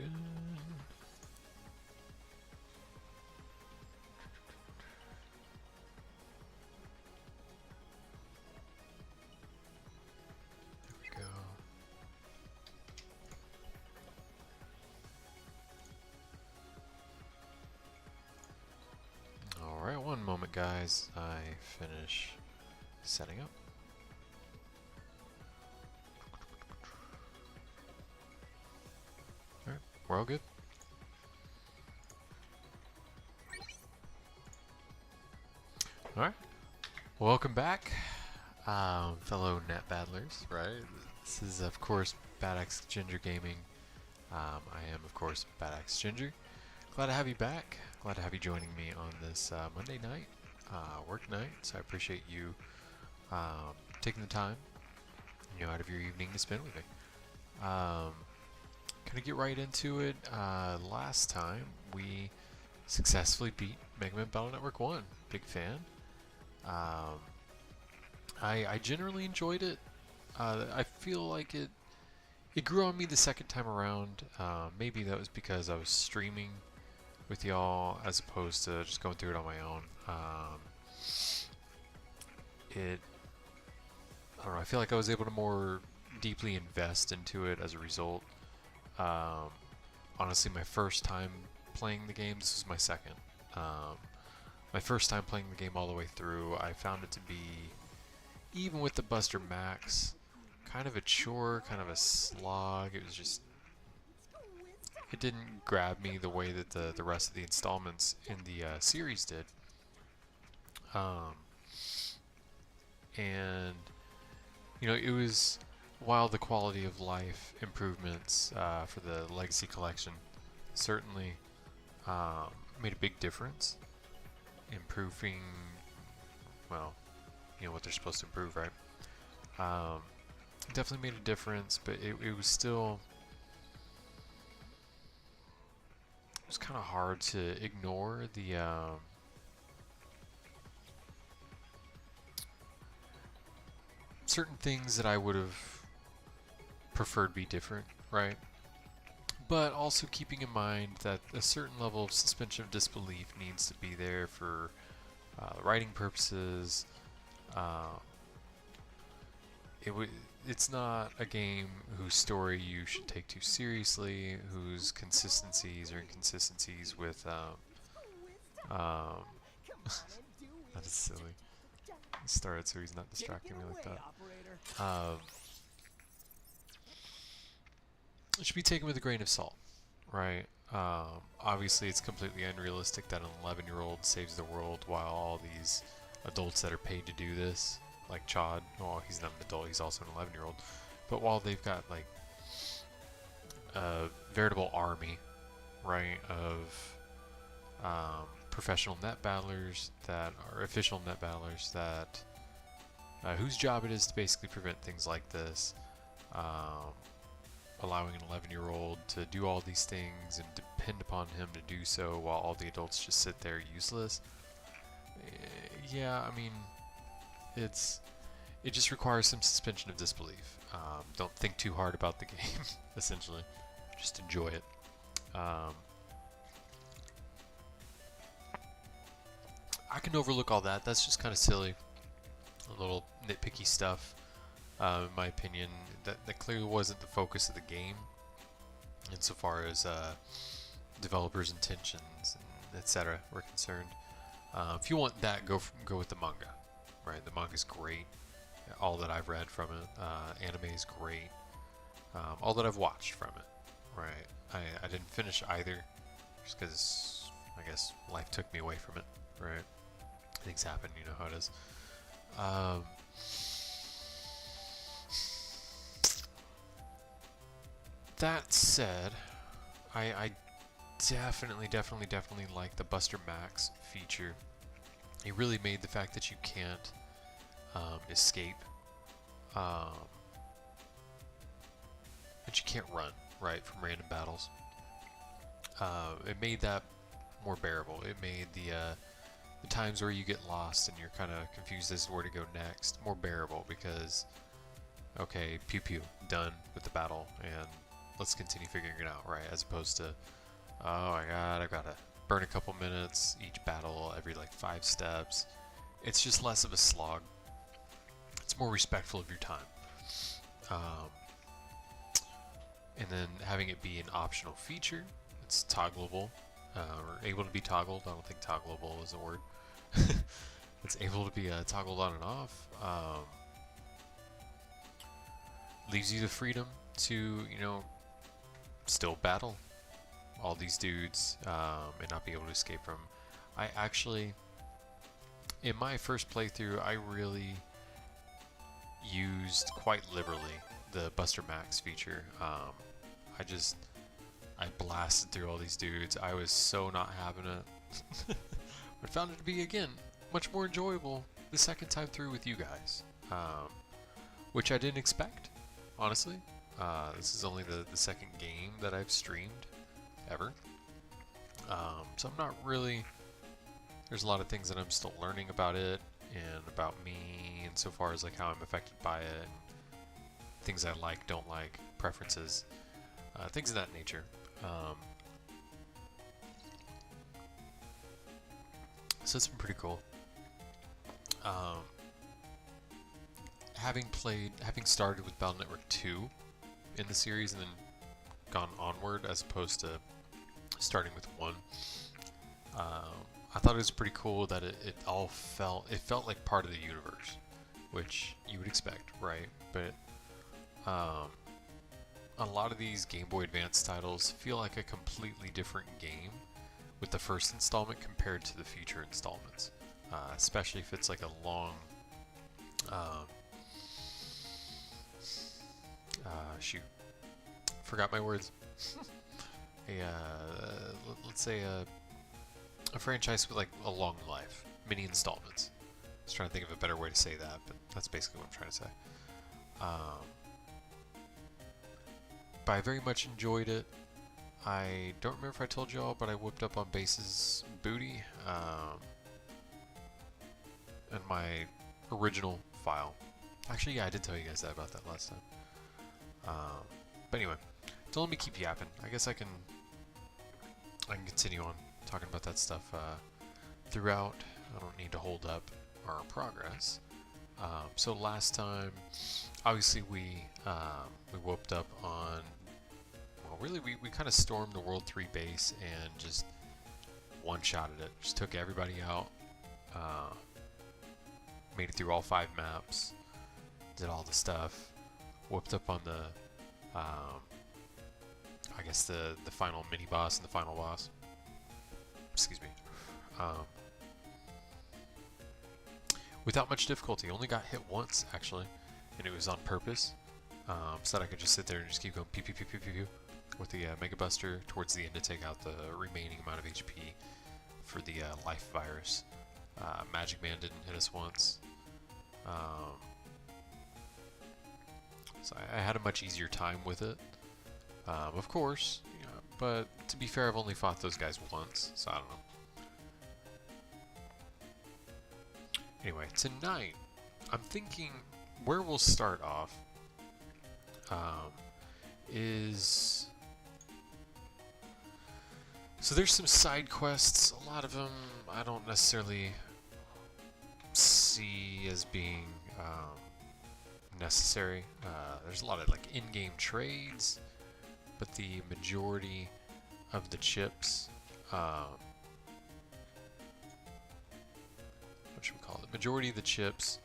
good. There we go. Alright, one moment guys. I finish setting up. Alright, we're all good. Alright, welcome back, fellow Netbattlers, right? This is, of course, Bad.EXE Ginger Gaming. I am, of course, Bad.EXE Ginger. Glad to have you back. Glad to have you joining me on this Monday night, work night. So I appreciate you taking the time, out of your evening to spend with me. Gonna get right into it. Last time we successfully beat Megaman Battle Network 1. Big fan. I generally enjoyed it. I feel like it grew on me the second time around. Maybe that was because I was streaming with y'all as opposed to just going through it on my own. I don't know, I feel like I was able to more deeply invest into it as a result. Honestly, my first time playing the game, this was my second. My first time playing the game all the way through, I found it to be, even with the Buster Max, kind of a chore, kind of a slog. It was just, it didn't grab me the way that the rest of the installments in the series did. And it was, while the quality of life improvements for the Legacy Collection certainly made a big difference, improving, well, what they're supposed to improve, right? Definitely made a difference, but it was still, it was kind of hard to ignore the certain things that I would have preferred be different, right? But also keeping in mind that a certain level of suspension of disbelief needs to be there for writing purposes. It's not a game whose story you should take too seriously, whose consistencies or inconsistencies with that is silly. He started so he's not distracting me like that. It should be taken with a grain of salt, right? Obviously, it's completely unrealistic that an 11-year-old saves the world while all these adults that are paid to do this, like Chad, well, he's not an adult, he's also an 11-year-old, but while they've got like a veritable army, right, of professional net battlers that are official net battlers that whose job it is to basically prevent things like this, allowing an 11-year-old to do all these things and depend upon him to do so while all the adults just sit there useless. Yeah, I mean, it just requires some suspension of disbelief. Don't think too hard about the game, essentially. Just enjoy it. I can overlook all that. That's just kind of silly. A little nitpicky stuff. In my opinion, that clearly wasn't the focus of the game insofar as developers' intentions and etc. were concerned. If you want that, go with the manga. Right, the manga's great. All that I've read from it, anime is great. All that I've watched from it, right. I didn't finish either, just because I guess life took me away from it. Right, things happen, you know how it is. That said, I definitely like the Buster Max feature. It really made the fact that you can't escape, that you can't run, right, from random battles. It made that more bearable. It made the times where you get lost and you're kind of confused as to where to go next more bearable, because okay, pew pew, done with the battle, and let's continue figuring it out, right? As opposed to, oh my god, I've got to burn a couple minutes each battle every like 5 steps. It's just less of a slog. It's more respectful of your time. And then having it be an optional feature, it's toggleable, or able to be toggled. I don't think toggleable is a word. It's able to be toggled on and off. Leaves you the freedom to, you know, still battle all these dudes and not be able to escape from. I actually, in my first playthrough, I really used quite liberally the Buster Max feature. I blasted through all these dudes. I was so not having it. But found it to be, again, much more enjoyable the second time through with you guys. Which I didn't expect, honestly. This is only the second game that I've streamed ever. So I'm not really... There's a lot of things that I'm still learning about it and about me, and so far as like how I'm affected by it, and things I like, don't like, preferences, things of that nature. So it's been pretty cool. Having started with Battle Network 2 in the series and then gone onward as opposed to starting with 1, I thought it was pretty cool that it felt like part of the universe, which you would expect, right? But a lot of these Game Boy Advance titles feel like a completely different game with the first installment compared to the future installments, especially if it's like a long shoot, forgot my words. Let's say a franchise with like a long life, mini installments. I was trying to think of a better way to say that, but that's basically what I'm trying to say. But I very much enjoyed it. I don't remember if I told y'all, but I whipped up on Bass's booty in my original file. Actually, yeah, I did tell you guys about that last time. But anyway, don't let me keep yapping. I guess I can continue on talking about that stuff throughout. I don't need to hold up our progress. So last time, obviously we whooped up on. Well, really, we kind of stormed the World 3 base and just one-shotted it. Just took everybody out. Made it through all 5 maps. Did all the stuff. Whooped up on the, I guess the final mini boss and the final boss. Excuse me. Without much difficulty. Only got hit once, actually, and it was on purpose, so that I could just sit there and just keep going pew pew pew pew pew pew with the Mega Buster towards the end to take out the remaining amount of HP for the life virus. Magic Man didn't hit us once. So I had a much easier time with it, of course, you know, but to be fair, I've only fought those guys once, so I don't know. Anyway, tonight, I'm thinking where we'll start off is... So there's some side quests. A lot of them I don't necessarily see as being necessary. There's a lot of like in-game trades, but the majority of the chips, majority of the chips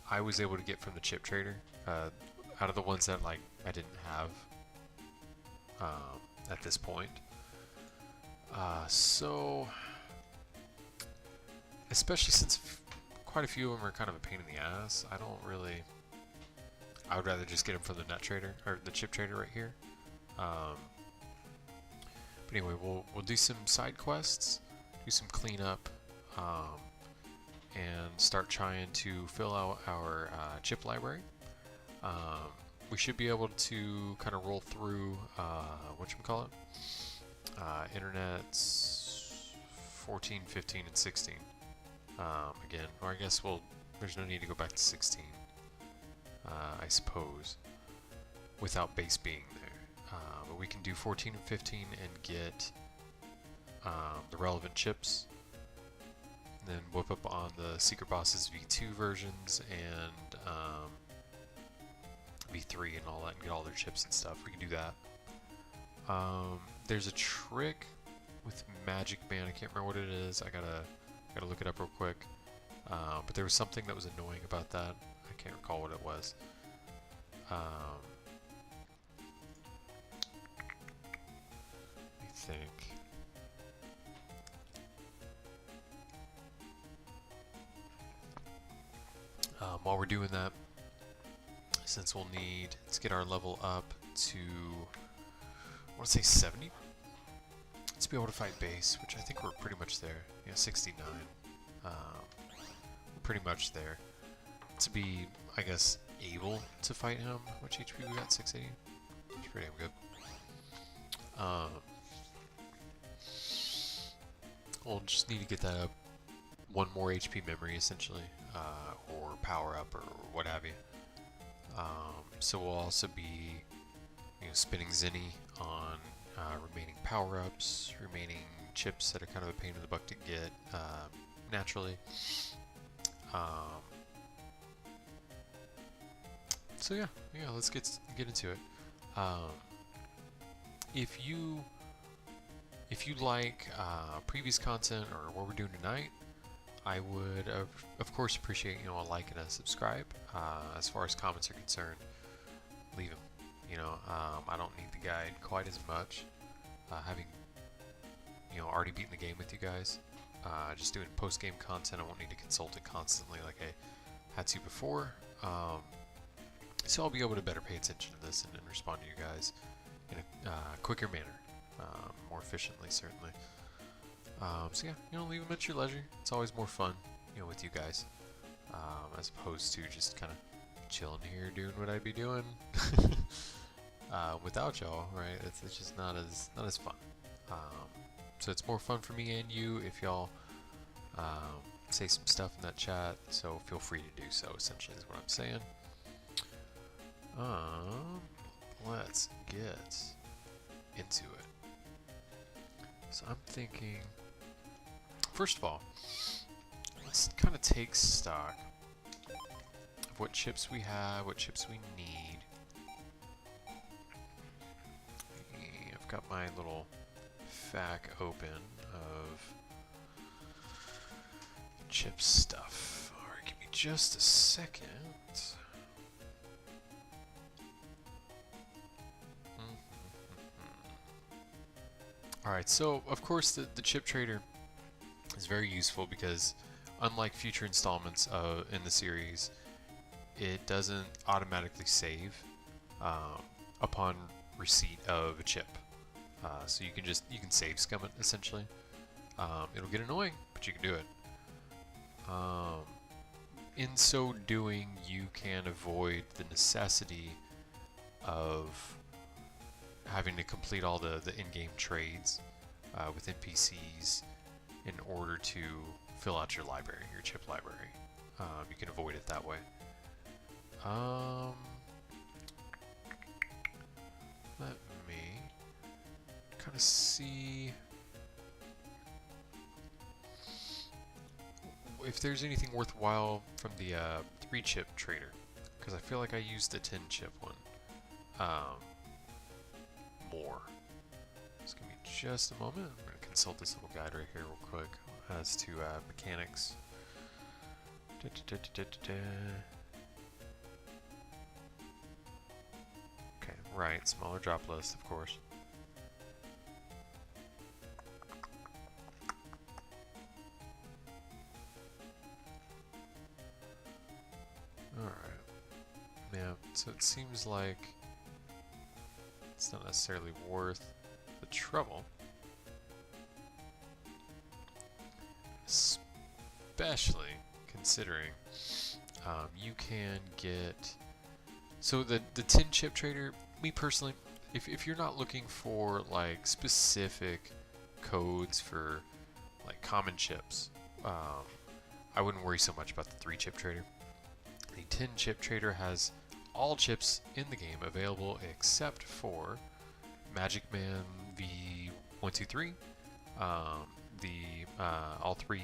I was able to get from the chip trader, out of the ones that like I didn't have at this point. So especially since quite a few of them are kind of a pain in the ass, I would rather just get them from the nut trader or the chip trader right here. But anyway, we'll do some side quests, do some cleanup, and start trying to fill out our chip library. We should be able to kind of roll through whatchamacallit, internets 14, 15, and 16 again, or I guess there's no need to go back to 16. I suppose without base being there. But we can do 14 and 15 and get the relevant chips, and then whip up on the Secret Bosses V2 versions and V3 and all that, and get all their chips and stuff. We can do that. There's a trick with Magic Man. I can't remember what it is. I gotta look it up real quick. But there was something that was annoying about that. I can't recall what it was. Let me think. While we're doing that, since we'll need, let's get our level up to, I want to say 70. Let's be able to fight base, which I think we're pretty much there. Yeah, 69. We're pretty much there. To be, I guess, able to fight him. How much HP we got? 680? That's pretty damn good. We'll just need to get that up. One more HP memory, essentially, or power up, or what have you. So we'll also be, spinning Zinni on remaining power ups, remaining chips that are kind of a pain in the butt to get naturally. So yeah, let's get into it. If you like previous content or what we're doing tonight, I would of course appreciate a like and a subscribe. As far as comments are concerned, leave them. I don't need the guide quite as much, having already beaten the game with you guys. Just doing post-game content, I won't need to consult it constantly like I had to before. So I'll be able to better pay attention to this and respond to you guys in a quicker manner, more efficiently, certainly. So yeah, leave them at your leisure. It's always more fun, with you guys, as opposed to just kind of chilling here doing what I'd be doing without y'all, right? It's just not as fun. So it's more fun for me and you if y'all say some stuff in that chat. So feel free to do so. Essentially, is what I'm saying. Let's get into it. So I'm thinking, first of all, let's kind of take stock of what chips we have, what chips we need. I've got my little FAQ open of chip stuff. Alright, give me just a second. Alright, so of course the chip trader is very useful because unlike future installments in the series, it doesn't automatically save upon receipt of a chip. So you can save scum it essentially. It'll get annoying, but you can do it. In so doing, you can avoid the necessity of having to complete all the in-game trades with NPCs in order to fill out your library, your chip library. You can avoid it that way. Let me kind of see if there's anything worthwhile from the 3-chip trader, because I feel like I used the 10-chip one more. Just give me just a moment. I'm going to consult this little guide right here real quick as to mechanics. Okay, right, smaller drop list, of course. Alright. Yeah, so it seems like it's not necessarily worth the trouble. Especially considering you can get... So the 10 chip trader, me personally, if you're not looking for like specific codes for like common chips, I wouldn't worry so much about the 3 chip trader. The 10 chip trader has all chips in the game available except for Magic Man V123, all 3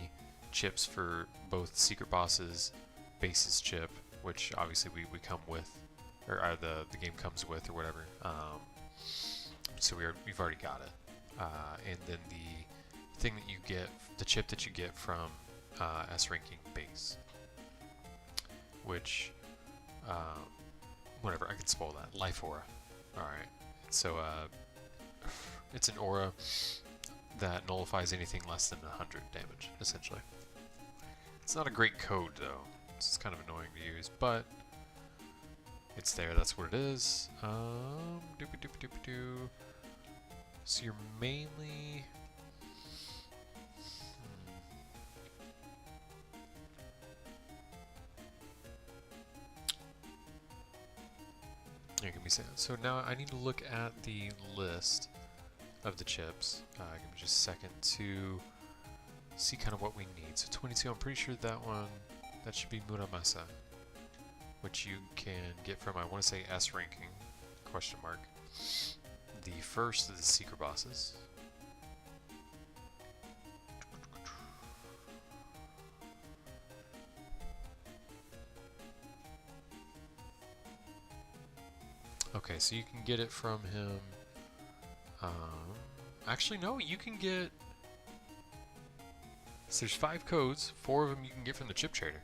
chips for both Secret Boss's basis chip, which obviously we come with, or the game comes with, or whatever. So we've already got it. And then the thing that you get, the chip that you get from S ranking base, which whatever, I can spoil that. Life Aura. Alright. So it's an aura that nullifies anything less than 100 damage, essentially. It's not a great code though. It's kind of annoying to use, but it's there, that's what it is. So you're mainly give me a second. So now I need to look at the list of the chips. Give me just a second to see kind of what we need. So 22, I'm pretty sure that one, that should be Muramasa, which you can get from, I want to say S ranking, question mark. The first is the Secret Bosses. Okay, so you can get it from him. Actually, no, you can get. So there's 5 codes. 4 of them you can get from the chip trader.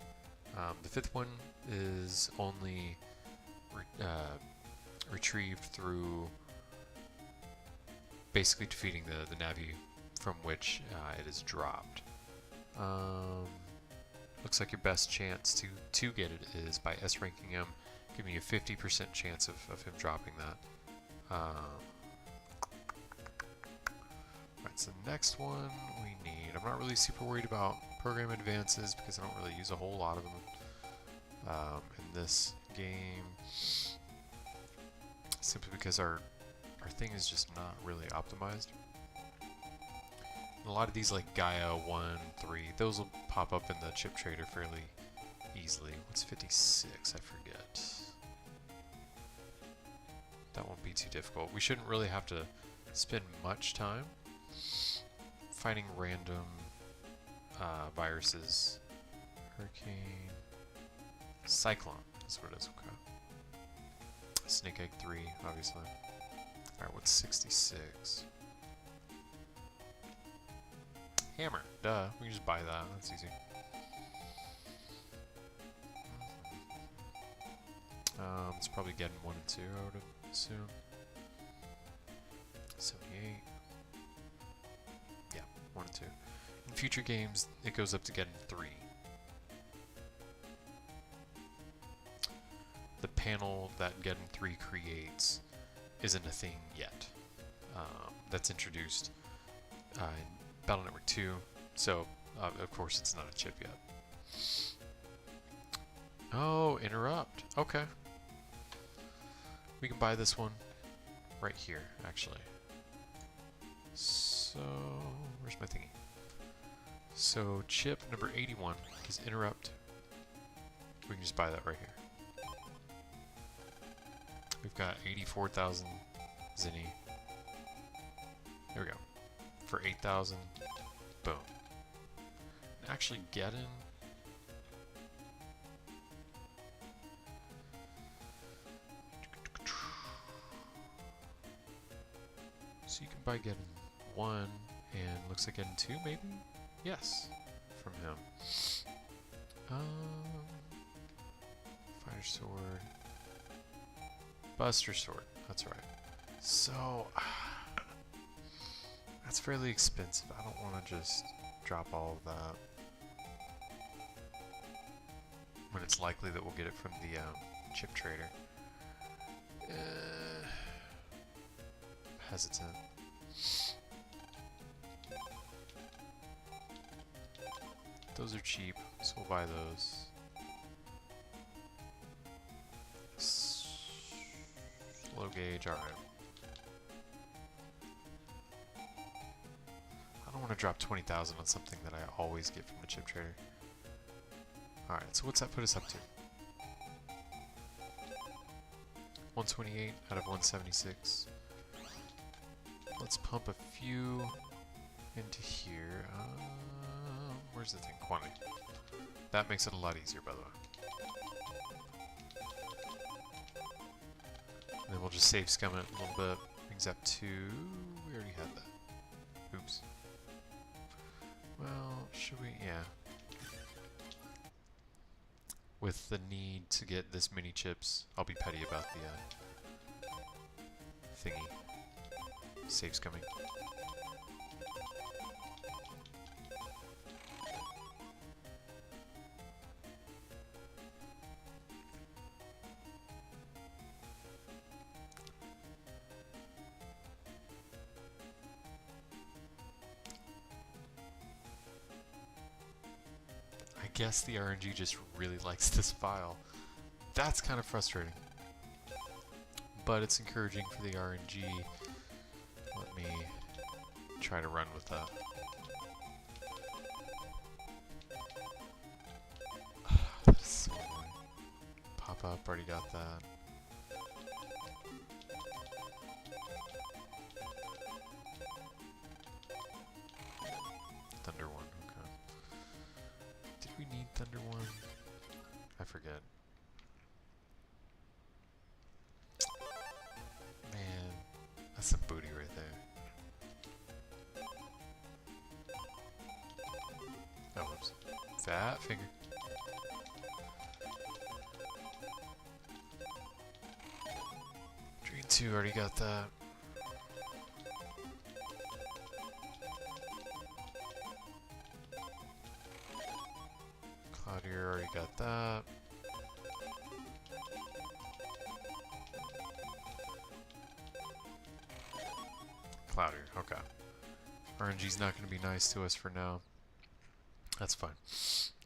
The 5th one is only retrieved through basically defeating the Navi from which it is dropped. Looks like your best chance to get it is by S ranking him, giving you a 50% chance of him dropping that. Alright, so the next one we need, I'm not really super worried about program advances because I don't really use a whole lot of them in this game, simply because our thing is just not really optimized. And a lot of these like Gaia 1, 3, those will pop up in the chip trader fairly easily. What's 56? I forget. That won't be too difficult. We shouldn't really have to spend much time fighting random viruses. Hurricane, Cyclone is what it is. Okay. Snake Egg 3, obviously. Alright, what's 66? Hammer, duh. We can just buy that. That's easy. It's probably getting 1 and 2, I would assume. 78. Yeah, 1 and 2. In future games, it goes up to getting 3. The panel that getting 3 creates isn't a thing yet. That's introduced in Battle Network 2, so of course it's not a chip yet. Oh, interrupt. Okay. We can buy this one right here, actually. So, where's my thingy? So, chip number 81 is interrupt. We can just buy that right here. We've got 84,000 Zinni. There we go. For 8,000. Boom. And actually get in. So you can buy getting 1 and looks like getting 2 maybe? Yes. From him. Fighter sword. Buster sword. That's right. So that's fairly expensive. I don't want to just drop all of that when it's likely that we'll get it from the chip trader. Hesitant. Those are cheap, so we'll buy those. Slow gauge, alright. I don't want to drop 20,000 on something that I always get from the chip trader. Alright, so what's that put us up to? 128 out of 176. Let's pump a few into here. Where's the thing? Quantity. That makes it a lot easier, by the way. And then we'll just save scum it a little bit. Brings up to... We already had that. Oops. Well, should we? Yeah. With the need to get this many chips, I'll be petty about the thingy. Saves coming. I guess the RNG just really likes this file. That's kind of frustrating. But it's encouraging for the RNG. Let me try to run with that. That's so annoying. Pop up, already got that. Thunder one, okay. Did we need Thunder one? I forget. Man, that's some booty right there. Oh, whoops. Fat finger. Dream 2, already got that. Cloudier, already got that. Cloudier, okay. RNG's not going to be nice to us for now. That's fine.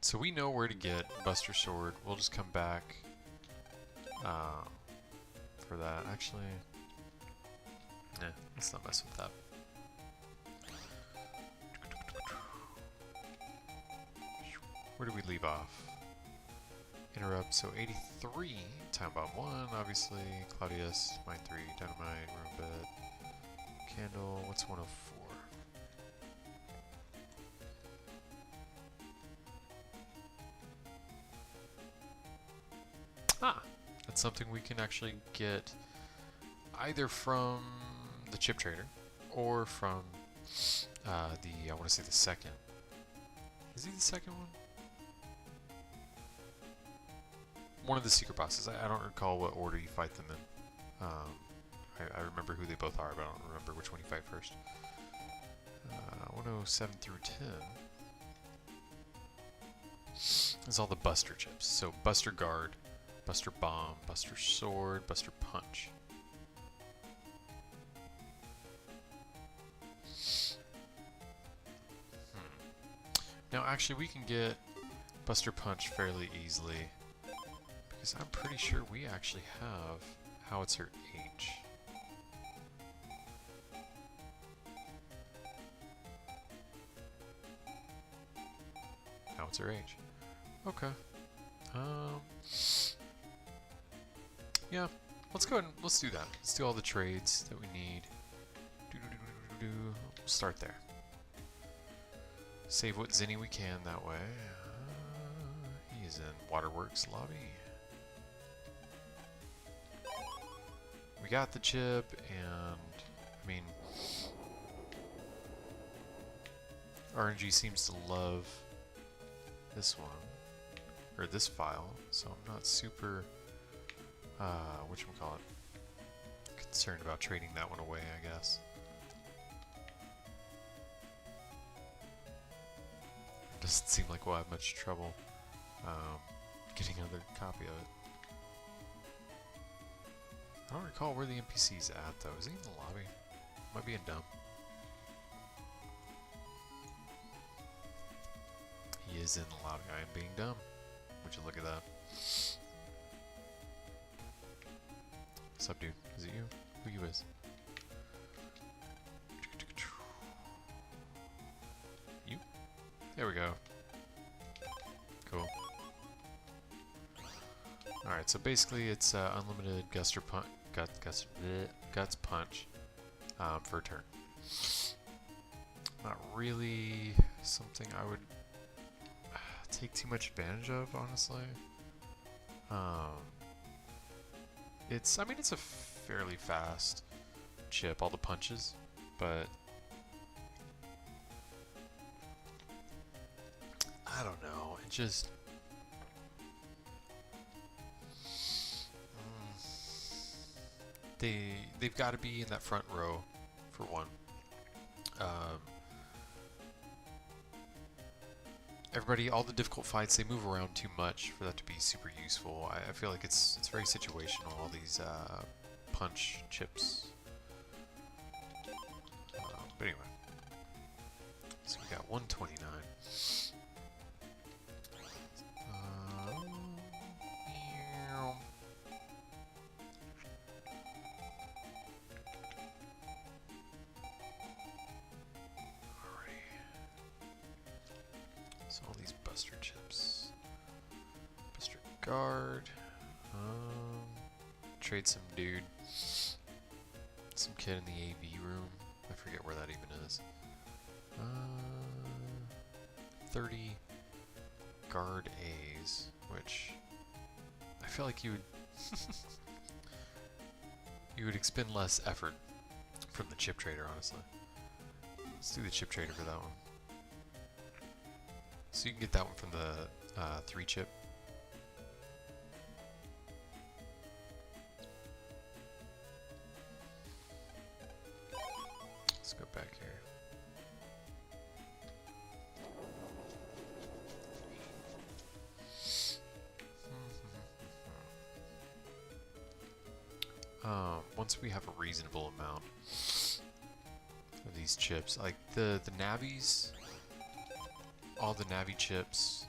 So we know where to get Buster Sword. We'll just come back for that. Actually, let's not mess with that. Where do we leave off? Interrupt, so 83, Time Bomb 1, obviously, Claudius, Mine 3, Dynamite, Room Bed, Candle, what's 104? Ah, that's something we can actually get either from the chip trader or from I want to say the second. Is he the second one? One of the secret bosses. I don't recall what order you fight them in. I remember who they both are, but I don't remember which one you fight first. 107 through 10 is all the Buster chips. So Buster Guard, Buster Bomb, Buster Sword, Buster Punch. Now actually we can get Buster Punch fairly easily because I'm pretty sure we actually have Howitzer H. Howitzer H. Okay. Yeah, let's go ahead and let's do that. Let's do all the trades that we need. We'll start there. Save what Zinni we can that way. He is in Waterworks lobby. We got the chip, and I mean, RNG seems to love this one, or this file, so I'm not super, whatchamacallit, concerned about trading that one away, I guess. Doesn't seem like we'll have much trouble getting another copy of it. I don't recall where the NPC's at, though. Is he in the lobby? Might be in dumb. He is in the lobby. I am being dumb. Would you look at that? What's up, dude? Is it you? Who you is? You? There we go. Cool. Alright, so basically it's unlimited guts punch for a turn. Not really something I would take too much advantage of, honestly. I mean, it's a fairly fast chip, all the punches, but I don't know. It just they've got to be in that front row for one. Everybody, all the difficult fights, they move around too much for that to be super useful. I feel like it's very situational, all these punch chips. But anyway, so we got 129. So all these Buster chips. Buster guard. Trade some dude. Some kid in the AV room. I forget where that even is. 30 guard A's, which I feel like you would you would expend less effort from the chip trader, honestly. Let's do the chip trader for that one. So you can get that one from the 3 chip. Let's go back here. Once we have a reasonable amount of these chips, like the Navis, all the Navi chips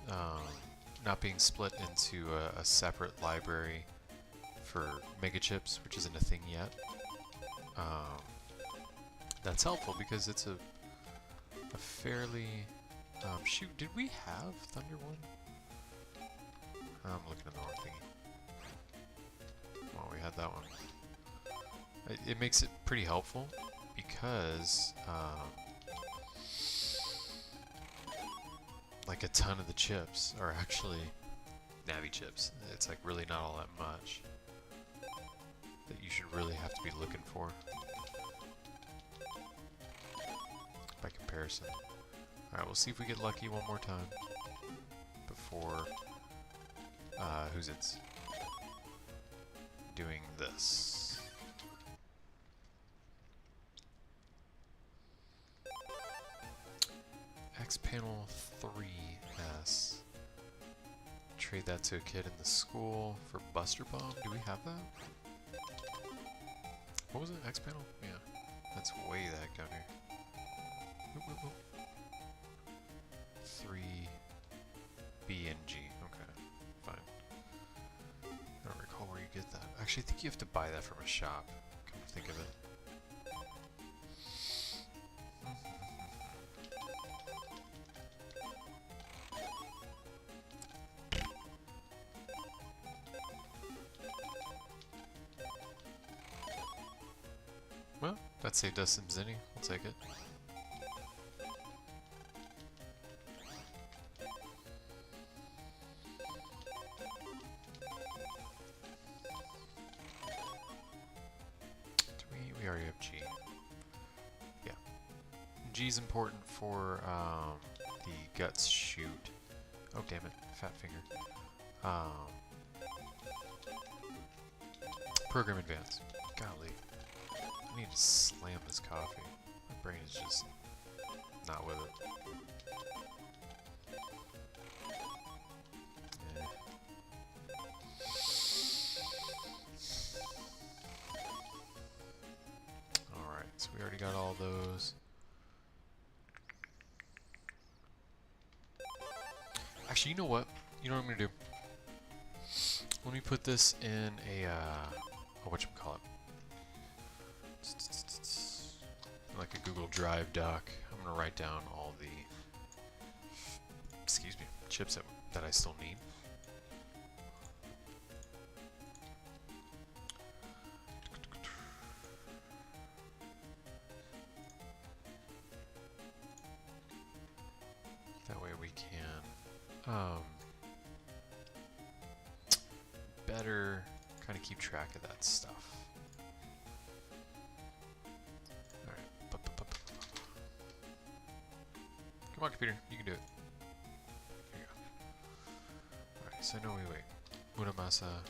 not being split into a separate library for mega chips, which isn't a thing yet. That's helpful because it's a fairly shoot, did we have Thunder one? I'm looking at the wrong thingy. Well, we had that one. It makes it pretty helpful because like a ton of the chips are actually Navi chips. It's like really not all that much that you should really have to be looking for by comparison. Alright, we'll see if we get lucky one more time before who's it's doing this. X panel 3S. Trade that to a kid in the school for Buster Bomb. Do we have that? What was it? X panel? Yeah. That's way the heck down here. Oop, oop, oop. 3 B and G. Okay. Fine. I don't recall where you get that. Actually, I think you have to buy that from a shop. Come to think of it. Well, that saved us some zinni. I'll take it. We already have G. Yeah. G's important for the guts shoot. Oh damn it, fat finger. Program advance. Golly. I need to slam this coffee. My brain is just not with it. Yeah. Alright, so we already got all those. Actually, you know what? You know what I'm gonna do? Let me put this in a, whatchamacallit? Like a Google Drive doc. I'm gonna write down all the, excuse me, chips that I still need. better kind of keep track of that stuff. Alright. Come on, computer. You can do it. Here you go. Alright, so I know we wait. Muramasa.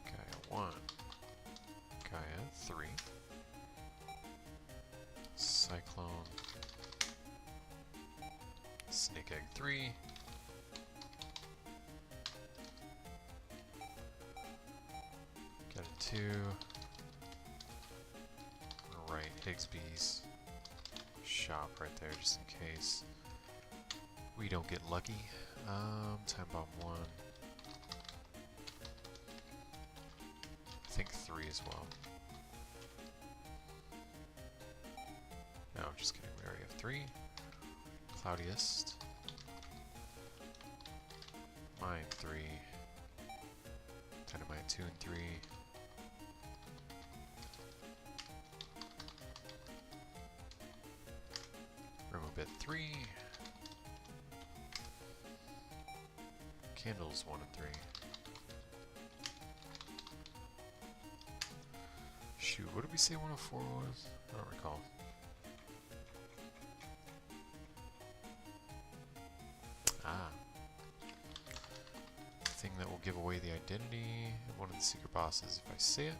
Gaia 1. Gaia 3. Cyclone. Snake Egg 3. Got a 2. Right, Higsby's shop right there just in case we don't get lucky. Time bomb 1. I think 3 as well. No, just kidding. We already have 3. Cloudiest. Mine 3. Dynamite 2 and 3. Bit 3. Candles 1 and 3. Shoot, what did we say 104 was? I don't recall. Ah. Thing that will give away the identity of one of the secret bosses if I say it.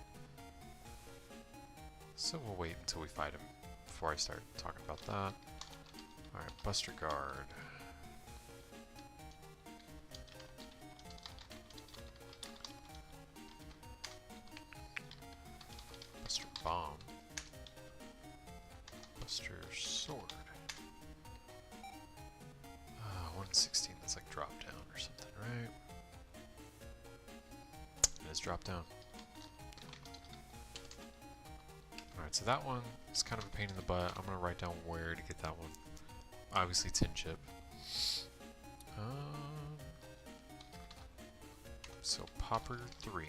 So we'll wait until we fight him before I start talking about that. Alright, Buster Guard. Buster Bomb. Buster Sword. 116, that's like drop down or something, right? It is drop down. Alright, so that one is kind of a pain in the butt. I'm going to write down where to get that one. Obviously tin chip. So Popper 3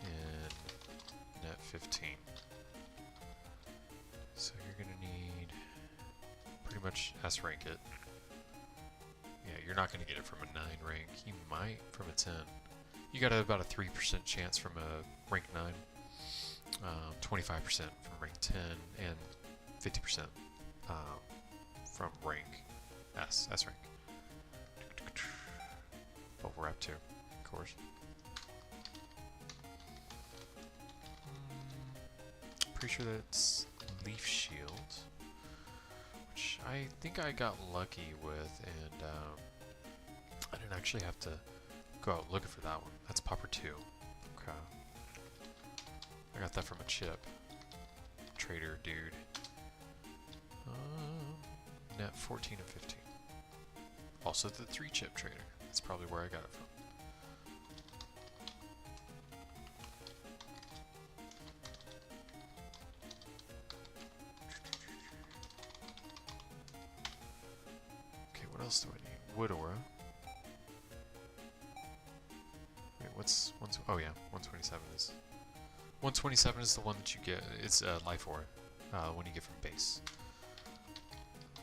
and Net 15. So you're gonna need pretty much S rank it. Yeah, you're not gonna get it from a 9 rank. You might from a 10. You got about a 3% chance from a rank 9, 25% from rank 10, and 50% from rank S rank. But we're up to, of course. Pretty sure that's Leaf Shield, which I think I got lucky with, and I didn't actually have to go out looking for that one. That's Popper 2. Okay. I got that from a chip. Trader dude. Net 14 and 15. Also the 3 chip trader. That's probably where I got it from. Okay, what else do I need? Wood Aura. Wait, what's oh yeah, 127 is 127 is the one that you get. It's Life Aura, one you get from base.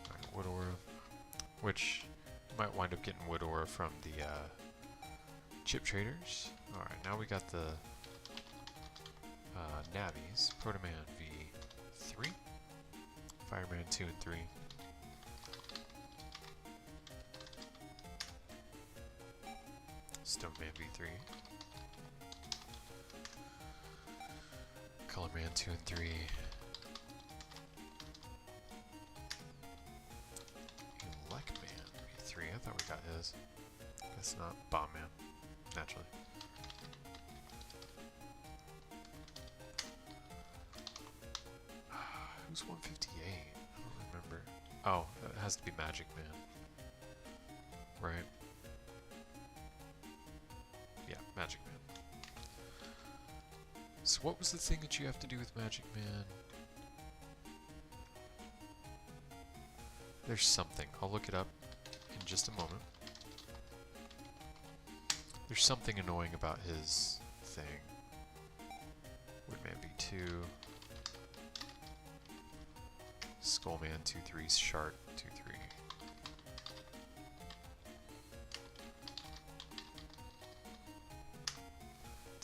Alright, Wood Aura, which you might wind up getting Wood Aura from the chip traders. Alright, now we got the Navis. Protoman V3, Fireman 2 and 3. Stoneman V3. Colorman 2 and 3. Elecman V3. I thought we got his. Guess not. Bombman. Naturally. Who's 158? I don't remember. Oh, it has to be Magic Man. Right? Yeah, Magic Man. So what was the thing that you have to do with Magic Man? There's something. I'll look it up in just a moment. There's something annoying about his thing. Woodman V2. Skullman 2-3, Shark 2-3.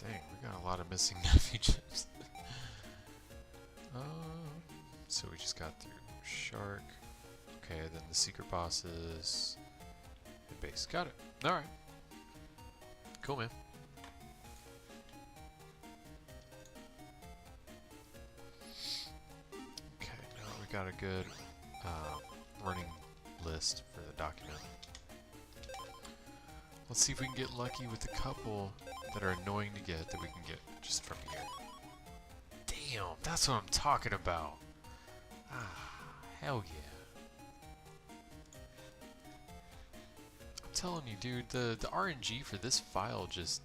Dang, we got a lot of missing Neffy chips. So we just got through Shark. Okay, then the secret bosses and base. Got it. Alright. Cool, man. Okay, now we got a good running list for the document. Let's see if we can get lucky with a couple that are annoying to get that we can get just from here. Damn, that's what I'm talking about. Ah, hell yeah. I'm telling you, dude, the RNG for this file just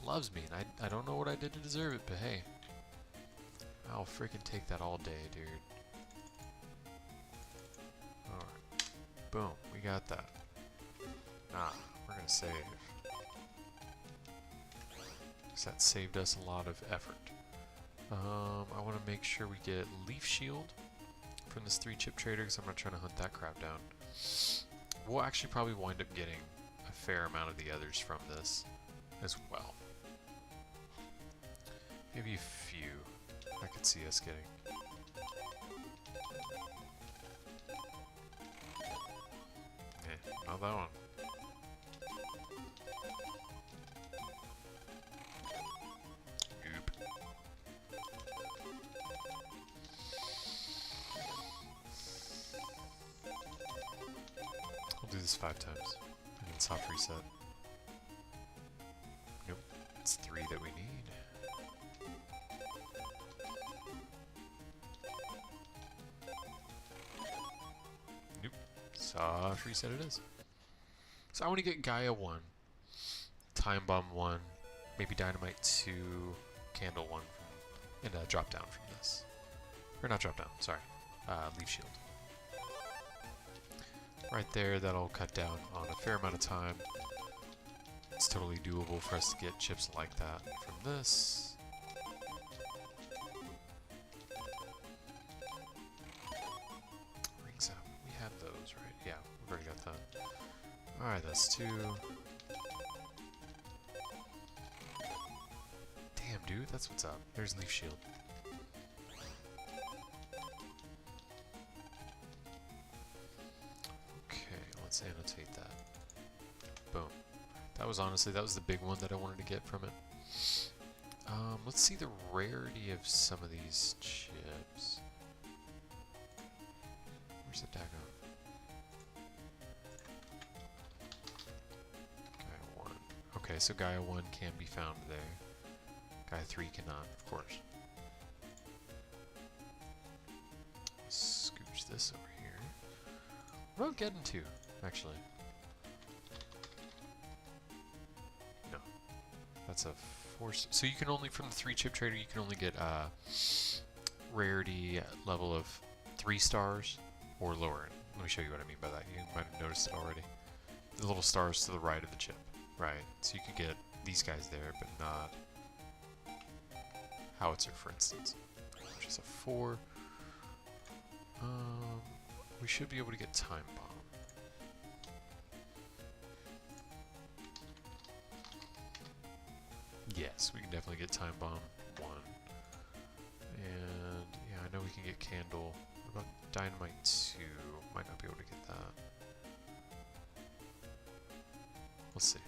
loves me, and I don't know what I did to deserve it, but hey. I'll freaking take that all day, dude. Alright. Boom, we got that. Nah, we're gonna save. Because that saved us a lot of effort. I want to make sure we get Leaf Shield from this 3-chip trader, because I'm not trying to hunt that crap down. We'll actually probably wind up getting a fair amount of the others from this as well. Maybe a few I could see us getting. Not that one. Nope. I'll do this 5 times. And then soft reset. Nope. It's 3 that we need. Nope. Soft reset it is. So I want to get Gaia 1, Time Bomb 1, maybe Dynamite 2, Candle 1, and drop down from this. Or not drop down, sorry. Leaf Shield. Right there, that'll cut down on a fair amount of time. It's totally doable for us to get chips like that from this. Rings up. We had those, right? Yeah, we've already got that. Alright, that's 2. Damn, dude, that's what's up. There's Leaf Shield. Okay, let's annotate that. Boom. That was honestly, that was the big one that I wanted to get from it. Let's see the rarity of some of these chips. Where's the daggone? Gaia 1. Okay, so Gaia 1 can be found there. Gaia 3 cannot, of course. Scooch this over here. What about getting to, actually? No. That's a force. So you can only, from the 3-chip trader, you can only get rarity level of 3 stars or lower. Let me show you what I mean by that. You might have noticed it already. The little stars to the right of the chip. Right. So you could get these guys there, but not Howitzer, for instance. Which is a 4. We should be able to get Time Bomb. Yes, we can definitely get Time Bomb 1. And yeah, I know we can get Candle. What about Dynamite 2? Might not be able to get that. Let's see.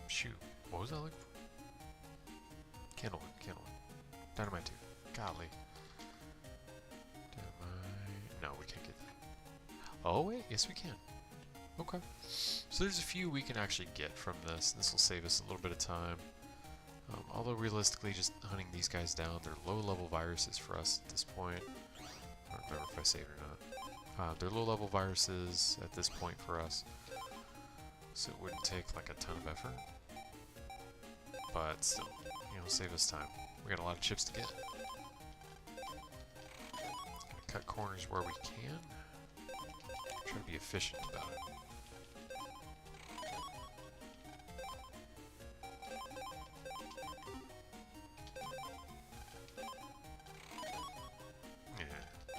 Shoot, what was that looking for? Candle 1, Candle 1. Dynamite 2. Golly. Dynamite. No, we can't get that. Oh, wait, yes, we can. Okay. So there's a few we can actually get from this. This will save us a little bit of time. Although realistically, just hunting these guys down, they're low-level viruses for us at this point. I don't remember if I saved or not. They're low-level viruses at this point for us. So it wouldn't take like a ton of effort. But still, you know, save us time. We got a lot of chips to get. Gonna cut corners where we can. Try to be efficient about it.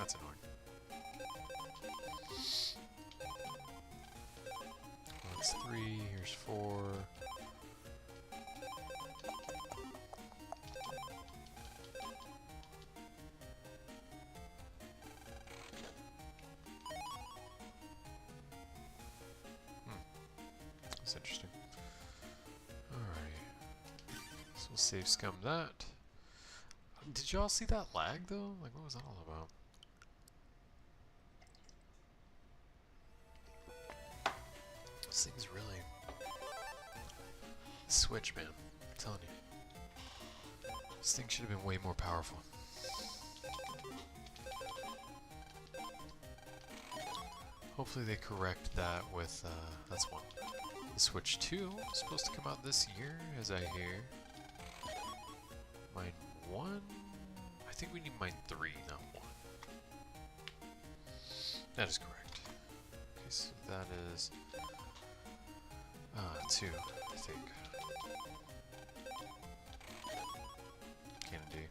That's annoying. Well, that's 3, here's 4. That's interesting. Alrighty. So we'll save scum that. Did y'all see that lag though? Like, what was that all about? This thing's really... Switch, man. I'm telling you. This thing should have been way more powerful. Hopefully they correct that with, that's one. The Switch 2 is supposed to come out this year, as I hear. Mine 1? I think we need mine 3, not 1. That is correct. Okay, so that is 2, I think. Kennedy.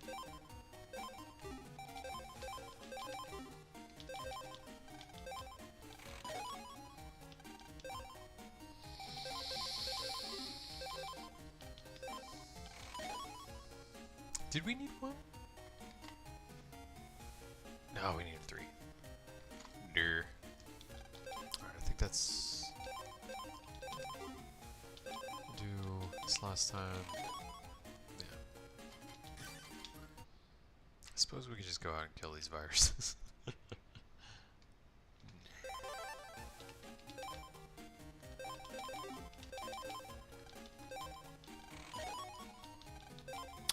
Did we need 1? No, we need 3. Alright, I think that's... We'll do this last time. Yeah. I suppose we could just go out and kill these viruses.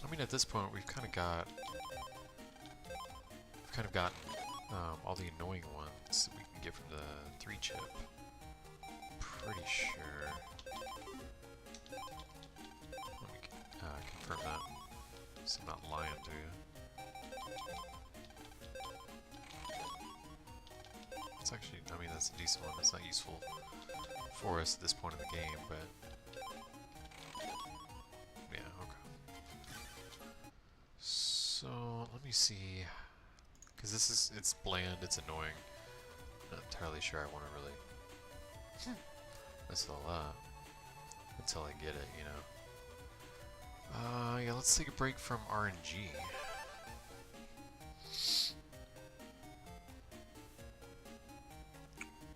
I mean, at this point, we've kind of gotten all the annoying ones that we can get from the 3 chip. Pretty sure. Let me confirm that, so I'm not lying to you. It's actually, I mean, that's a decent one. It's not useful for us at this point in the game, but yeah, okay. So let me see, because it's bland, it's annoying. Not entirely sure I want to really mess it all up until I get it, you know. Yeah, let's take a break from RNG.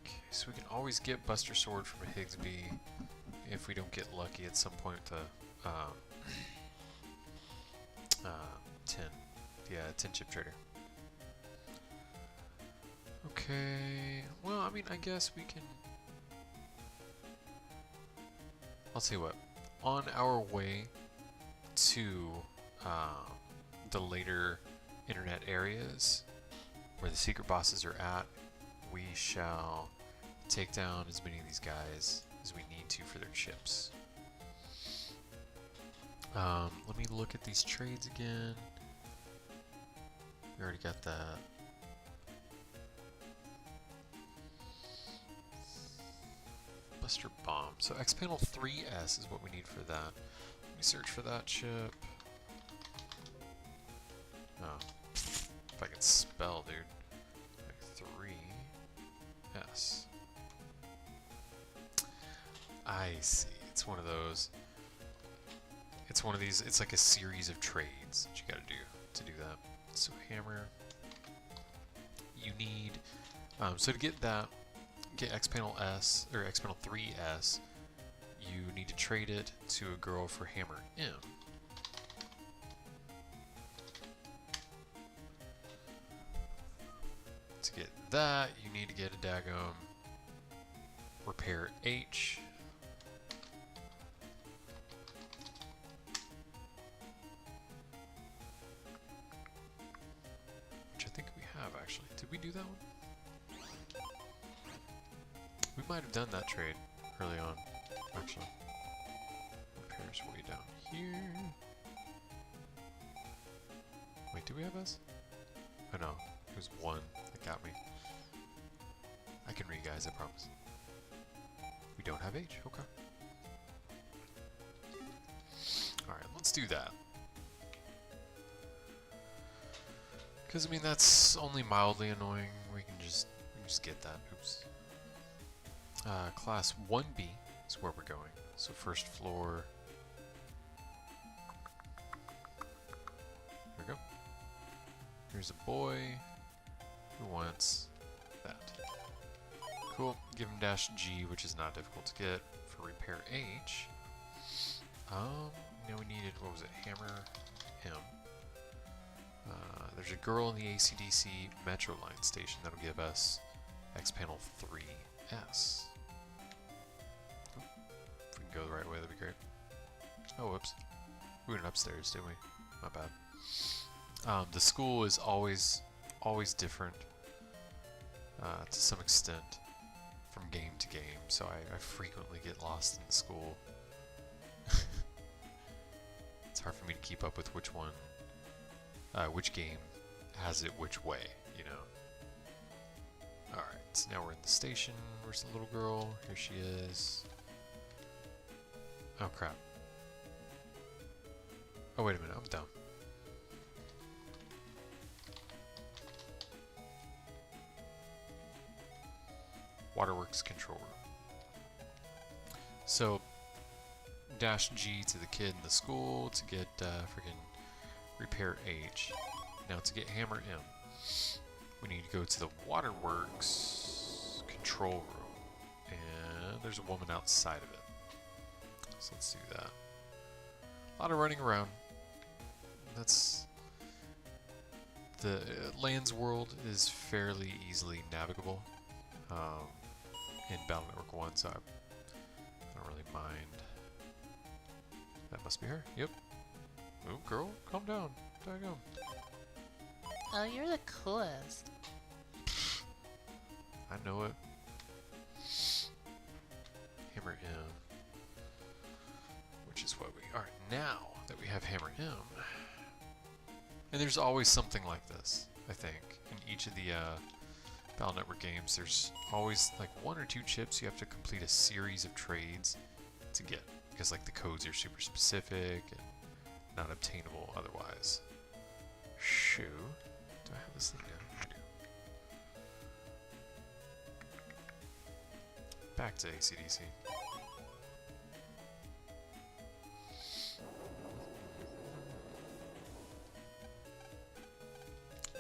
Okay, so we can always get Buster Sword from a Higsby if we don't get lucky at some point to 10. Yeah, 10 chip trader. Okay, well, I mean, I guess we can... I'll tell you what, on our way to the later internet areas where the secret bosses are at, we shall take down as many of these guys as we need to for their chips. Let me look at these trades again. We already got that. Buster Bomb. So X Panel 3S is what we need for that. Let me search for that chip. Oh, if I can spell, dude. Like 3S. I see. It's one of those. It's one of these. It's like a series of trades that you gotta do to do that. So hammer. You need. So to get that. Get X Panel S or X Panel 3S, you need to trade it to a girl for Hammer M. To get that, you need to get a daggum Repair H. Which I think we have actually. Did we do that one? We might have done that trade early on, actually. Repairs way down here. Wait, do we have S? Oh no, it was 1 that got me. I can read, guys, I promise. We don't have H, okay. Alright, let's do that. Because I mean that's only mildly annoying. We can just get that. Oops. Class 1B is where we're going. So first floor. There we go. Here's a boy who wants that. Cool. Give him dash G, which is not difficult to get. For repair H. Now we needed, what was it? Hammer M. There's a girl in the AC/DC Metro Line station that'll give us X panel 3S. Oop. If we can go the right way, that'd be great. Oh, whoops. We went upstairs, didn't we? My bad. The school is always different to some extent from game to game, so I frequently get lost in the school. It's hard for me to keep up with which one, which game has it which way, you know. Alright, so now we're in the station. Where's the little girl? Here she is. Oh crap. Oh wait a minute, I'm dumb. Waterworks control room. So, dash G to the kid in the school to get freaking repair H. Now to get hammer M, we need to go to the Waterworks control room. And there's a woman outside of it. So let's do that. A lot of running around. That's... The Lands world is fairly easily navigable in Battle Network 1, so I don't really mind. That must be her. Yep. Oh, girl, calm down. Daggum. Oh, you're the coolest. I know it. Hammer M. Which is what we are now that we have Hammer M. And there's always something like this, I think. In each of the Battle Network games, there's always like 1 or 2 chips you have to complete a series of trades to get. Because like the codes are super specific and not obtainable otherwise. Shoo. Do I have this thing down? I do. Back to AC/DC.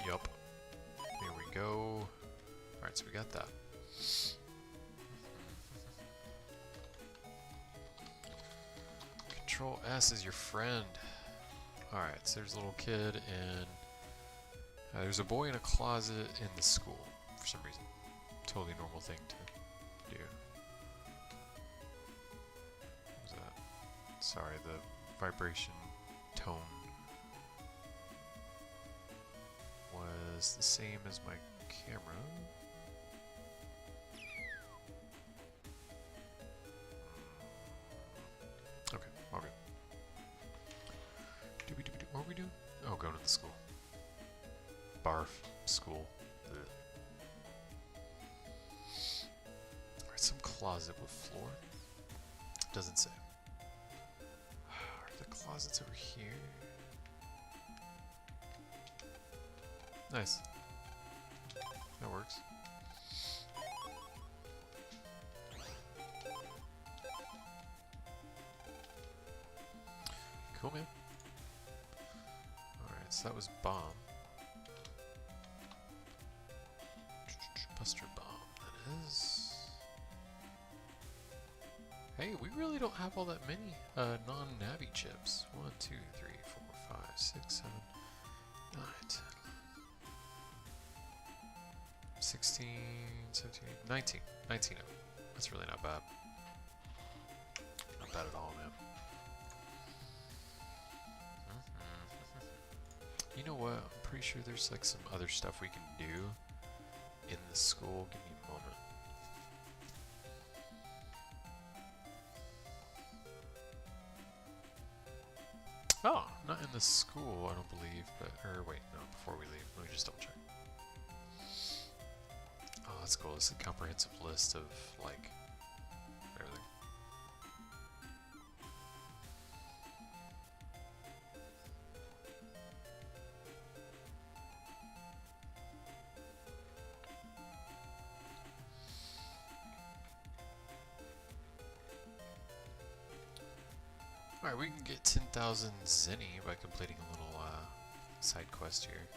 Yup. Here we go. Alright, so we got that. Control S is your friend. Alright, so there's a little kid and there's a boy in a closet in the school for some reason. Totally normal thing to do. What was that? Sorry, the vibration tone was the same as my camera. Okay, all good. What are we doing? Oh, going to the school. Barf. School. Ugh. Alright, some closet with floor. Doesn't say. Are the closets over here? Nice. That works. Cool, man. Alright, so that was bomb. Buster bomb, that is. Hey, we really don't have all that many non-Navi chips. 1, 2, 3, 4, 5, 6, 7, 9, 10. 16, 17, 19. 19 of them. That's really not bad. Not bad at all, man. You know what? I'm pretty sure there's like some other stuff we can do in the school. Give me a moment. Oh, not in the school, I don't believe, but, or wait, no, before we leave, let me just double check. Oh, that's cool. It's a comprehensive list of, like, everything. Alright, we can get 10,000 Zenny by completing a little side quest here.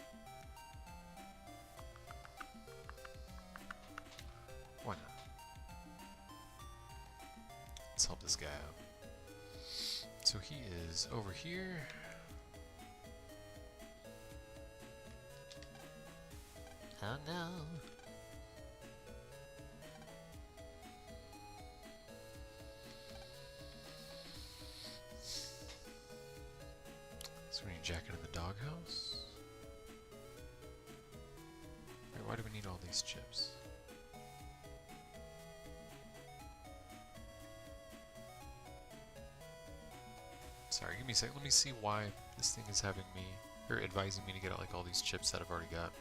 Why not? Let's help this guy out. So he is over here. Oh no. So we need Jacket in the doghouse. Wait, why do we need all these chips? Sorry, give me a sec. Let me see why this thing is having me, or advising me to get like all these chips that I've already got.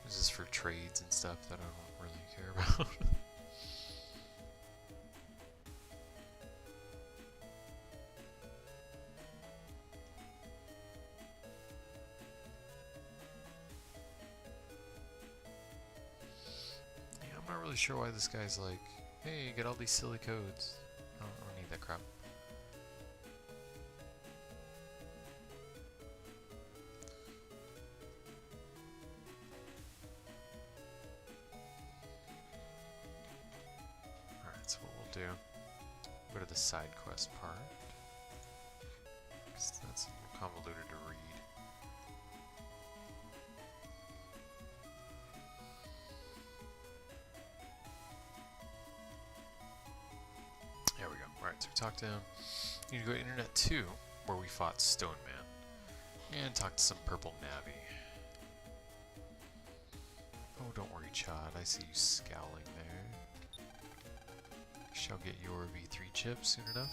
This is for trades and stuff that I don't really care about. Yeah, I'm not really sure why this guy's like, hey, get all these silly codes. I don't need that crap. Alright, so what we'll do, go to the side quest part, because that's a little convoluted to read. There we go. Alright, so we talked to him. You need to go to Internet 2, where we fought Stone Man, and talk to some purple Navi. Oh, don't worry, Chad. I see you scowling there. Shall get your V3 chip soon enough.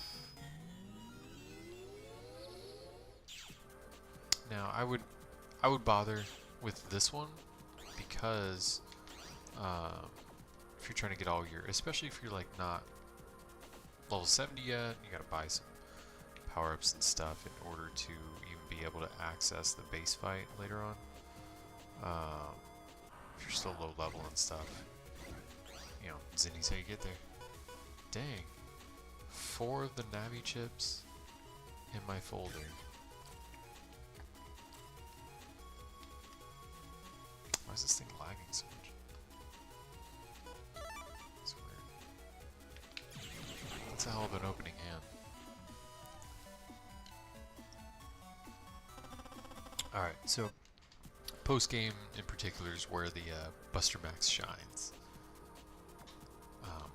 Now, I would bother with this one because if you're trying to get all your, especially if you're like not level 70 yet, you gotta buy some power-ups and stuff in order to even be able to access the base fight later on. If you're still low level and stuff, you know, Zinni's how you get there. Dang, 4 of the Navi chips in my folder. Why is this thing lagging so much? That's weird. That's a hell of an opening hand. Alright, so post-game in particular is where the Buster Max shines.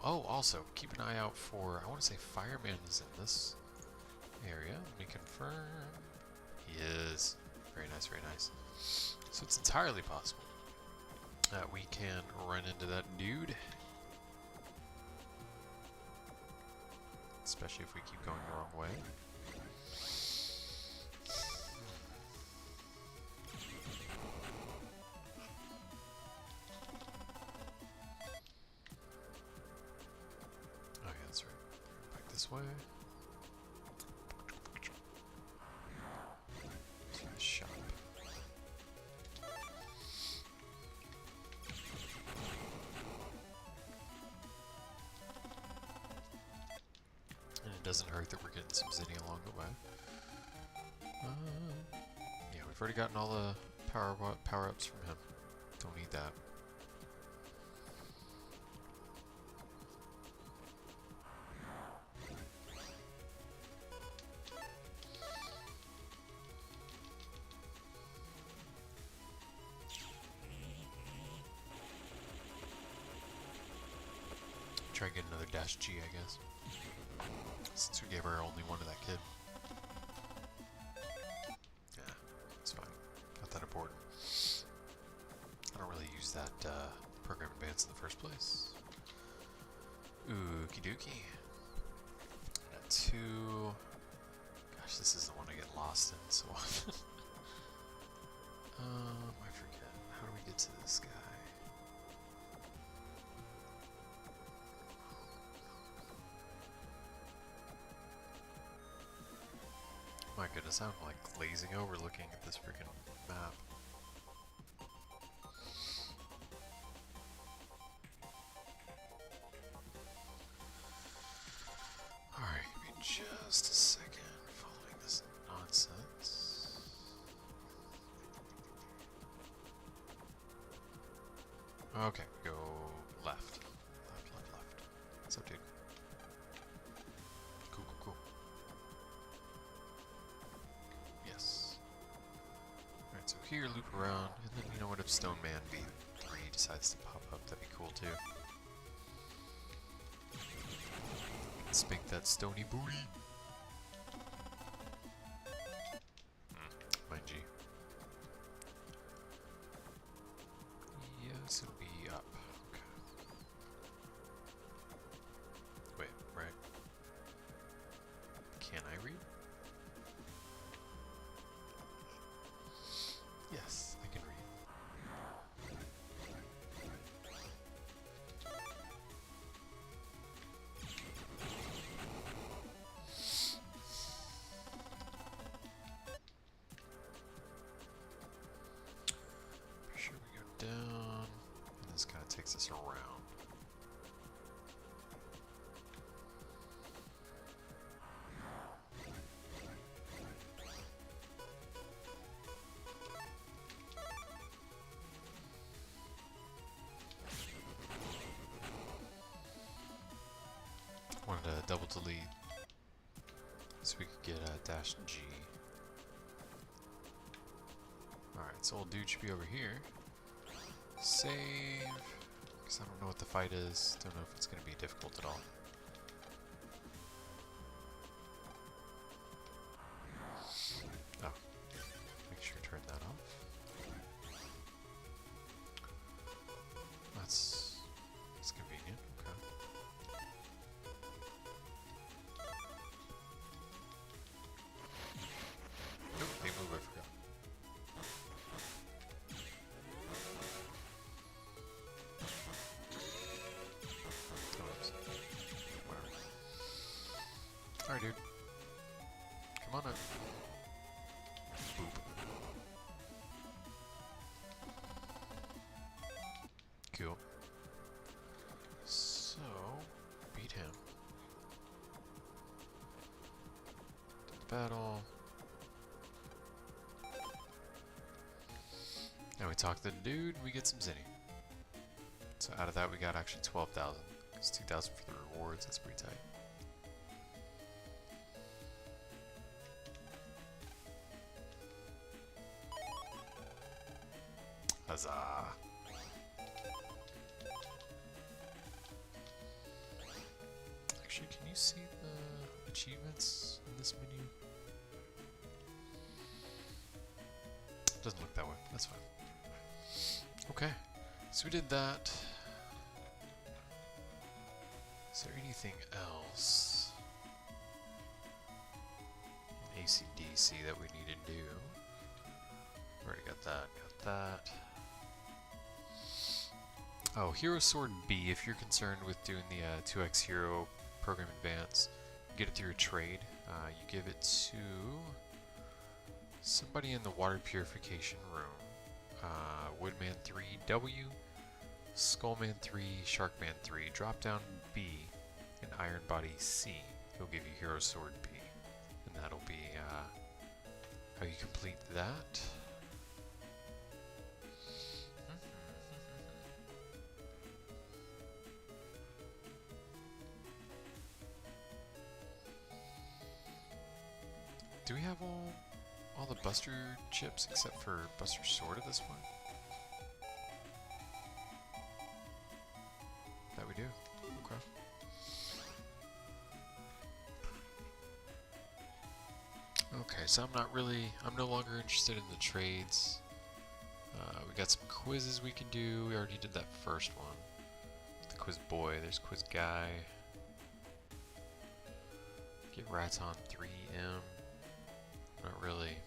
Oh, also, keep an eye out for, I want to say Fireman is in this area. Let me confirm. He is. Very nice, very nice. So it's entirely possible that we can run into that dude. Especially if we keep going the wrong way. Okay, that's right. Back this way. To the shop. And it doesn't hurt that we're getting some Zinni along the way. Yeah, we've already gotten all the power-ups from him. Don't need that. Try and get another Dash G, I guess. Since we gave her only one to that kid. Yeah, it's fine. Not that important. I don't really use that program advance in the first place. Okie dokie. Got 2. Gosh, this is the one I get lost in so often. I forget. How do we get to this guy? My goodness, I'm like glazing over looking at this freaking map. Okay, go left. Left. What's up, dude? Cool. Yes. Alright, so here, loop around, and then, you know what, if Stone Man V3 decides to pop up, that'd be cool too. Spank that stony booty. Mind G. Yes, it'll be up. Okay. Wait, right. Can I read? Yes, I can read. Pretty sure we go down, and this kind of takes us around. Wanted to double delete so we could get dash G. Alright, so old dude should be over here. Save. Because I don't know what the fight is. Don't know if it's going to be difficult at all. Oh. Make sure to turn that off. That's convenient. Okay. Nope, they move, I forgot. Alright, dude. Come on up. Boop. Cool. So, beat him. Did the battle. Now we talk to the dude, we get some zinni. So out of that we got actually 12,000. It's 2,000 for the rewards, that's pretty tight. Huzzah! Actually, can you see the achievements in this menu? Doesn't look that way. That's fine. Okay, so we did that. Is there anything else? AC/DC that we need to do? Already got that. Oh, Hero Sword B, if you're concerned with doing the 2x Hero Program Advance, you get it through a trade. You give it to somebody in the water purification room. Woodman 3W, Skullman 3, Sharkman 3, Dropdown B, and Iron Body C. He'll give you Hero Sword B, and that'll be how you complete that. Do we have all the Buster chips except for Buster Sword at this point? That we do. Okay. Okay, so I'm no longer interested in the trades. We got some quizzes we can do. We already did that first one. The quiz boy, there's quiz guy. Get Raton 3M. I don't really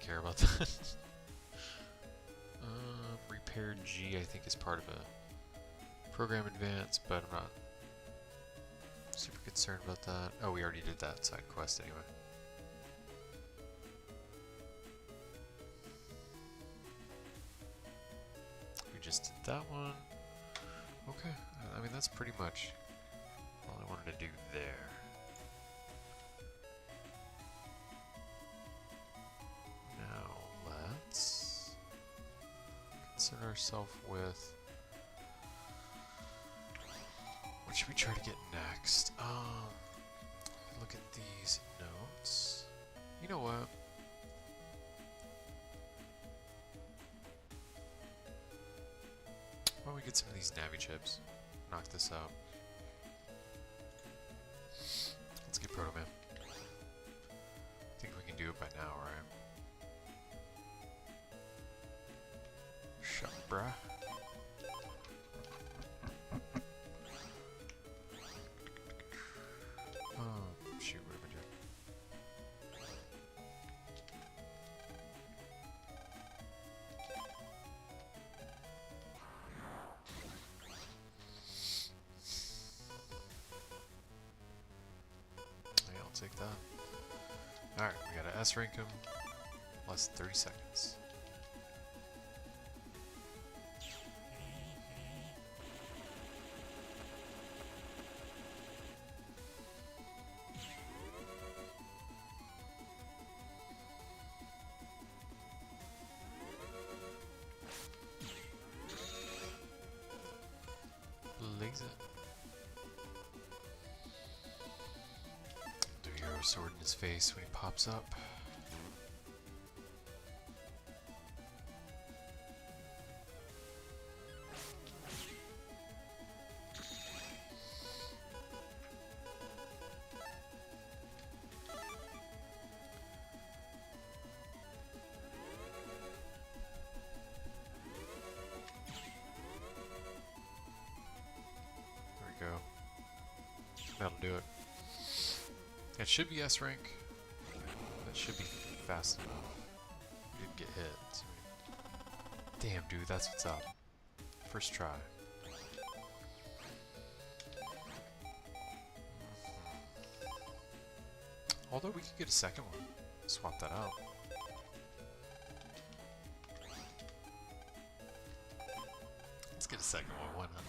care about that. Repair G, I think, is part of a program advance, but I'm not super concerned about that. Oh, we already did that side quest anyway. We just did that one. Okay, I mean, that's pretty much all I wanted to do there. concern ourselves with. What should we try to get next? Look at these notes. You know what? Why don't we get some of these Navi chips? Knock this out. Let's get Proto Man. I think we can do it by now, right? Shut, bruh. Oh, shoot, what did I do? Yeah, I'll take that. Alright, we gotta S rank him. Less than 30 seconds. Blaze it. Do your sword in his face when he pops up. Go. That'll do it. It should be S rank. That should be fast enough. We didn't get hit. So damn, dude, that's what's up. First try. Although we could get a second one. Swap that out. Let's get a second one. Why not?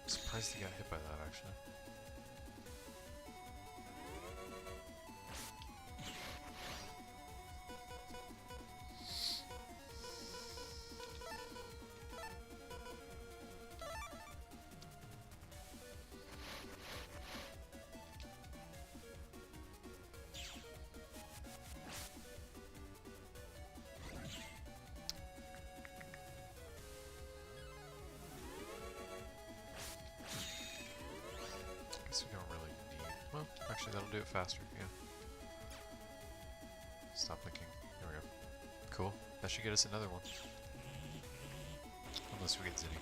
Surprised he got hit by that, actually. Guess we don't really need. Well, actually, that'll do it faster. Yeah. Stop blinking. There we go. Cool. That should get us another one. Unless we get Zinni.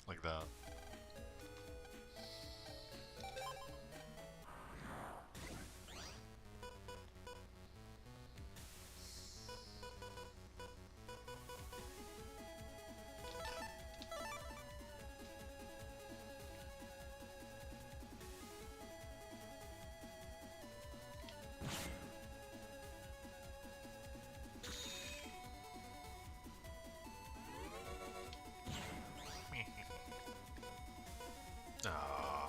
Like that. Ah,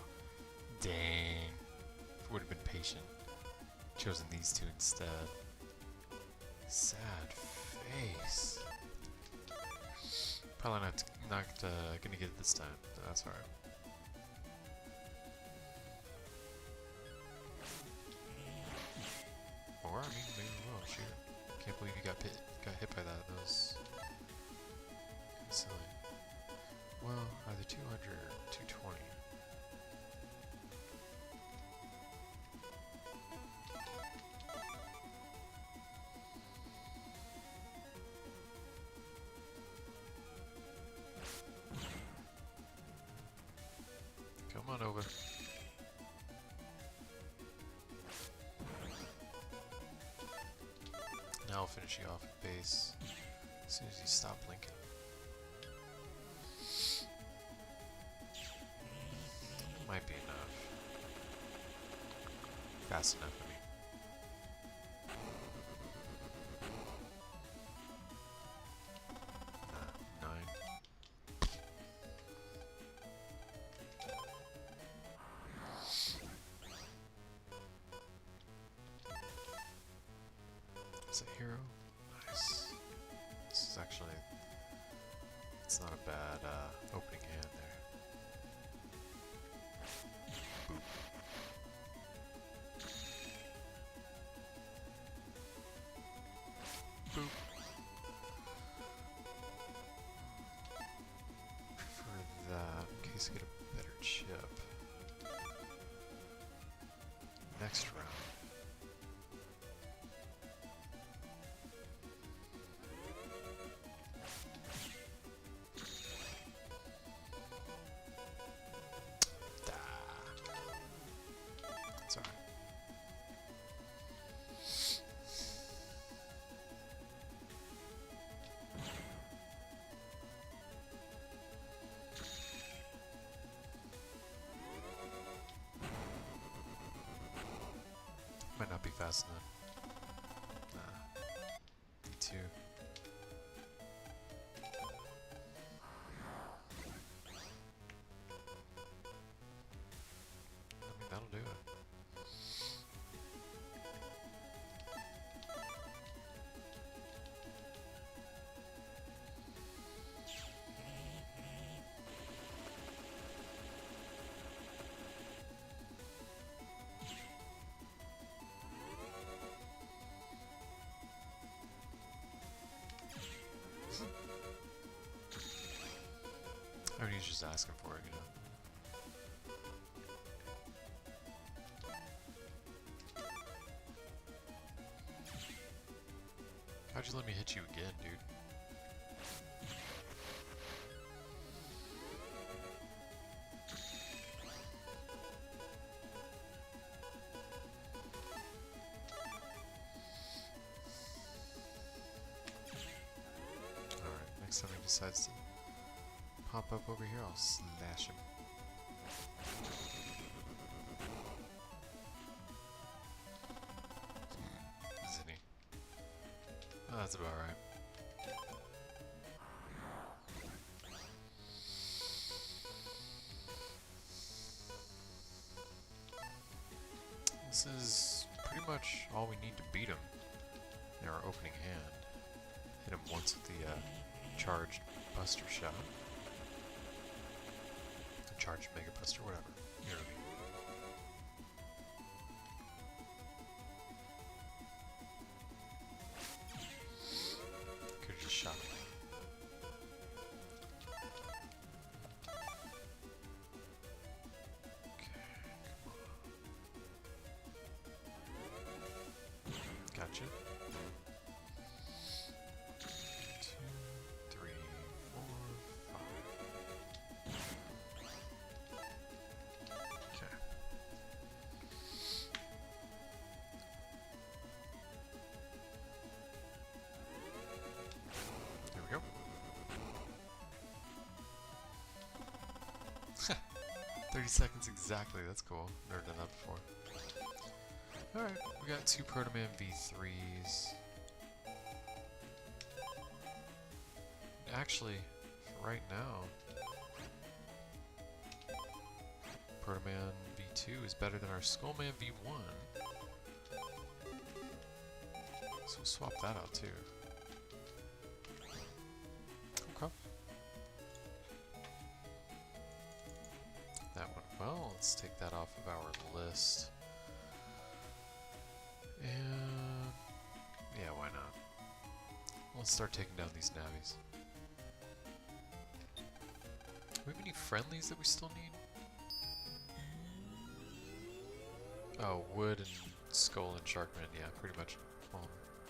dang. Would have been patient. Chosen these two instead. Sad face. Probably not gonna get it this time. But that's alright. Or I mean, maybe we will. Shoot. Can't believe you got hit by that. That was silly. Well, either 200 or 220. Come on over. Now I'll finish you off at base as soon as you stop blinking. Might be. fast enough. I mean, 9. Is it hero? Nice. This is actually, it's not a bad opening hand there. Boop. Boop. For that, in case I get a better chip. Next round. That's alright. Might not be fast enough. Nah. Me too. I mean, that'll do it. I mean, he's just asking for it, you know. How'd you let me hit you again, dude? Alright, next time he decides to pop up over here, I'll slash him. Isn't he? Oh, that's about right. This is pretty much all we need to beat him in our opening hand. Hit him once with the charged Buster shot. Charged Mega Buster, whatever. You know what I mean. Could've just shot him. Okay, come on. Gotcha. 2, 3, 4, 5. Okay. There we go. 30 seconds exactly, that's cool. Never done that before. Alright, we got 2 Protoman V3s. Actually, for right now, Protoman V2 is better than our Skullman V1. So we'll swap that out too. Okay. That went well. Let's take that off of our list. And yeah, why not? Let's start taking down these Navis. Do we have any friendlies that we still need? Oh, Wood and Skull and Sharkman, yeah, pretty much.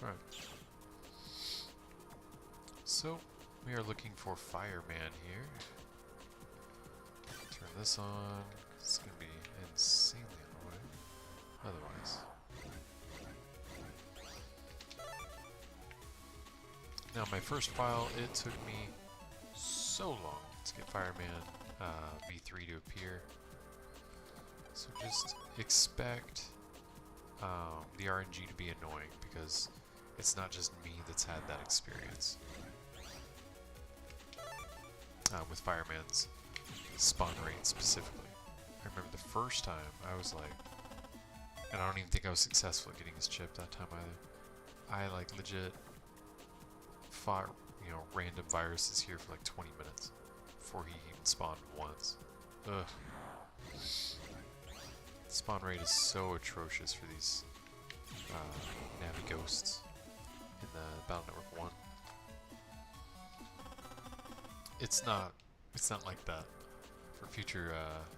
Alright. So, we are looking for Fireman here. Turn this on. It's gonna be insanely annoying. Otherwise. Now, my first file, it took me so long to get Fireman V3 to appear. So just expect the RNG to be annoying because it's not just me that's had that experience. With Fireman's spawn rate specifically. I remember the first time I was like, and I don't even think I was successful at getting his chip that time either. I like legit fought, random viruses here for like 20 minutes before he even spawned once. Ugh. Spawn rate is so atrocious for these Navi ghosts in the Battle Network 1. It's not like that for future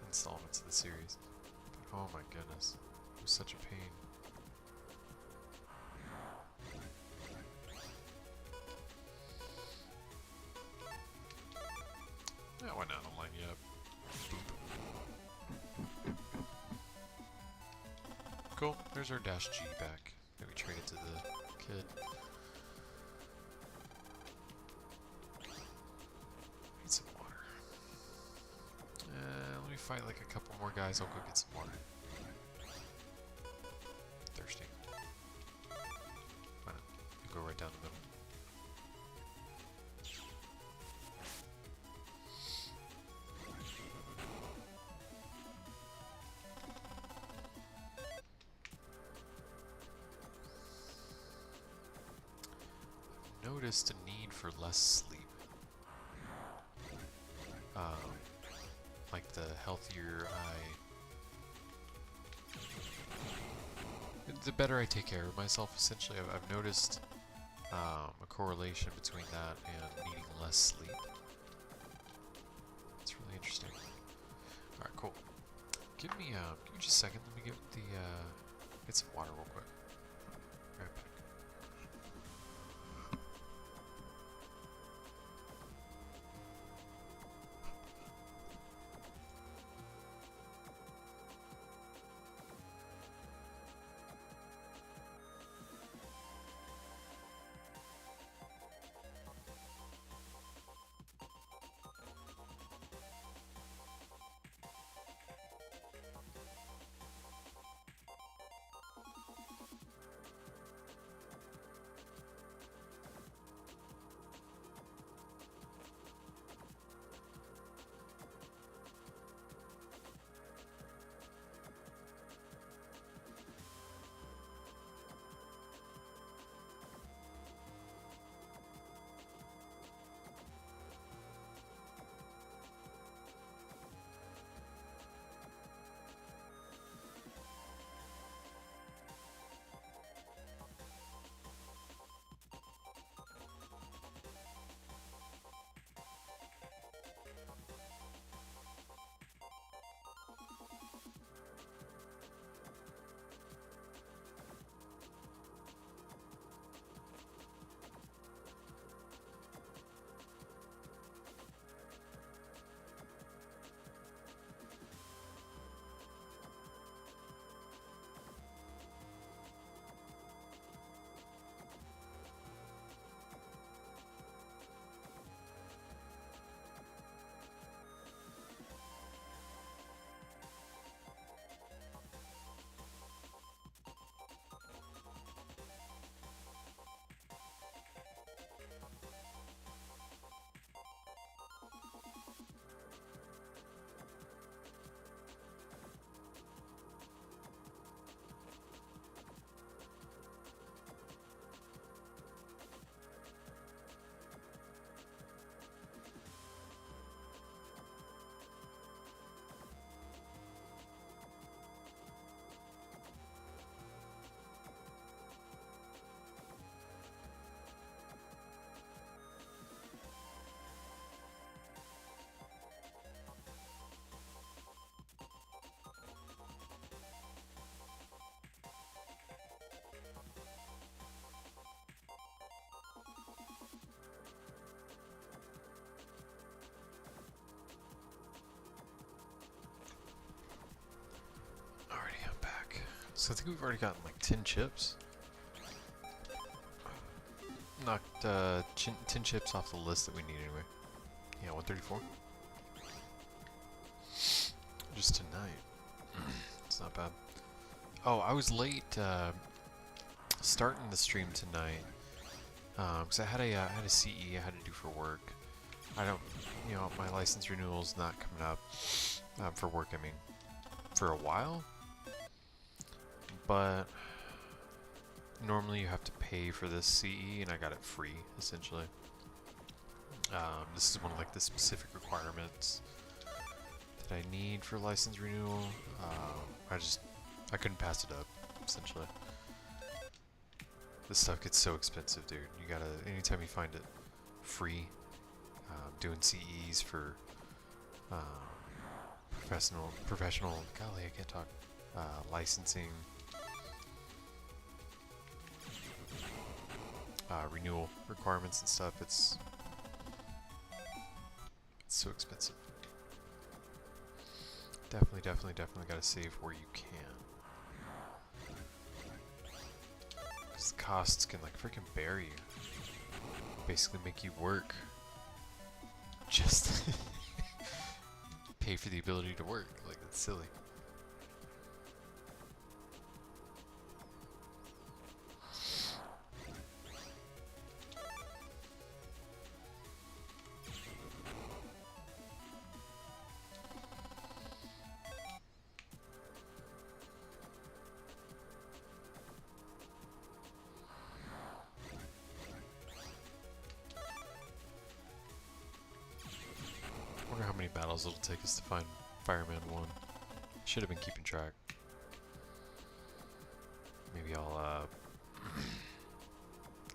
installments of the series. But, oh my goodness, it was such a pain. Yeah, why not? I'll line you up. Boop. Cool. There's our Dash G back that we traded to the kid. Need some water. Let me fight like a couple more guys. I'll go get some water. Thirsty. Why not? You go right down the middle. Noticed a need for less sleep. Like the healthier the better I take care of myself. Essentially, I've noticed a correlation between that and needing less sleep. It's really interesting. All right, cool. Give me just a second. Let me get some water real quick. Right back. So I think we've already gotten like 10 chips. Knocked 10 chips off the list that we need anyway. Yeah, 134. Just tonight. It's not bad. Oh, I was late starting the stream tonight because I had a CE I had to do for work. I don't, my license renewal's not coming up for work. I mean, for a while, but normally you have to pay for this CE, and I got it free essentially. This is one of like the specific requirements that I need for license renewal. I couldn't pass it up essentially. This stuff gets so expensive, dude. You gotta, anytime you find it free, doing CEs for professional, golly, I can't talk, licensing, renewal requirements and stuff, it's so expensive. Definitely gotta save where you can. Because the costs can like freaking bury you. Basically make you work. Just pay for the ability to work. Like, that's silly. I wonder how many battles it'll take us to find Fireman 1. Should have been keeping track. Maybe I'll,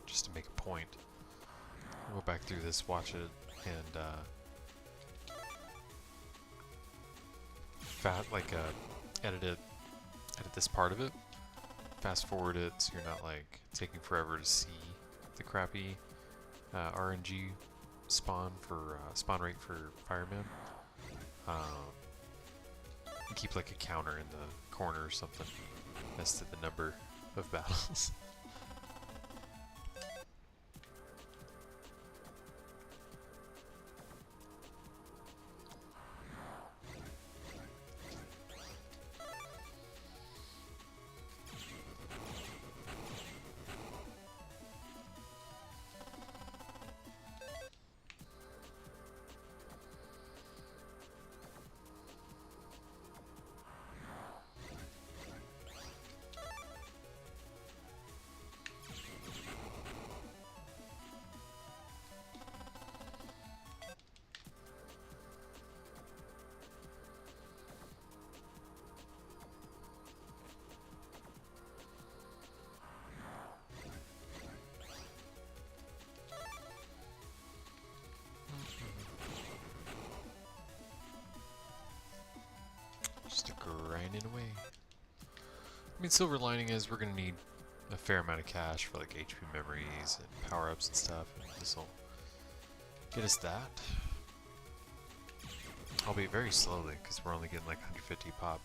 just to make a point, I'll go back through this, watch it, and, edit this part of it, fast forward it so you're not, like, taking forever to see the crappy, RNG spawn rate for Fireman. And keep like a counter in the corner or something as to the number of battles. Just grinding away. I mean, silver lining is we're gonna need a fair amount of cash for like HP memories and power-ups and stuff, and this will get us that. Albeit very slowly, because we're only getting like 150 pop.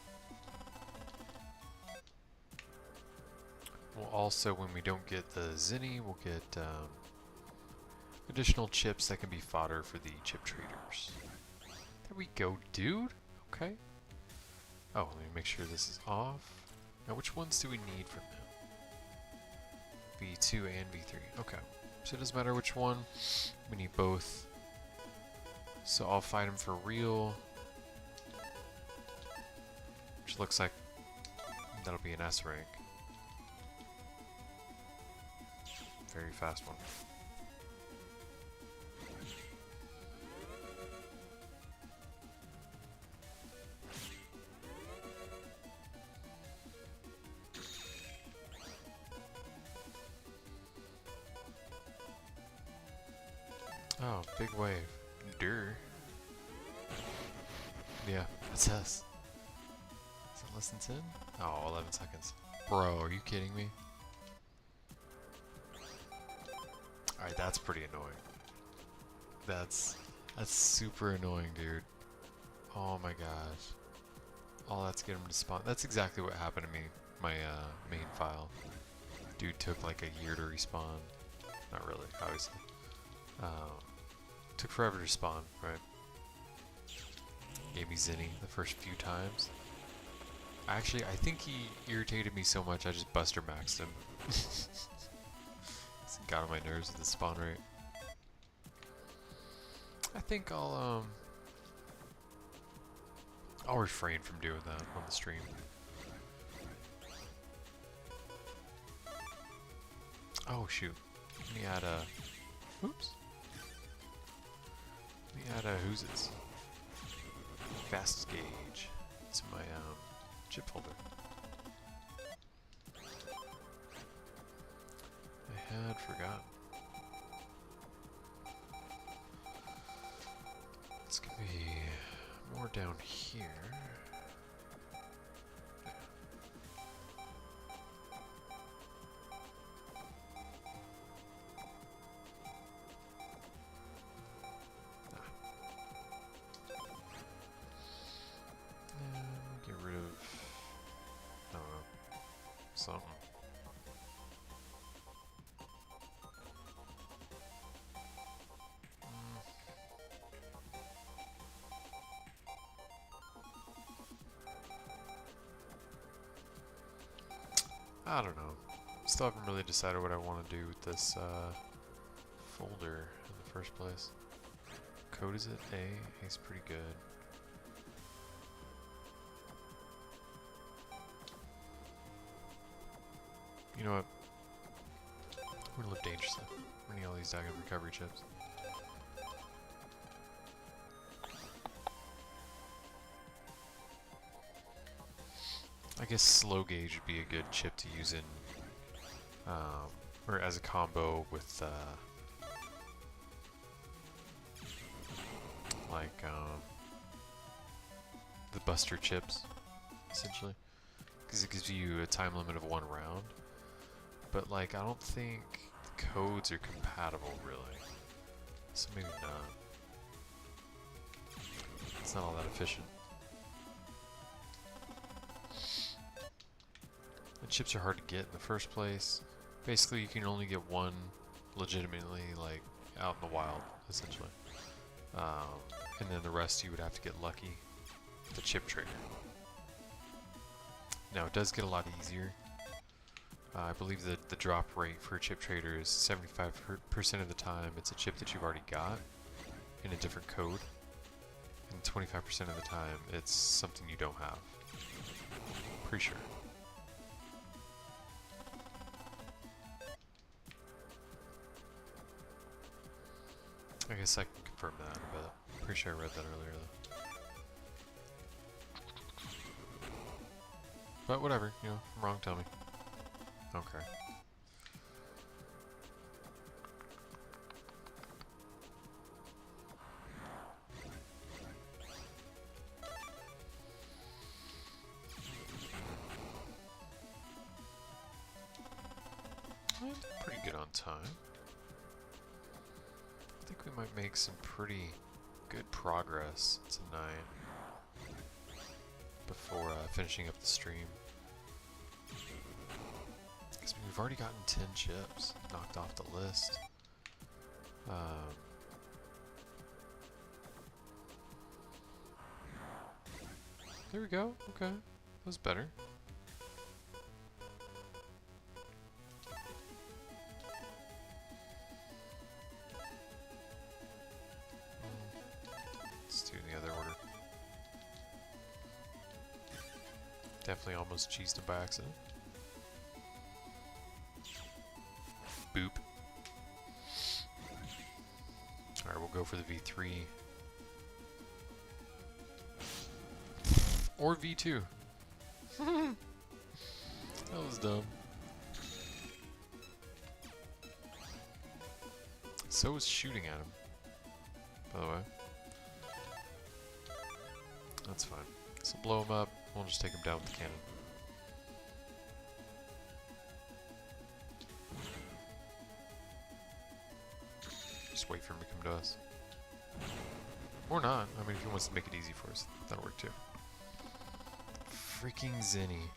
We'll also, when we don't get the Zinni, we'll get additional chips that can be fodder for the chip traders. There we go, dude. Okay. Oh, let me make sure this is off. Now, which ones do we need from him? V2 and V3. Okay. So it doesn't matter which one. We need both. So I'll fight him for real. Which looks like that'll be an S rank. Very fast one. Oh, big wave. Durr. Yeah, it's us. Is it less than 10? Oh, 11 seconds. Bro, are you kidding me? Alright, that's pretty annoying. That's super annoying, dude. Oh my gosh. All that's get him to spawn. That's exactly what happened to me. My main file. Dude took like a year to respawn. Not really, obviously. Took forever to spawn, right? Gave me Zinni the first few times. Actually, I think he irritated me so much I just Buster Maxed him. Got on my nerves with the spawn rate. I think I'll refrain from doing that on the stream. Oh shoot. Let me add a... Oops. Let me add a who's it's? Fast gauge to my chip folder. I had forgotten. It's gonna be more down here. And get rid of, I don't know, something. I don't know. Still haven't really decided what I want to do with this folder in the first place. Code is it? A? A's pretty good. You know what? We're gonna live dangerously. We're gonna need all these daggone recovery chips. I guess slow gauge would be a good chip to use in, or as a combo with, like, the Buster chips, essentially. Because it gives you a time limit of 1 round. But, like, I don't think the codes are compatible, really. So maybe not. It's not all that efficient. The chips are hard to get in the first place. Basically, you can only get one legitimately, like, out in the wild, essentially. And then the rest you would have to get lucky with the chip trader. Now, it does get a lot easier. I believe that the drop rate for a chip trader is 75% of the time it's a chip that you've already got in a different code. And 25% of the time it's something you don't have. Pretty sure. I guess I can confirm that, but I'm pretty sure I read that earlier though. But whatever, you know, if I'm wrong, tell me. Okay. Pretty good on time. I think we might make some pretty good progress tonight before finishing up the stream. Because we've already gotten 10 chips knocked off the list. There we go. Okay, that was better. Let's do the other order. Definitely almost cheesed it by accident. Boop. Alright, we'll go for the V3. Or V2. That was dumb. So was shooting at him, by the way. That's fine. So blow him up, we'll just take him down with the cannon. Just wait for him to come to us. Or not. I mean, if he wants to make it easy for us, that'll work too. Freaking Zenny.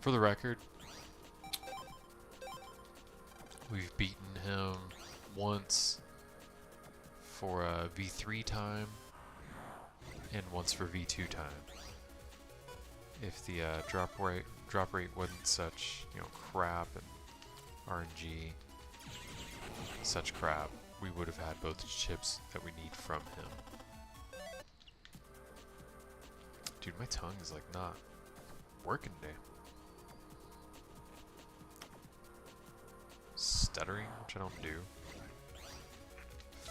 For the record, we've beaten him once for V3 time and once for V2 time. If the drop rate wasn't such, you know, crap and RNG such crap, we would have had both the chips that we need from him. Dude, my tongue is like not working today. Stuttering, which I don't do.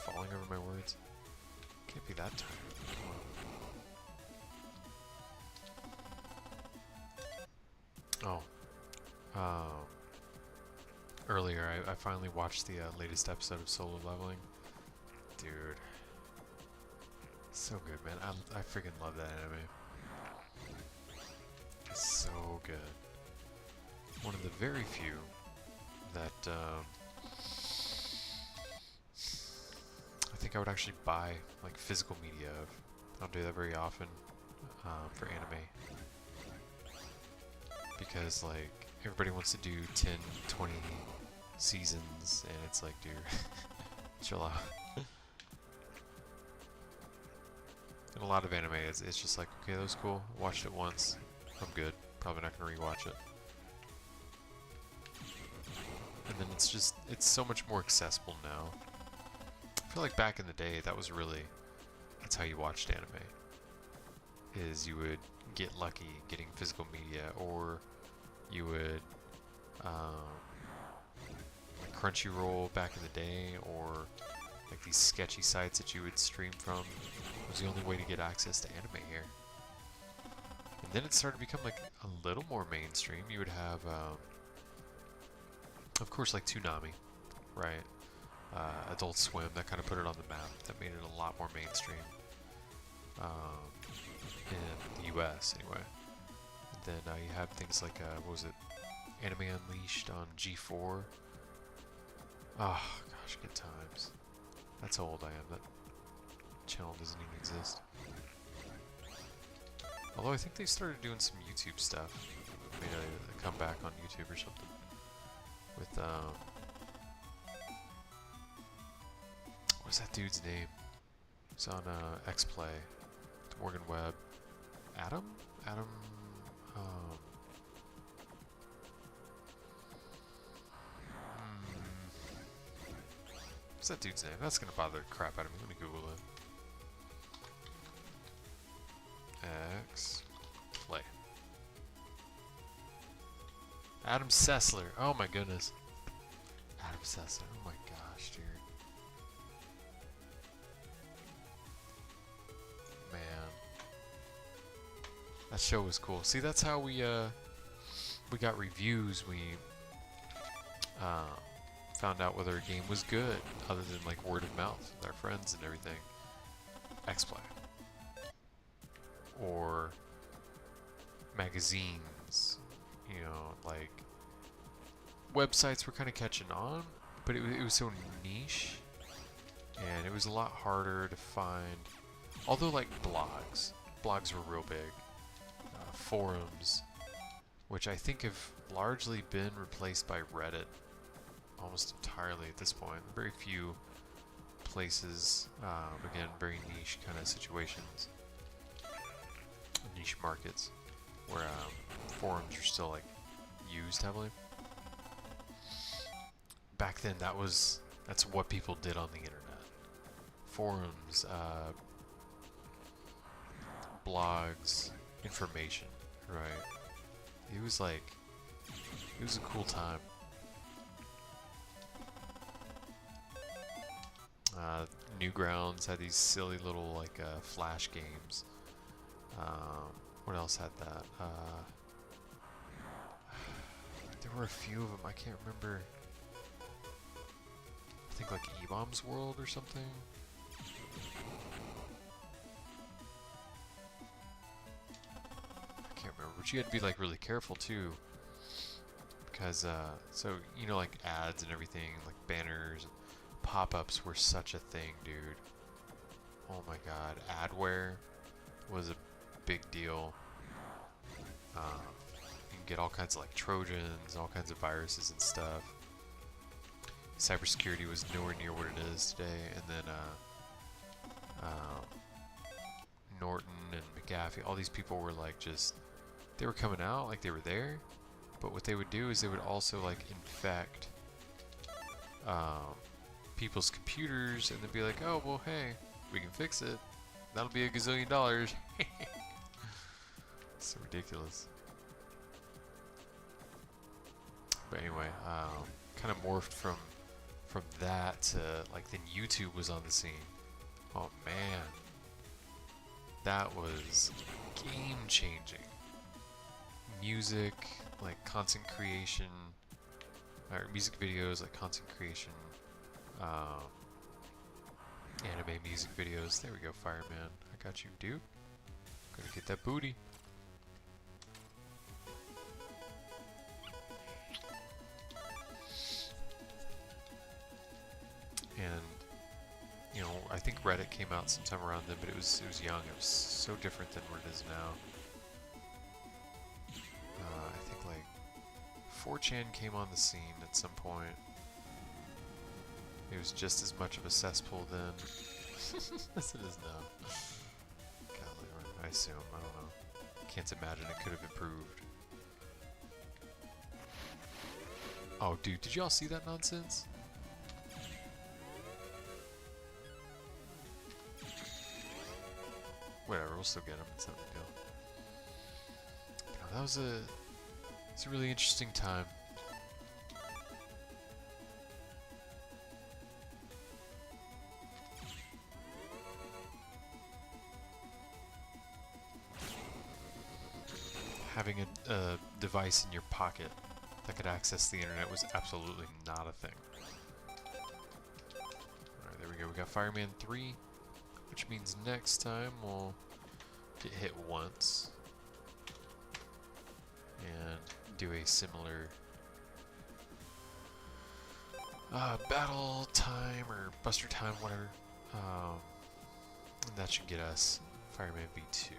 Falling over my words. Can't be that tired. Oh. Earlier, I finally watched the latest episode of Solo Leveling. Dude. So good, man. I freaking love that anime. It's so good. One of the very few that I think I would actually buy like physical media of. I don't do that very often for anime. Because like everybody wants to do 10, 20 seasons and it's like, dude, chill out. And a lot of anime it's just like, okay, that was cool. Watched it once. I'm good. Probably not gonna rewatch it. And then it's so much more accessible now. I feel like back in the day, that's how you watched anime. Is you would get lucky getting physical media, or you would like Crunchyroll back in the day, or like these sketchy sites that you would stream from. It was the only way to get access to anime here. And then it started to become like a little more mainstream. You would have, of course, like Toonami, right? Adult Swim, that kind of put it on the map. That made it a lot more mainstream in the US, anyway. And then you have things like, what was it? Anime Unleashed on G4. Oh, gosh, good times. That's how old I am. That channel doesn't even exist. Although I think they started doing some YouTube stuff. Made a comeback on YouTube or something. With, what's that dude's name? He's on X-Play. Morgan Webb. Adam? What's that dude's name? That's gonna bother the crap out of me. Let me Google it. X-Play. Adam Sessler. Oh my goodness. Adam Sessler. Oh my gosh, dude. Man. That show was cool. See, that's how we got reviews. We found out whether a game was good, other than like word of mouth with our friends and everything. X-Play. Or magazines, you know, like websites were kind of catching on, but it was so niche, and it was a lot harder to find. Although like blogs were real big, forums, which I think have largely been replaced by Reddit almost entirely at this point. Very few places, again, very niche kind of situations, niche markets, where forums are still like used heavily. Back then, that's what people did on the internet. Forums, blogs, information, right? It was a cool time. Newgrounds had these silly little like flash games. What else had that? There were a few of them. I can't remember. I think like E-Bombs World or something. I can't remember, but you had to be like really careful too, because so you know, like ads and everything, like banners, pop-ups were such a thing, dude. Oh my god, adware was a big deal. You can get all kinds of like Trojans, all kinds of viruses and stuff. Cybersecurity was nowhere near what it is today, and then Norton and McAfee, all these people were like they were coming out like they were there, but what they would do is they would also like infect people's computers, and they'd be like, oh, well, hey, we can fix it. That'll be $1 gazillion. So ridiculous. But anyway, kind of morphed from that to like then YouTube was on the scene. Oh man, that was game changing. Music, like content creation, or music videos, like content creation, anime music videos. There we go, Fireman. I got you, dude. Gonna get that booty. And you know, I think Reddit came out sometime around then, but it was young. It was so different than what it is now. I think like 4chan came on the scene at some point. It was just as much of a cesspool then as it is now. Golly, I assume. I don't know. Can't imagine it could have improved. Oh, dude, did y'all see that nonsense? Whatever, we'll still get him. It's not a big deal. No, that was it's a really interesting time. Having a device in your pocket that could access the internet was absolutely not a thing. Alright, there we go. We got Fireman 3, which means next time we'll get hit once and do a similar battle time or buster time, whatever. And that should get us Fireman B2.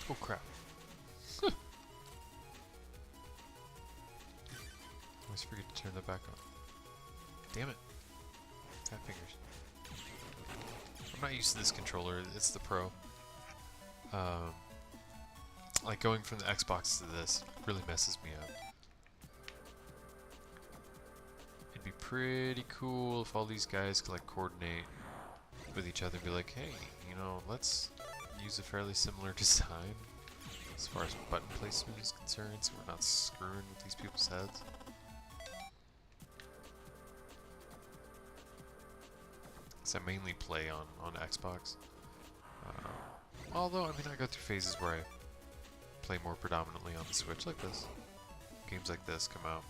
Oh crap. Always forget to turn that back on. Damn it. Fat fingers. I'm not used to this controller, it's the Pro. Like going from the Xbox to this really messes me up. It'd be pretty cool if all these guys could like coordinate with each other and be like, hey, you know, let's use a fairly similar design as far as button placement is concerned, so we're not screwing with these people's heads. Because I mainly play on Xbox. Although, I mean, I go through phases where I play more predominantly on the Switch, like this. Games like this come out.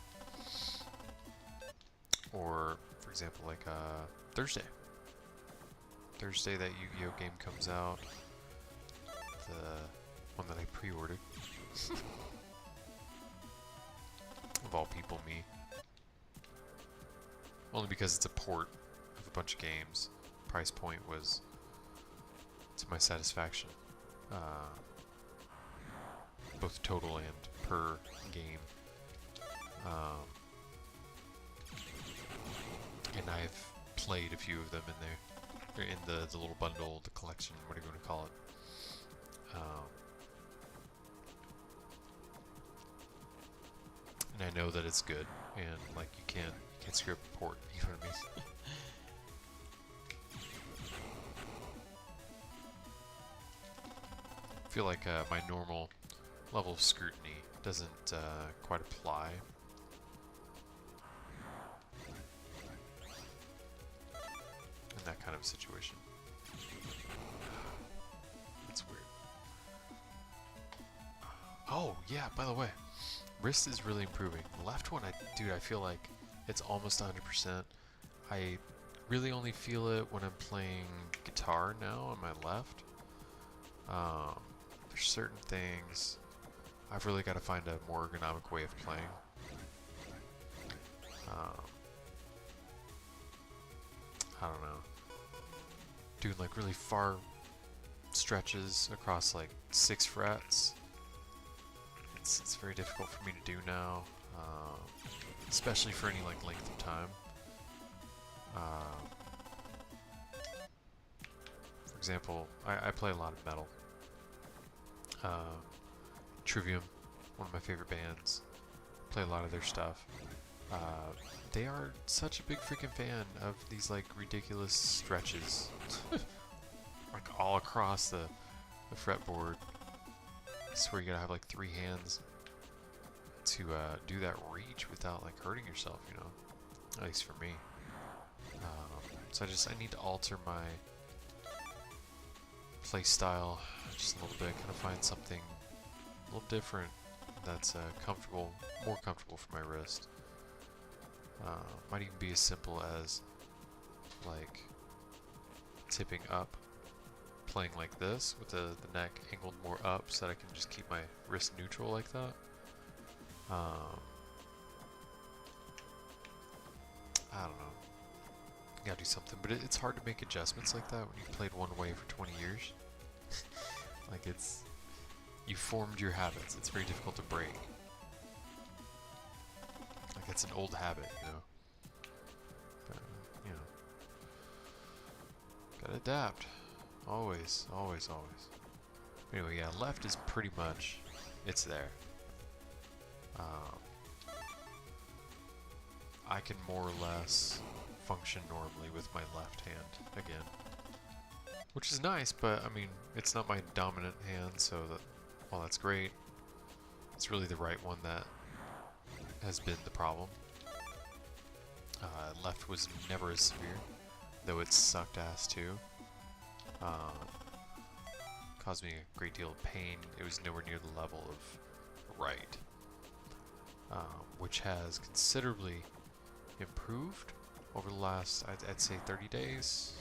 Or, for example, like Thursday. Thursday, that Yu-Gi-Oh game comes out. The one that I pre-ordered. Of all people, me. Only because it's a port of a bunch of games. Price point was to my satisfaction. Both total and per game. And I've played a few of them in there. They're in the little bundle, the collection, what are you going to call it? And I know that it's good, and like you can't screw up a port, you know what I mean? I feel like my normal level of scrutiny doesn't quite apply. In that kind of situation. That's weird. Oh, yeah, by the way. Wrist is really improving. The left one, dude, I feel like it's almost 100%. I really only feel it when I'm playing guitar now on my left. There's certain things I've really got to find a more ergonomic way of playing. I don't know. Doing like really far stretches across like 6 frets. It's very difficult for me to do now, especially for any like length of time. For example, I play a lot of metal. Trivium, one of my favorite bands. Play a lot of their stuff. They are such a big freaking fan of these like ridiculous stretches, like all across the fretboard. I swear you gotta have like 3 hands to do that reach without like hurting yourself, you know. At least for me. So I need to alter my play style just a little bit, kind of find something a little different that's comfortable, more comfortable for my wrist. Might even be as simple as like tipping up, playing like this with the neck angled more up so that I can just keep my wrist neutral like that. I don't know. You gotta do something, but it's hard to make adjustments like that when you've played one way for 20 years. Like you formed your habits. It's very difficult to break. Like it's an old habit, you know. But, you know, gotta adapt. Always, always, always. Anyway, yeah, left is pretty much, it's there. I can more or less function normally with my left hand again, which is nice, but I mean, it's not my dominant hand, so that, well, that's great. It's really the right one that has been the problem. Left was never as severe, though it sucked ass too. Caused me a great deal of pain. It was nowhere near the level of right, which has considerably improved over the last, I'd say 30 days.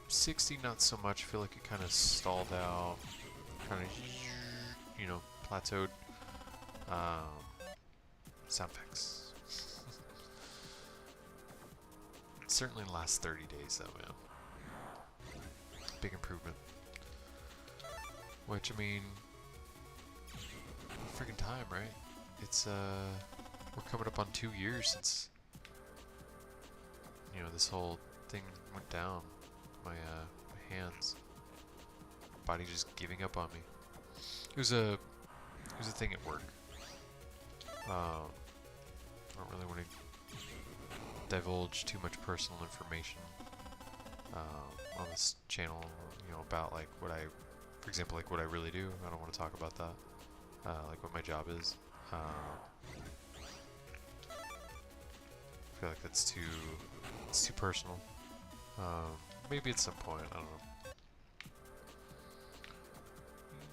60, not so much. I feel like it kind of stalled out, kind of, you know, plateaued. Sound effects. Certainly the last 30 days though, man. Big improvement. Which, I mean, freaking time, right? It's, we're coming up on 2 years since, you know, this whole thing went down. My hands. Body just giving up on me. It was a thing at work. I don't really want to divulge too much personal information on this channel, you know, about like what I, for example, like what I really do. I don't want to talk about that, like what my job is. I feel like it's too personal. Maybe at some point, I don't know.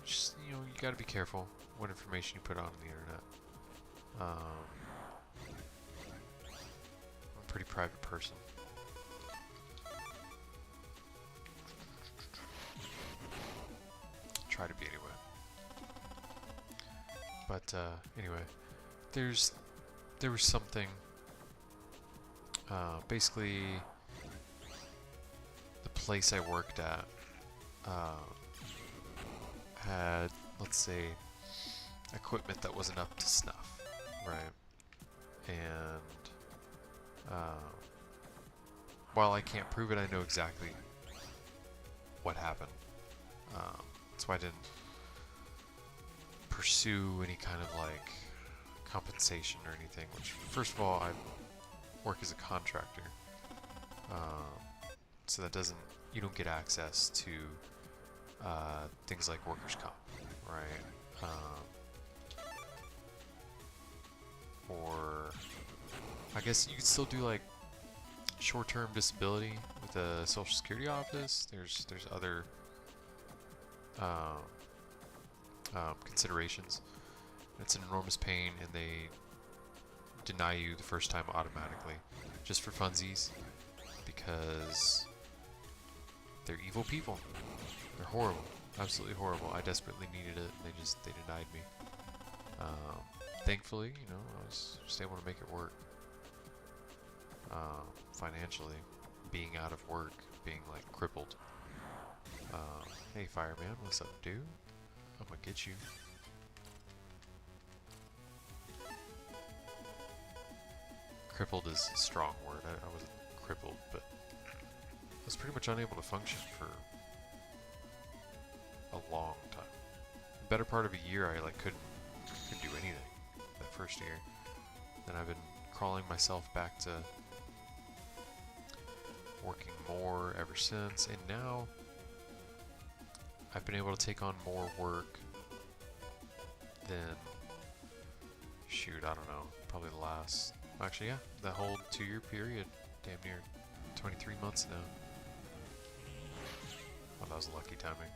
Just, you know, you gotta be careful what information you put on the internet. I'm a pretty private person. Try to be anyway. But anyway, there was something. Basically, the place I worked at had, let's say, equipment that wasn't up to snuff, right? And while I can't prove it, I know exactly what happened. That's why I didn't pursue any kind of like compensation or anything. Which, first of all, I work as a contractor, so that doesn't, you don't get access to things like workers' comp, right? Or I guess you could still do like short-term disability with the Social Security office. There's other considerations. It's an enormous pain, and they deny you the first time automatically, just for funsies, because they're evil people. They're horrible, absolutely horrible. I desperately needed it, and they denied me. Thankfully, you know, I was just able to make it work. Financially, being out of work, being like crippled. Hey fireman, what's up, dude? I'm gonna get you. crippled is a strong word. I wasn't crippled, but I was pretty much unable to function for a long time. The better part of a year, I like couldn't do anything that first year. Then I've been crawling myself back to working more ever since, and now I've been able to take on more work than, shoot, I don't know, probably the last, actually yeah, the whole 2-year period, damn near 23 months now. Oh, that was lucky timing.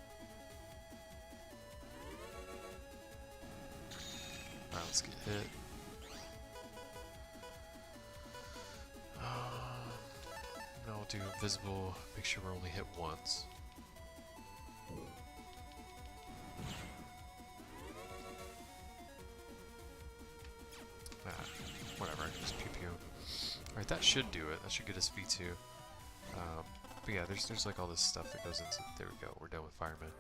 Alright, let's get hit. No, we'll do invisible, make sure we're only hit once. Whatever, I can just pew pew. Alright, that should do it. That should get us V2. But yeah, there's like all this stuff that goes into. There we go. We're done with firemen.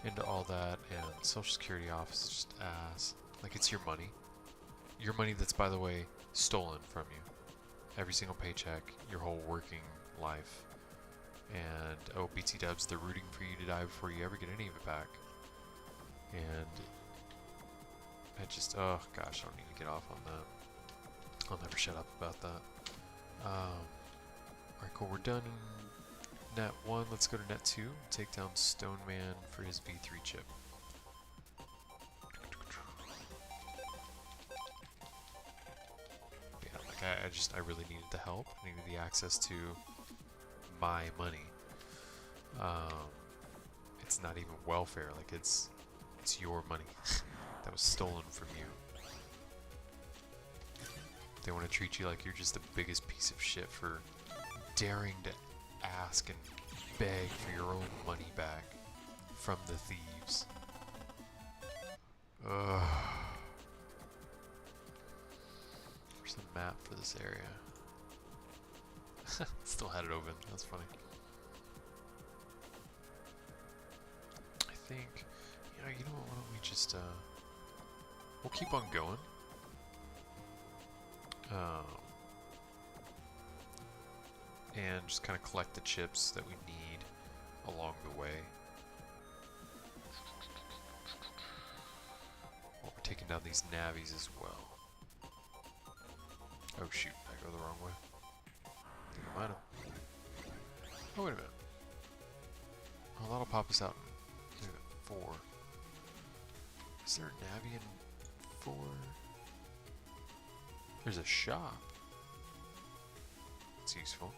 Into all that, and Social Security office is just ass. Like, it's your money. Your money that's, by the way, stolen from you. Every single paycheck, your whole working life. And oh, BT Dubs, they're rooting for you to die before you ever get any of it back. And I just, oh gosh, I don't need to get off on that. I'll never shut up about that. Alright, cool, we're done in Net 1. Let's go to Net 2. Take down Stone Man for his V3 chip. Yeah, like I really needed the help. I needed the access to my money. It's not even welfare, like it's your money that was stolen from you. They want to treat you like you're just the biggest piece of shit for daring to ask and beg for your own money back from the thieves. Ugh. Where's the map for this area? Still had it open, that's funny. I think, yeah, you know what, why don't we just, we'll keep on going. And just kind of collect the chips that we need along the way. While we're taking down these navies as well. Oh shoot, I go the wrong way. I think I might have. Oh, wait a minute. Oh, that'll pop us out in 4. Is there a navi in 4? There's a shop. That's useful.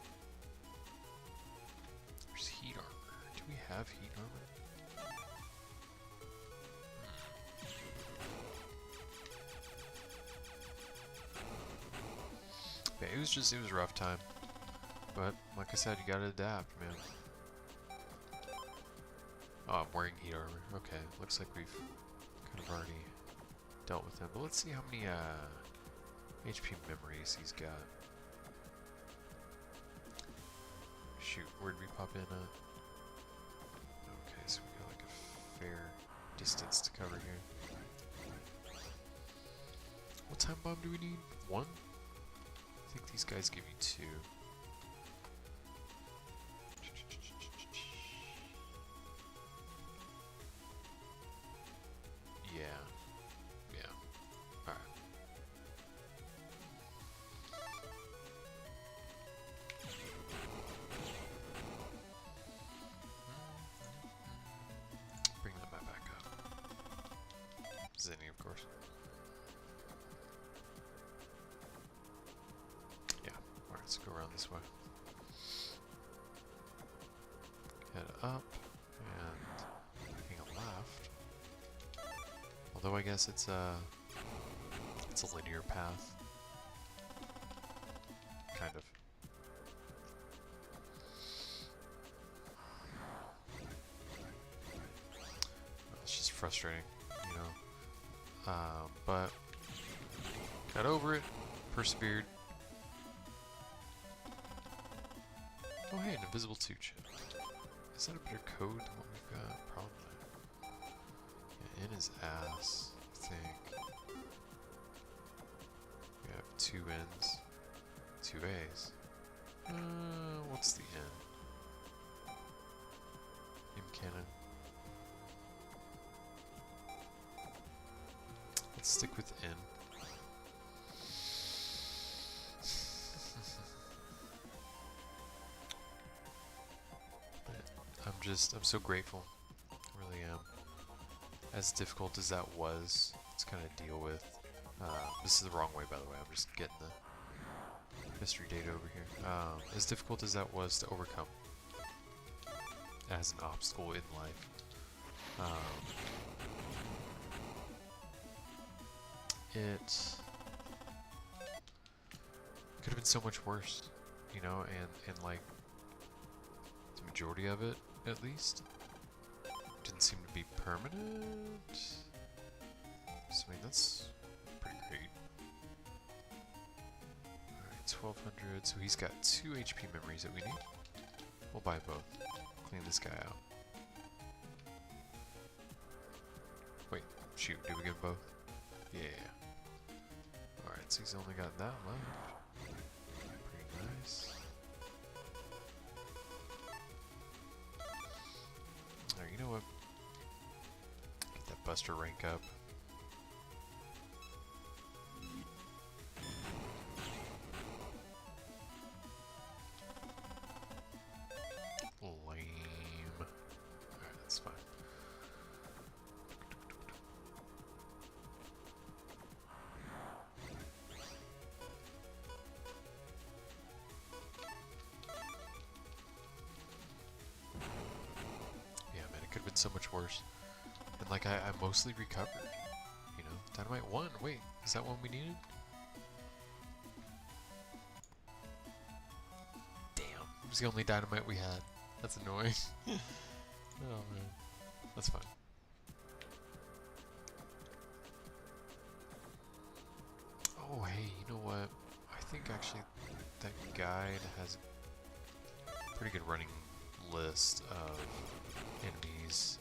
There's heat armor. Do we have heat armor? Yeah, it was a rough time. But, like I said, you gotta adapt, man. Oh, I'm wearing heat armor. Okay, looks like we've kind of already dealt with him. But let's see how many, HP memories he's got. Shoot, where did we pop in? Okay, so we got like a fair distance to cover here. What time bomb do we need? 1? I think these guys give you 2. Yeah. Yeah. Alright. Bring that back up. Zinni, of course. Yeah, alright, let's go around this way. Head up, and hang a left. Although I guess it's a linear path. Kind of. It's just frustrating, you know. But got over it, persevered. Oh hey, an invisible 2 chip. Is that a better code than what we've got? Probably. Yeah, in his ass, I think. We have 2 ends. two A's. What's the N? M cannon. Let's stick with N. I'm so grateful. I really am. As difficult as that was to kind of deal with. This is the wrong way, by the way. I'm just getting the mystery data over here. As difficult as that was to overcome as an obstacle in life, it could have been so much worse, you know, and like the majority of it, at least, didn't seem to be permanent. So I mean, that's pretty great. Alright, 1200, so he's got 2 HP memories that we need. We'll buy both. Clean this guy out. Wait, shoot, did we get both? Yeah. Alright, so he's only got that left. Pretty nice. Alright, you know what? Get that Buster rank up. Lame. Alright, that's fine. Yeah, man, it could have been so much worse. And like, I mostly recovered. You know, Dynamite 1. Wait, is that one we needed? Damn, it was the only Dynamite we had. That's annoying. Oh man, that's fine. Oh hey, you know what? I think actually that guide has a pretty good running list of enemies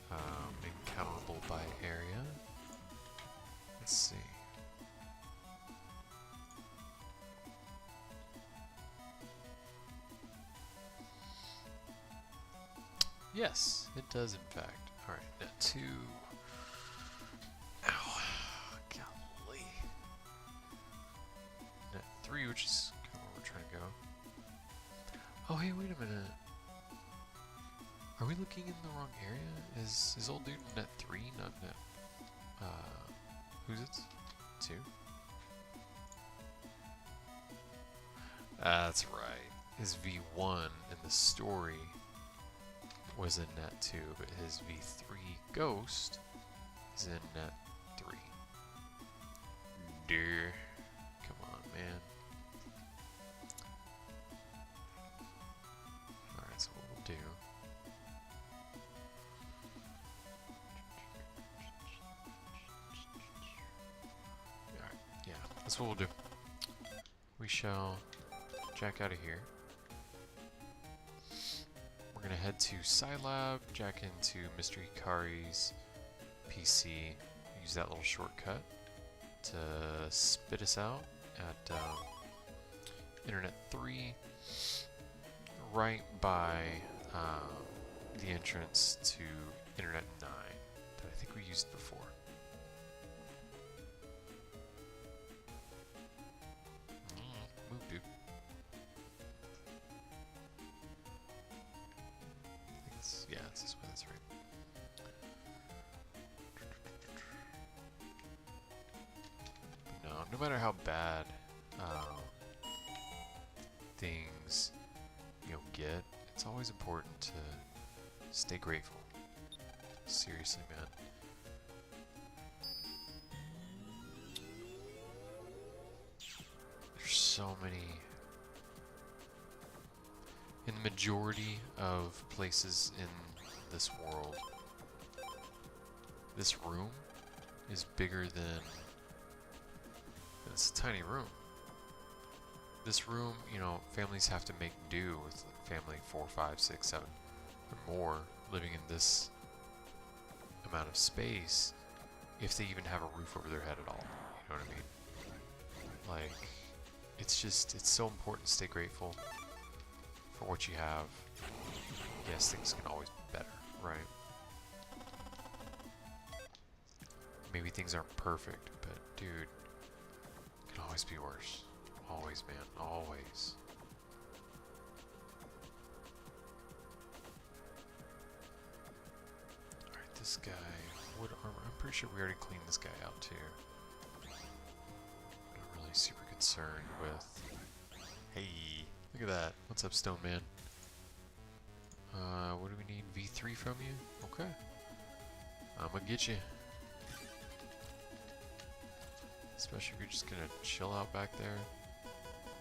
encounterable by area. Let's see. Yes, it does in fact. Alright, net 2. Ow. Golly. Net 3, which is kind of where we're trying to go. Oh hey, wait a minute. Are we looking in the wrong area? Is old dude net 3, not net... who's it? 2? That's right. His V1 in the story was in net 2, but his V3 Ghost is in net 3. Dear. Come on, man. Alright, so what we'll do... Alright, yeah, that's what we'll do. We shall jack out of here. We're gonna head to Scilab, jack into Mystery Kari's PC, use that little shortcut to spit us out at Internet 3, right by the entrance to Internet 9 that I think we used before. Move, dude. Yeah, it's this way, that's right. But no matter how bad things, you know, get, it's always important to stay grateful. Seriously, man. There's so many... In the majority of places in this world, this room is bigger than... It's a tiny room. This room, you know, families have to make do with family 4, 5, 6, 7, or more living in this amount of space if they even have a roof over their head at all. You know what I mean? Like, it's just, it's so important to stay grateful for what you have. Yes, things can always be better, right? Maybe things aren't perfect, but dude, it can always be worse. Always, man, always. Alright, this guy, wood armor. I'm pretty sure we already cleaned this guy out too. Not really super concerned with. Hey, look at that. What's up, Stone Man? What do we need? V3 from you? Okay. I'm gonna get you. Especially if you're just gonna chill out back there.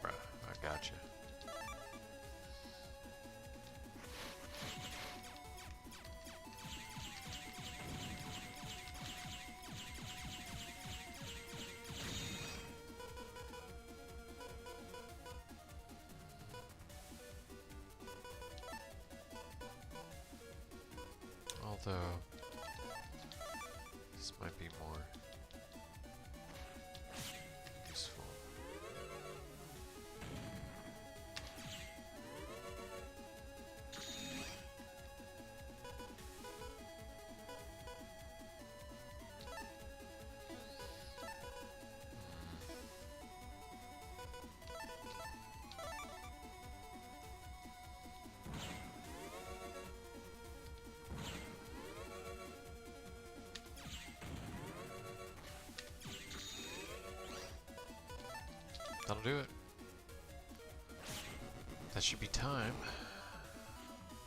Bruh, I got you. Although, this might be more useful. That'll do it. That should be time.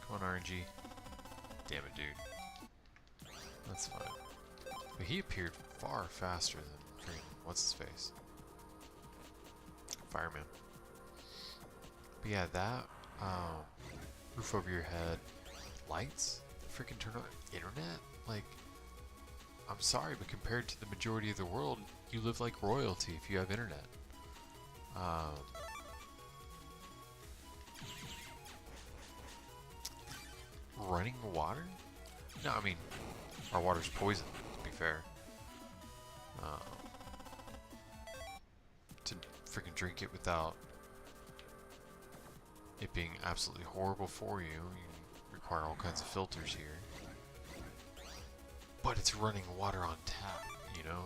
Come on, RNG. Damn it, dude. That's fine. But he appeared far faster than freaking what's his face? Fireman. But yeah, that roof over your head, lights, freaking turn on internet. Like, I'm sorry, but compared to the majority of the world, you live like royalty if you have internet. Running water? No, I mean, our water's poison, to be fair. To freaking drink it without it being absolutely horrible for you, you require all kinds of filters here. But it's running water on tap, you know?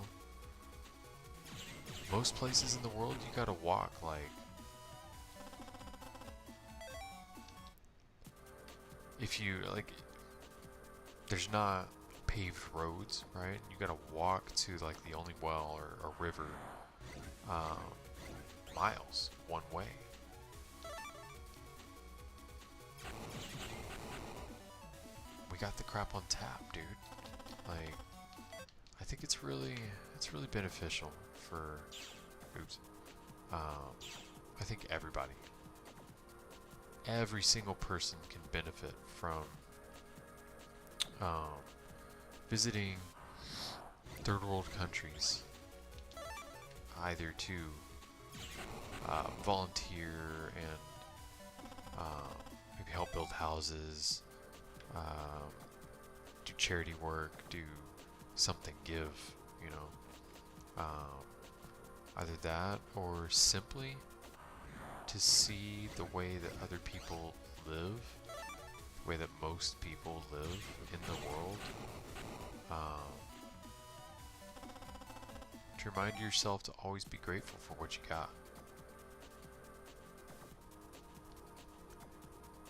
Most places in the world, you gotta walk like... If you, like... There's not paved roads, right? You gotta walk to, like, the only well or a river miles one way. We got the crap on tap, dude. Like, I think it's really beneficial for, oops, I think every single person can benefit from visiting third world countries, either to volunteer and maybe help build houses, do charity work, do something, give, you know, either that or simply to see the way that other people live, the way that most people live in the world, to remind yourself to always be grateful for what you got.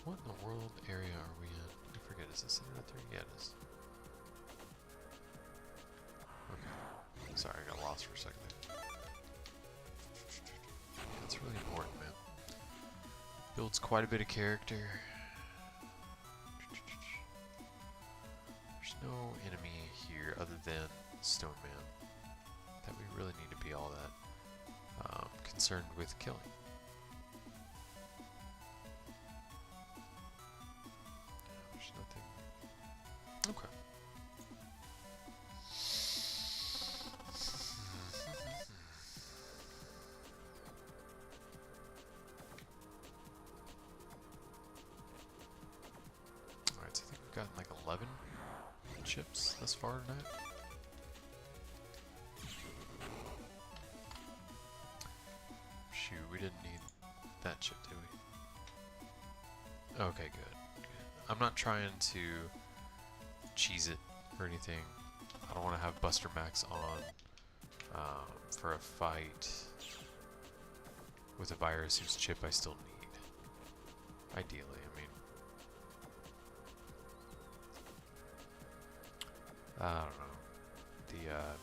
What in the world area are we in? I forget, is this internet there? Yeah, it is. Okay. Sorry, I got lost for a second there. That's really important, man. Builds quite a bit of character. There's no enemy here other than Stone Man that we really need to be all that concerned with killing. There's nothing. Okay. Alright, so I think we've gotten like 11 chips thus far tonight. Shoot didn't need that chip, did we? Okay, good. I'm not trying to cheese it or anything. I don't want to have Buster Max on for a fight with a virus whose chip I still need. Ideally, I mean. I don't know. The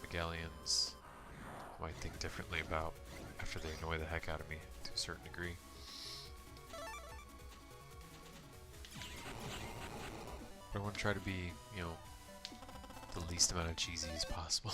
Megalians might think differently about after they annoy the heck out of me to a certain degree. But I want to try to be, you know, the least amount of cheesy as possible.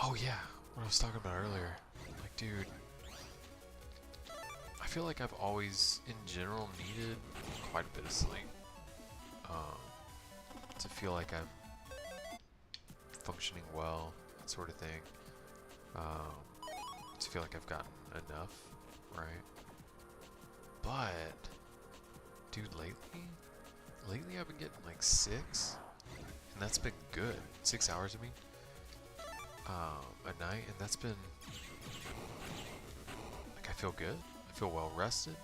Oh yeah, what I was talking about earlier. Like, dude, I feel like I've always, in general, needed quite a bit of sleep to feel like I'm functioning well, that sort of thing. To feel like I've gotten enough, right? But, dude, lately I've been getting like 6, and that's been good. 6 hours, I mean. A night, and that's been like, I feel good. I feel well rested.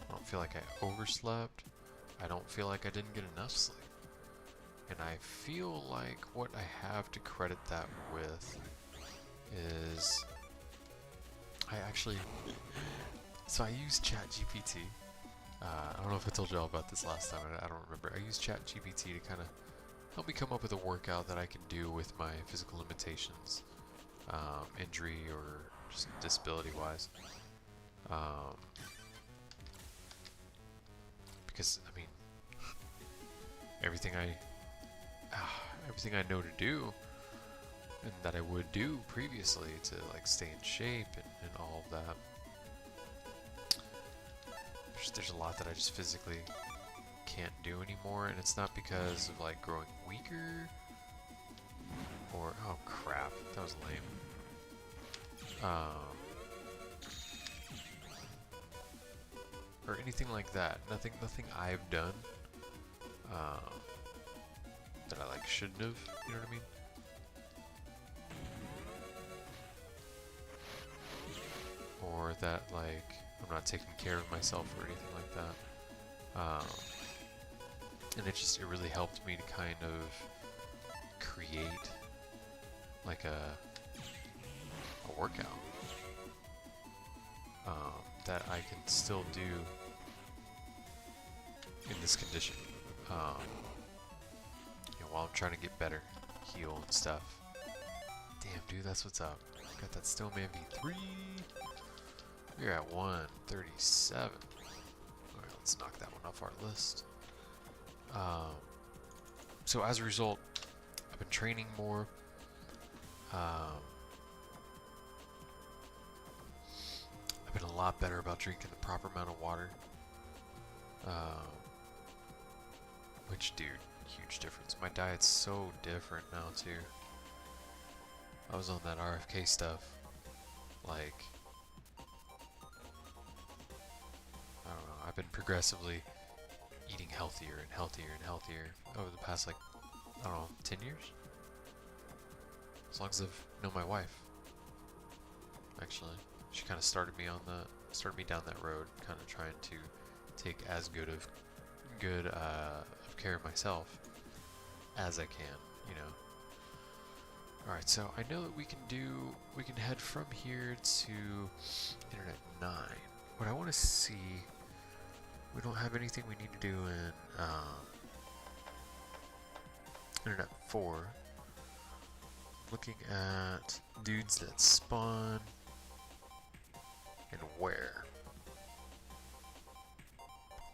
I don't feel like I overslept. I don't feel like I didn't get enough sleep. And I feel like what I have to credit that with is I actually so I use ChatGPT. I don't know if I told you all about this last time. I don't remember. I use ChatGPT to kind of help me come up with a workout that I can do with my physical limitations, injury or just disability wise. Because I mean, everything I know to do and that I would do previously to like stay in shape and all of that. There's a lot that I just physically can't do anymore, and it's not because of like growing weaker or oh crap, that was lame. Or anything like that. Nothing I've done that I like shouldn't have. You know what I mean? Or that like I'm not taking care of myself or anything like that. And it really helped me to kind of create like a workout that I can still do in this condition. You know, while I'm trying to get better, heal and stuff. Damn, dude, that's what's up. Got that Stillman V3. We're at 137. Alright, let's knock that one off our list. So as a result, I've been training more. I've been a lot better about drinking the proper amount of water. Which, dude, huge difference. My diet's so different now, too. I was on that RFK stuff, like, I don't know, I've been progressively eating healthier and healthier and healthier over the past, like, I don't know, 10 years? As long as I've known my wife, actually. She kind of started me down that road, kind of trying to take as good of care of myself as I can, you know. Alright, so I know that we can head from here to Internet 9. What I want to see, we don't have anything we need to do in Internet 4. Looking at dudes that spawn and where.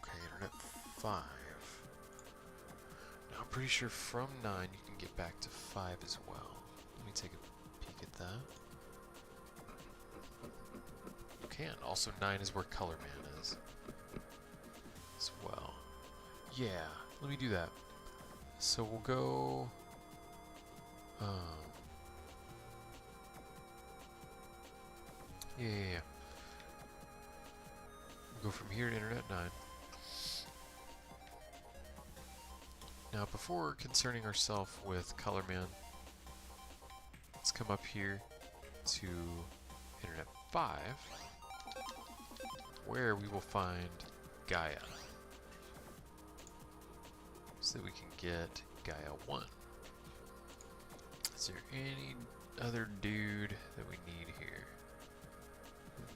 Okay, Internet 5. pretty sure from 9 you can get back to 5 as well. Let me take a peek at that. You can. Also 9 is where Color Man is as well. Yeah, let me do that. So we'll go... yeah. We'll go from here to Internet 9. Now, before concerning ourselves with Color Man, let's come up here to Internet 5, where we will find Gaia, so that we can get Gaia 1. Is there any other dude that we need here?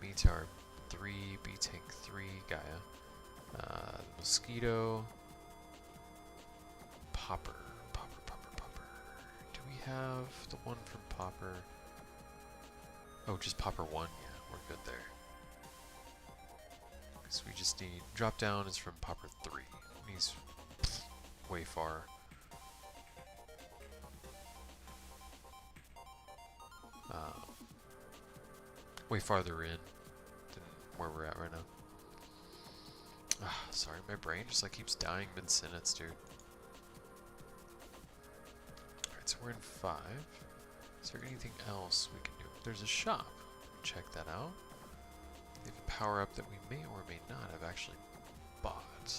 Meets our 3, B-Tank 3 Gaia. Mosquito. Popper. Do we have the one from Popper? Oh, just Popper 1? Yeah, we're good there. Because we just need... Drop down is from Popper 3. He's way far. Way farther in than where we're at right now. Ah, sorry, my brain just like keeps dying mid-sentence, dude. Alright, so we're in 5. Is there anything else we can do? There's a shop. Check that out. They have a power-up that we may or may not have actually bought.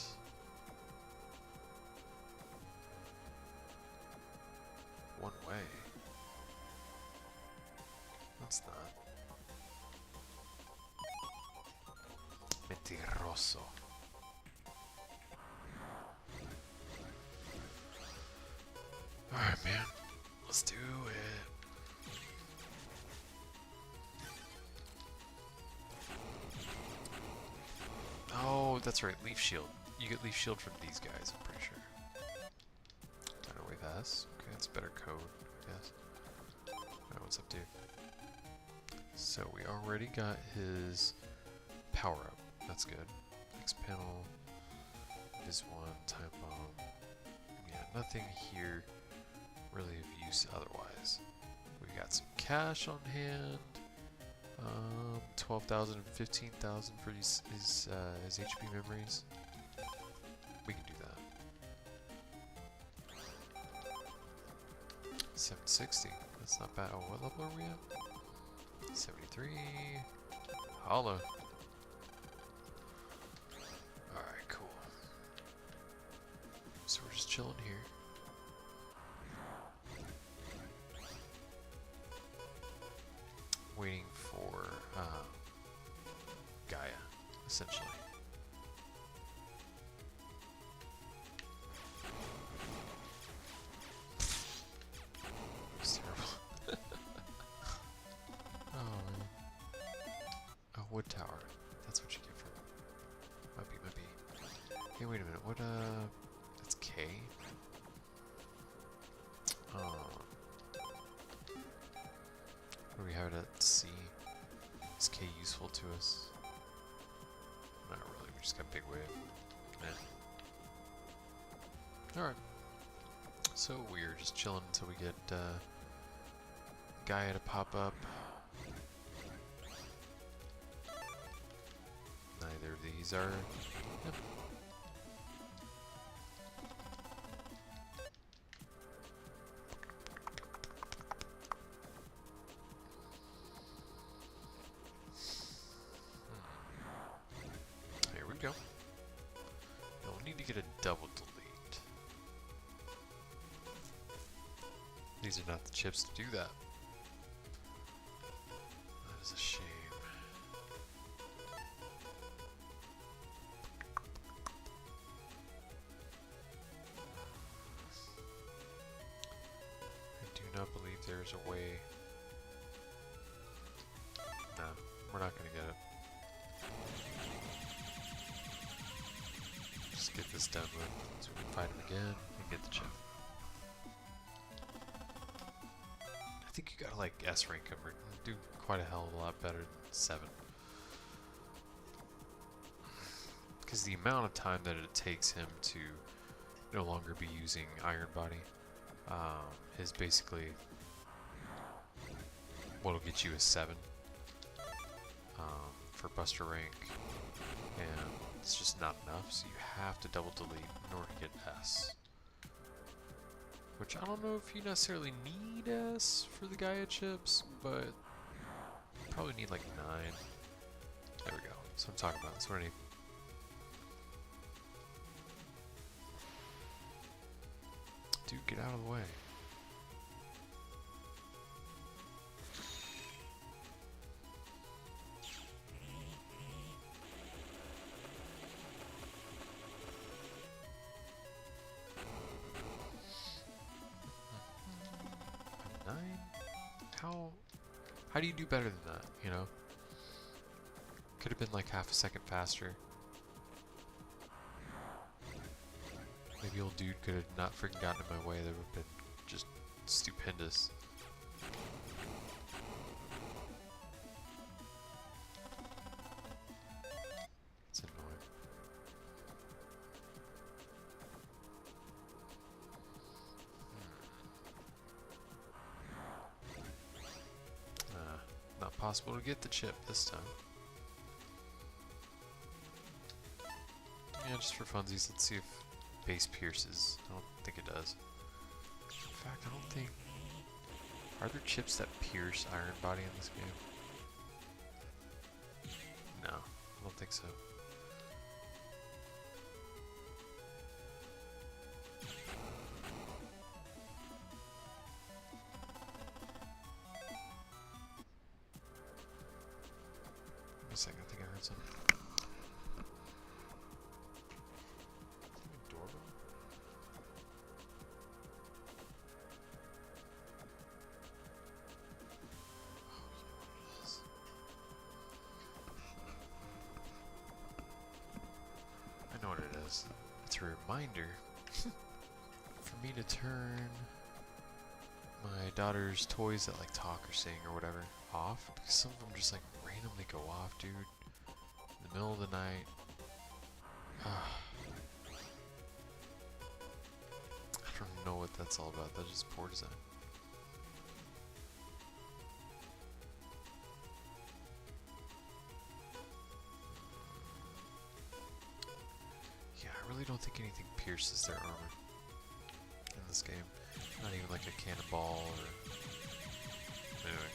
One way. That's not. Mentiroso. Alright, man. Let's do it. Oh, that's right. Leaf Shield. You get Leaf Shield from these guys, I'm pretty sure. Dino Wave S. Okay, that's a better code, I guess. Alright, what's up, dude? So we already got his power up. That's good. Next panel is one time bomb. Yeah, nothing here really of use otherwise. We got some cash on hand. 12,000 and 15,000 for his HP memories. We can do that. 760. That's not bad. Oh, what level are we at? 73. Holla. Alright, cool. So we're just chilling here. Waiting for Gaia, essentially. That's terrible. Oh, man. A wood tower. That's what you get from it. Might be. Hey, wait a minute. What, that's K? What do we have at C? Is K useful to us? Not really, we just got big wave. Alright. So we're just chilling until we get Gaia to pop up. Neither of these are... Yep. Here we go. Now we'll need to get a double delete. These are not the chips to do that. That is a shame. I do not believe there's a way. No, we're not going to get it. Just get this done with so we can fight him again and get the chip. I think you gotta like S rank him or do quite a hell of a lot better than 7. Because the amount of time that it takes him to no longer be using Iron Body. Is basically what'll get you a 7 for Buster rank, and it's just not enough, so you have to double delete in order to get S. Which I don't know if you necessarily need S for the Gaia chips, but you probably need like 9. There we go. That's what I'm talking about. That's what I need. Dude, get out of the way. A 9? How do you do better than that, you know? Could have been like half a second faster. Maybe old dude could have not freaking gotten in my way. That would have been just stupendous. It's annoying. Not possible to get the chip this time. Yeah, just for funsies, let's see if base pierces. I don't think it does. In fact, I don't think... Are there chips that pierce Iron Body in this game? No, I don't think so. Wait a second, I think I heard something. I know what it is. It's a reminder for me to turn my daughter's toys that like talk or sing or whatever off, because some of them just like randomly go off, dude, in the middle of the night. I don't know what that's all about. That's just poor design. Yeah, I really don't think anything pierces their armor in this game. Not even like a cannonball or... Anyway.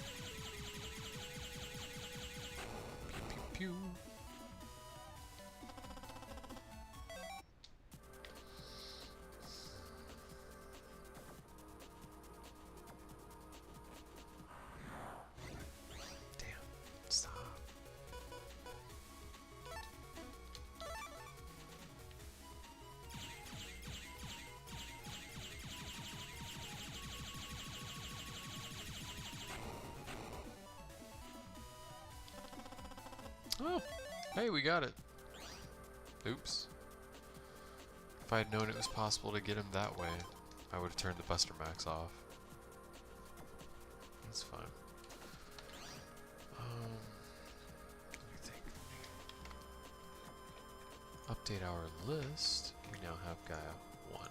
Pew pew pew. Damn, stop. Oh, hey, we got it. Oops. If I had known it was possible to get him that way, I would have turned the Buster Max off. That's fine. Let me think. Update our list. We now have Gaia 1.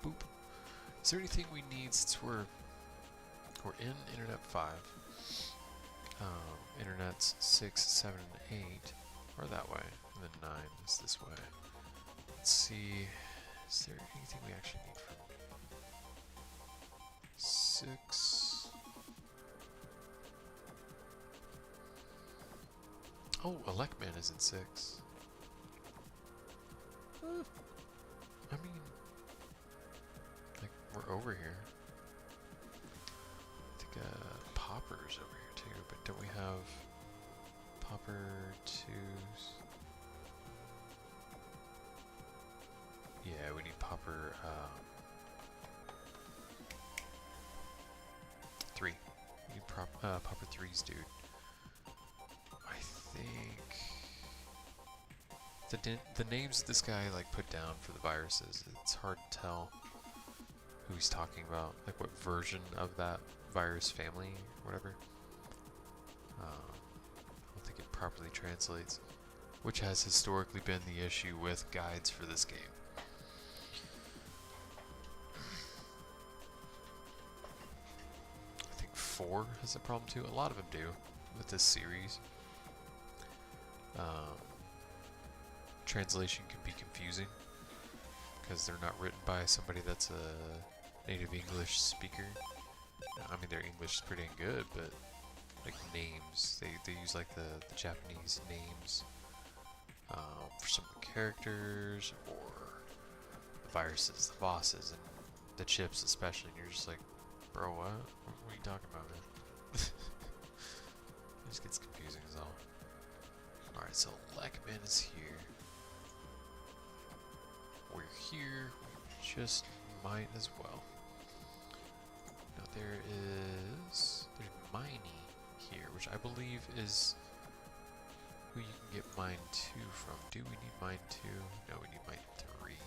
Boop. Is there anything we need since we're in Internet 5? Internets 6, 7, and 8 are that way, and then 9 is this way. Let's see, is there anything we actually need from 6? Oh, Electman is in 6. I mean, like, we're over here. I think Popper's over here too, but don't we have Popper 2s? Yeah, we need Popper 3. We need Popper 3s, dude. I think the names this guy like put down for the viruses, it's hard to tell who he's talking about, like what version of that virus family or whatever. I don't think it properly translates. which has historically been the issue with guides for this game. I think 4 has a problem too. A lot of them do with this series. Translation can be confusing because they're not written by somebody that's a native English speaker. I mean, their English is pretty good, but like names, they use like the Japanese names for some of the characters, or the viruses, the bosses, and the chips especially. And you're just like, bro, what? What are you talking about, man? It just gets confusing as all. Alright, so Megaman is here. We're here. We just might as well. Now there's Miney here, which I believe is who you can get mine 2 from. Do we need mine 2? No, we need mine 3.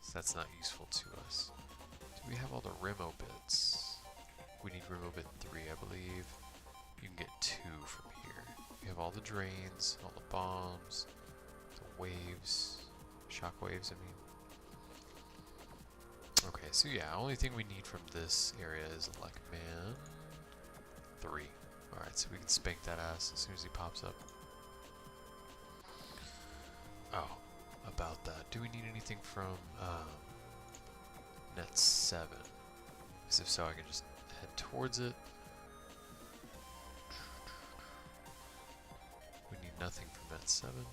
So that's not useful to us. Do we have all the Remo bits? We need Remo bit 3, I believe. You can get 2 from here. We have all the drains, all the bombs, the waves, shock waves, I mean. Okay, so yeah, only thing we need from this area is Megaman 3. Alright, so we can spank that ass as soon as he pops up. Oh, about that. Do we need anything from Net 7? Because if so, I can just head towards it. We need nothing from Net 7.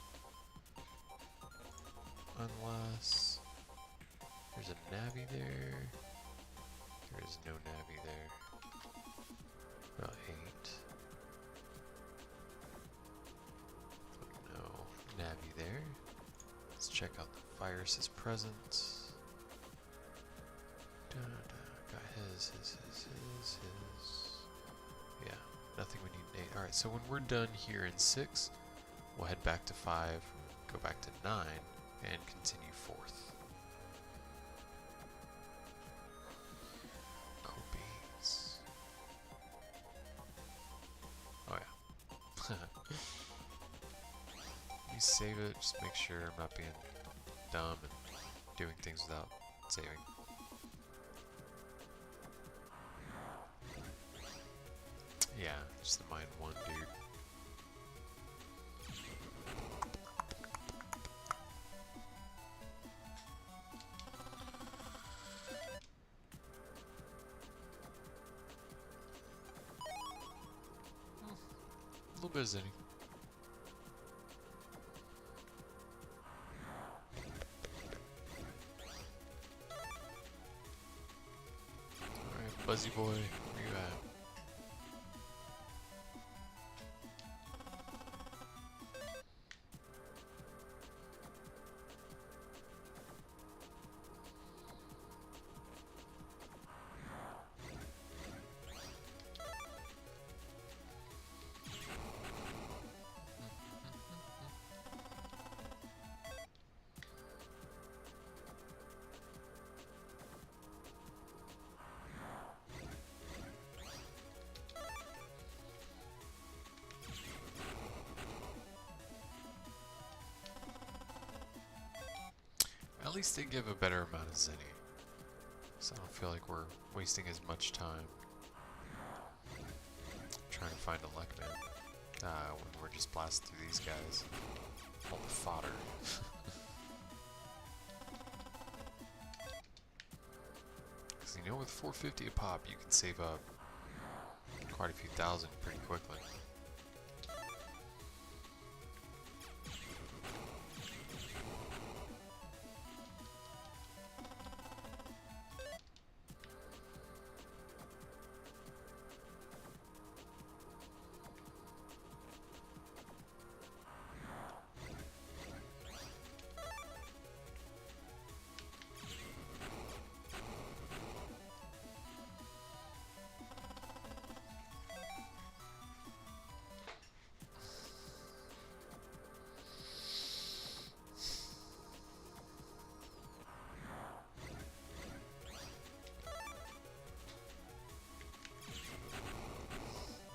Unless there's a Navi there. There is no Navi there. Well, 8. No Navi there. Let's check out the viruses present. Got his. Yeah, nothing we need in 8. Alright, so when we're done here in 6, we'll head back to 5, go back to 9, and continue forth. Cool beans. Oh yeah. Let me save it, just make sure I'm not being dumb and doing things without saving. Yeah, just the mine 1, dude. A little bit of zinning. Alright, Buzzy boy, where you at? At least they give a better amount of zinni, so I don't feel like we're wasting as much time trying to find a Megaman when we're just blasting through these guys. All the fodder. Because you know, with 450 a pop, you can save up quite a few thousand pretty quickly.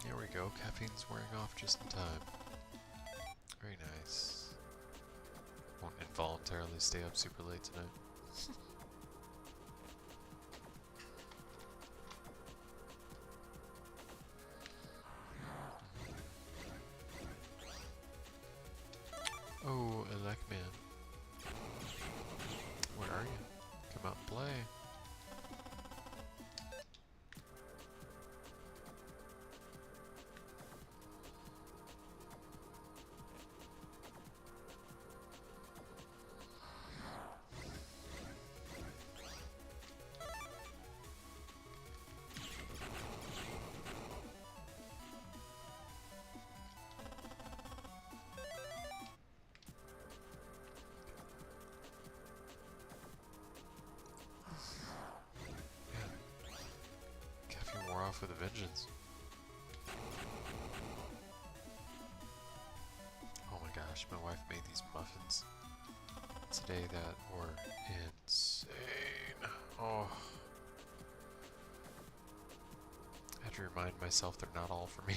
There we go, caffeine's wearing off just in time. Very nice. voluntarily stay up super late tonight. Oh, Elecman. Where are you? Come out and play. Caffeine wore off with a vengeance. Oh my gosh, my wife made these muffins today that were insane. Oh. I had to remind myself they're not all for me.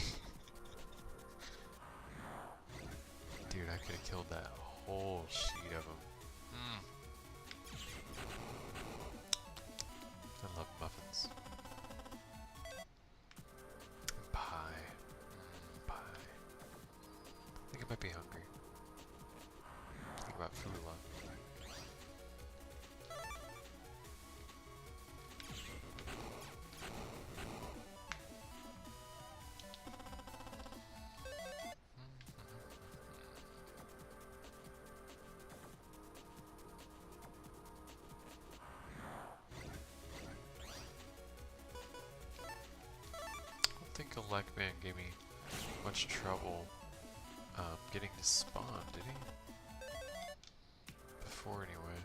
Dude, I could have killed that whole sheet of them. I love muffins. Pie. Pie. I think I might be hungry. Think about food a lot. I don't think Elecman gave me much trouble getting to spawn, did he? Before, anyway.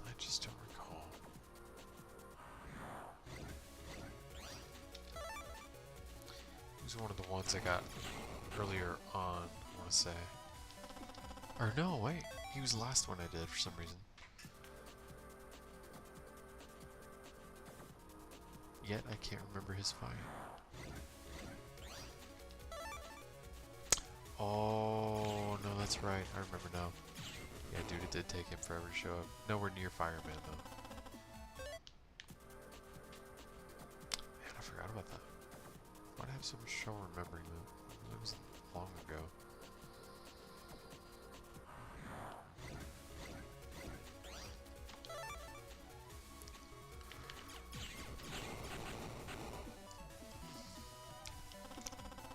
I just don't recall. He was one of the ones I got earlier on, I want to say. Or no, wait. He was the last one I did for some reason. Yet I can't remember his fight. Oh, no, that's right. I remember now. Yeah, dude, it did take him forever to show up. Nowhere near Fireman, though. Man, I forgot about that. Why'd I have so much trouble remembering that? It was long ago.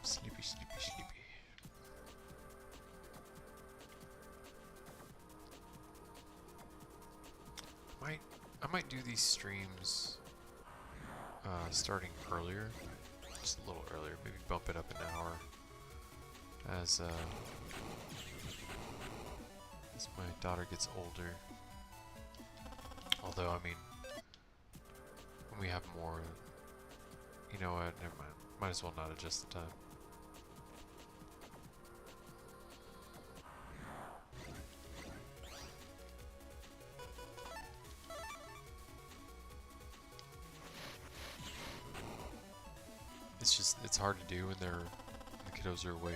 Sleepy, sleepy, sleepy. I might do these streams starting earlier, just a little earlier. Maybe bump it up an hour as my daughter gets older. Although, I mean, when we have more, you know what? Never mind. Might as well not adjust the time. It's hard to do when the kiddos are awake.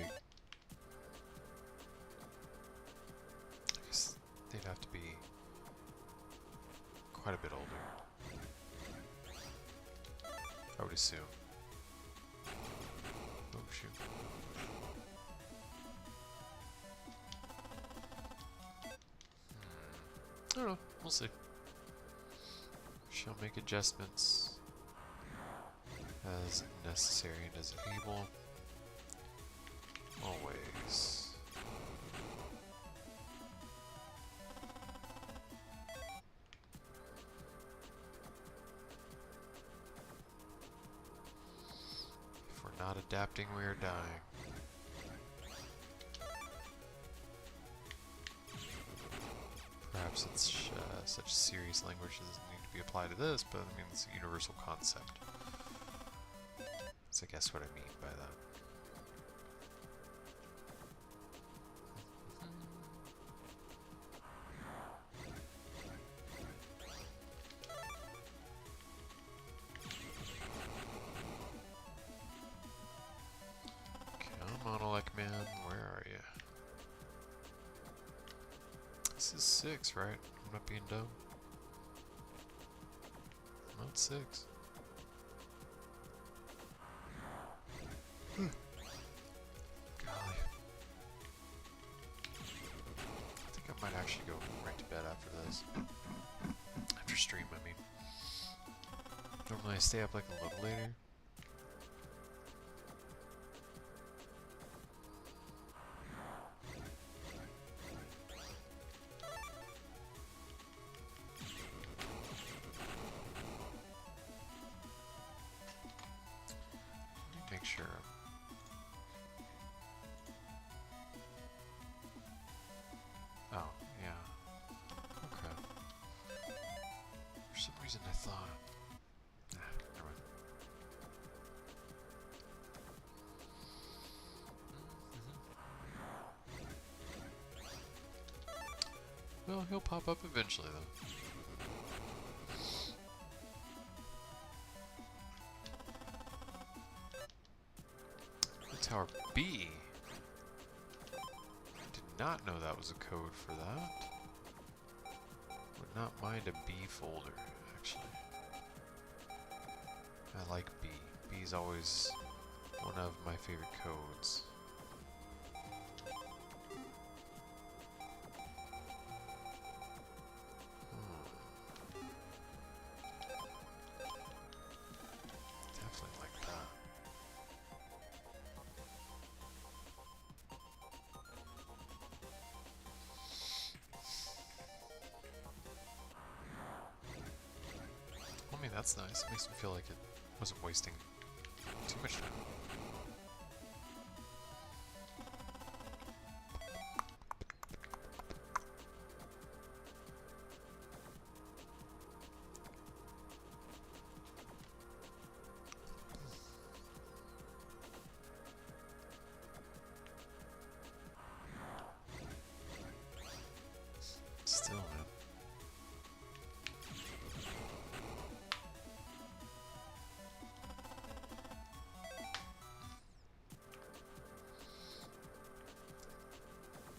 I guess they'd have to be quite a bit older, I would assume. Oh shoot. I don't know, we'll see. She'll make adjustments as necessary and as able. Always. If we're not adapting, we are dying. Perhaps it's such a serious language doesn't need to be applied to this, but I mean, it's a universal concept. That's, I guess, what I mean by that. Come on, Elecman, where are This is 6, right? I'm not being dumb. Not 6. Golly. I think I might actually go right to bed after this. After stream, I mean. Normally I stay up like a little later. Let me make sure. Oh, yeah. Okay. For some reason I thought. Nah, never mind. Well, he'll pop up eventually, though. Tower B. Did not know that was a code for that. Would not mind a B folder, actually. I like B. B is always one of my favorite codes. Definitely like that. I mean, that's nice. It makes me feel like it wasn't wasting too much time. Still, man.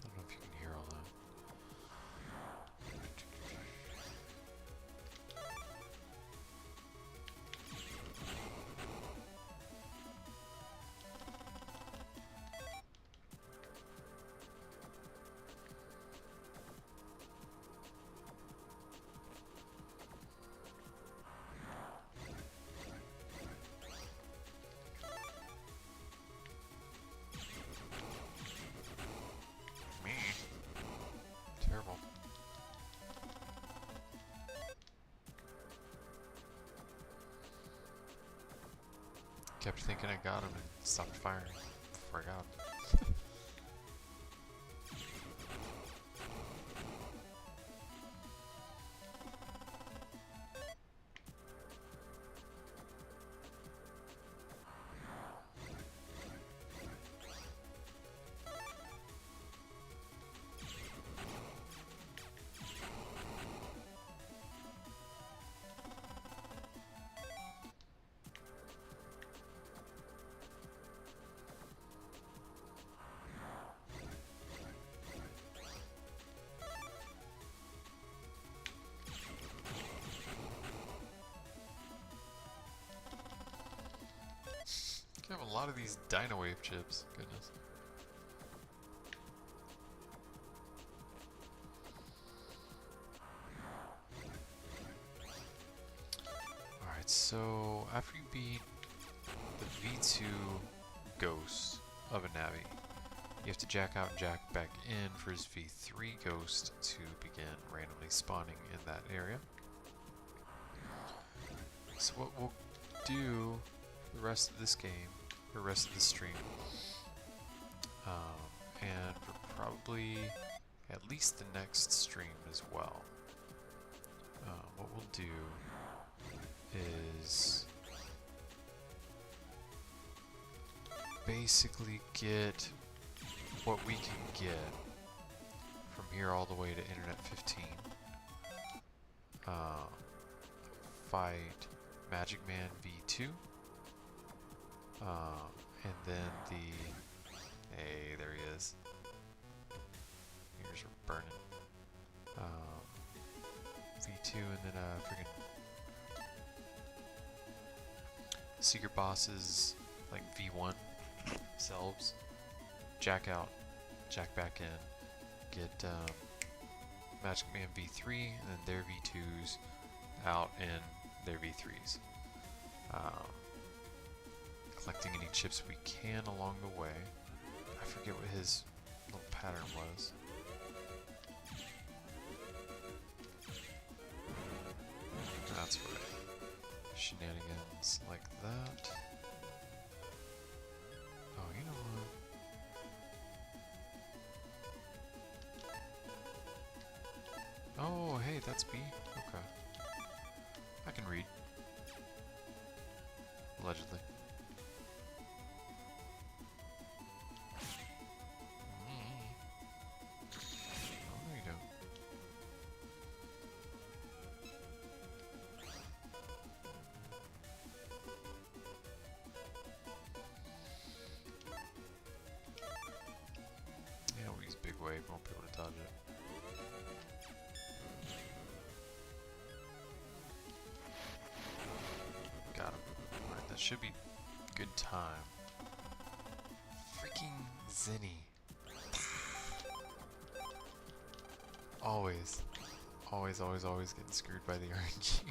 I don't know if you can hear all that. Me? Terrible. Kept thinking I got him and stopped firing before I got him. I have a lot of these Dino Wave chips. Goodness. Alright, so after you beat the V2 Ghost of a Navi, you have to jack out and jack back in for his V3 Ghost to begin randomly spawning in that area. So what we'll do for the rest of this game, the rest of the stream, and for probably at least the next stream as well, what we'll do is basically get what we can get from here all the way to Internet 15. Fight Magic Man V2. And then the... Hey, there he is. Ears are burning. V2 and then freaking secret bosses like V1 selves. Jack out, jack back in, get Magic Man V3 and then their V2s out and their V3s. Collecting any chips we can along the way. I forget what his little pattern was. That's right. Shenanigans like that. Oh, you know what? Oh, hey, that's B. Okay. I can read. Allegedly. Oh, no, you don't. Yeah, we'll use Big Wave, won't be able to dodge it. Got him. Alright, that should be good time. Freaking Zinni. Always. Always, always, always getting screwed by the RNG.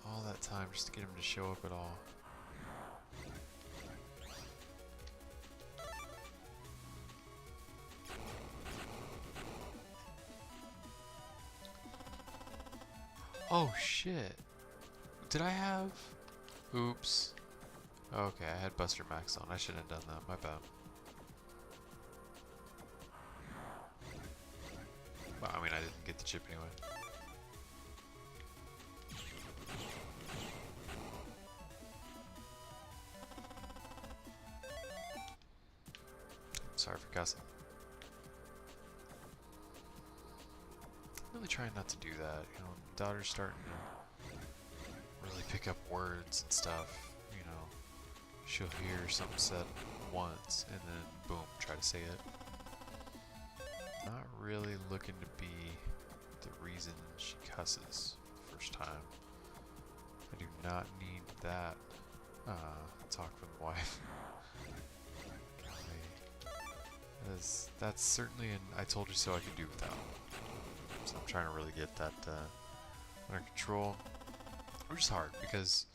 All that time just to get him to show up at all. Oh shit. Did I have... Oops. Okay, I had Buster Max on. I shouldn't have done that. My bad. Well, I mean, I didn't get the chip anyway. Sorry for cussing. I'm really trying not to do that. You know, daughter's starting to really pick up words and stuff. You know, she'll hear something said once and then boom, try to say it. Not really looking to be the reason she cusses for the first time. I do not need that talk from the wife. That's certainly an I told you so I could do without. So I'm trying to really get that under control, which is hard because,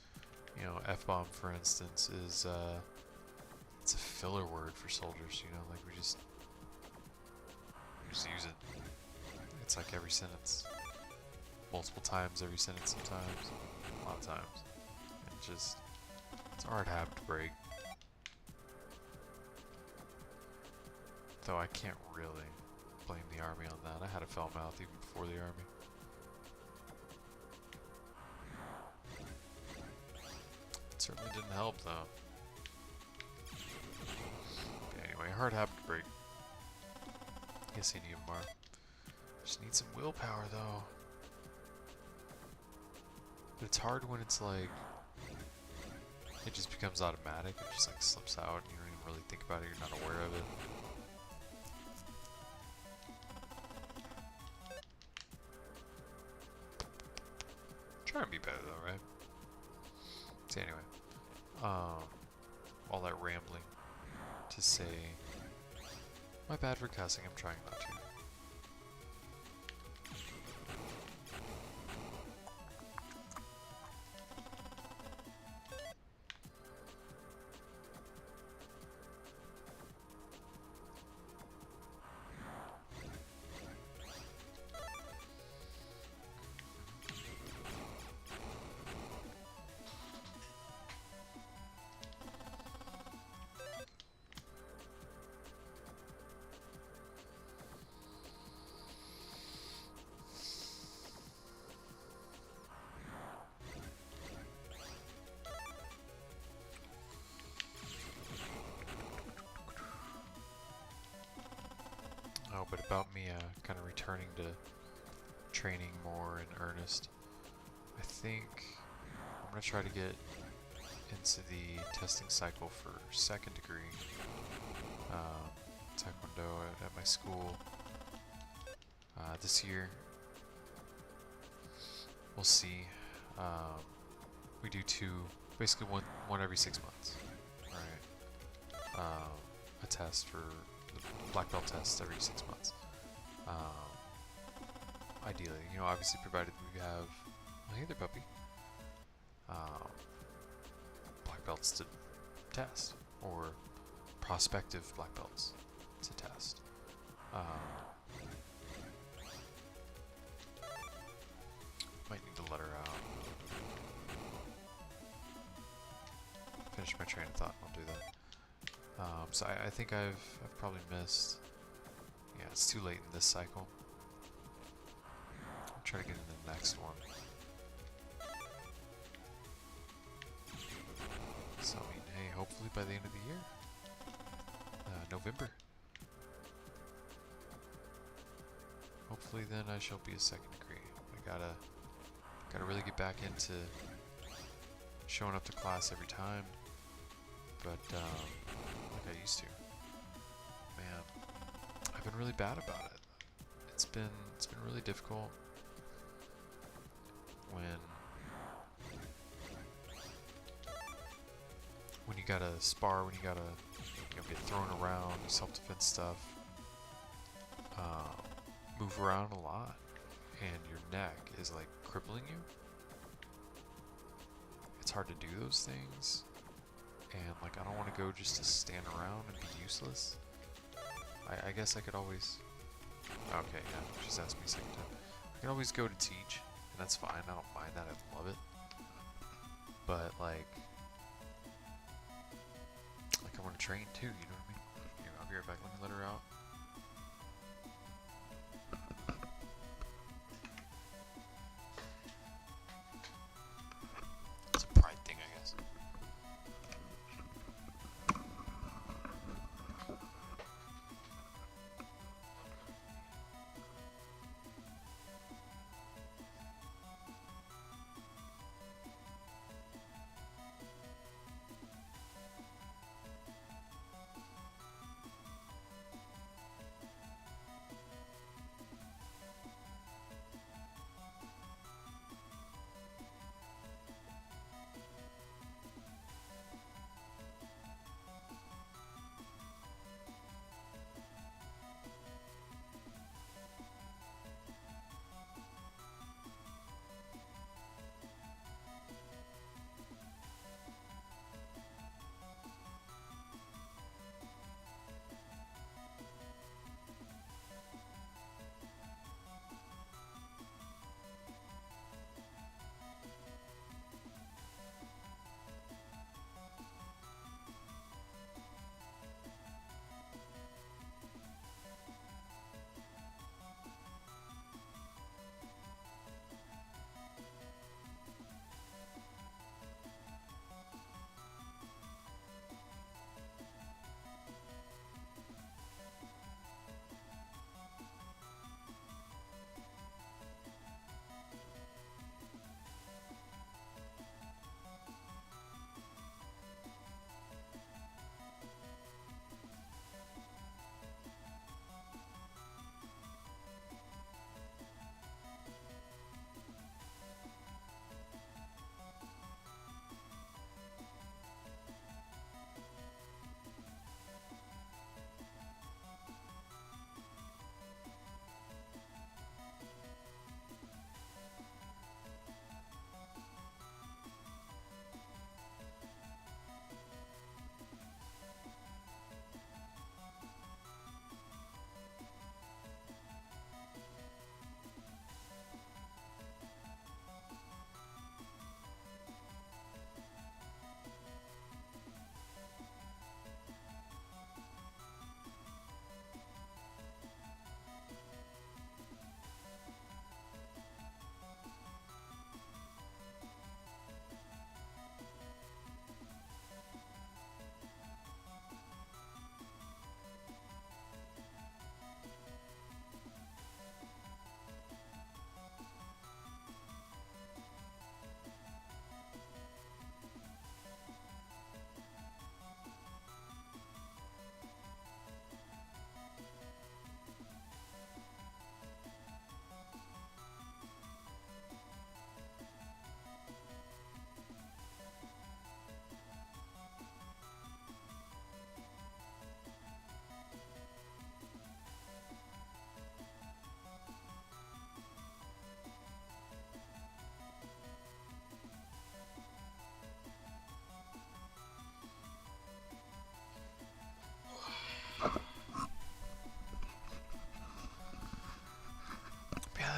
you know, F-bomb for instance is it's a filler word for soldiers. You know, like we just use it. It's like every sentence, multiple times every sentence. Sometimes, a lot of times. It's a hard habit to break. Though I can't really blame the army on that. I had a foul mouth even before the army. It certainly didn't help though. Anyway, hard habit to break. Guess I need more. Just need some willpower though. But it's hard when it's like it just becomes automatic. It just like slips out and you don't even really think about it. You're not aware of it. Try and be better though, right? So anyway, all that rambling to say, my bad for cussing. I'm trying not to. Oh, but about me kind of returning to training more in earnest, I think I'm going to try to get into the testing cycle for second degree Taekwondo at my school. This year, we'll see. We do basically one every 6 months. Right. A test for the black belt test every 6 months. Ideally, obviously provided we have, oh, hey there, puppy, black belts to test, or prospective black belts to test. Might need to let her out. Finish my train of thought, I'll do that. So I think I've probably missed, yeah, it's too late in this cycle. I'll try to get in the next one. So, I mean, hey, hopefully by the end of the year, November. Hopefully then I shall be a second degree. I gotta really get back into showing up to class every time, but like I used to. Man, I've been really bad about it. It's been really difficult when you gotta spar, when you gotta get thrown around, self-defense stuff, move around a lot, and your neck is like crippling you. It's hard to do those things, and like I don't want to go just to stand around and be useless. I guess I could always, okay, yeah, she's asked me a second time. I can always go to teach, and that's fine, I don't mind that, I love it. But like I want to train too, you know what I mean? Here, I'll be right back, let me let her out. It's a pride thing, I guess.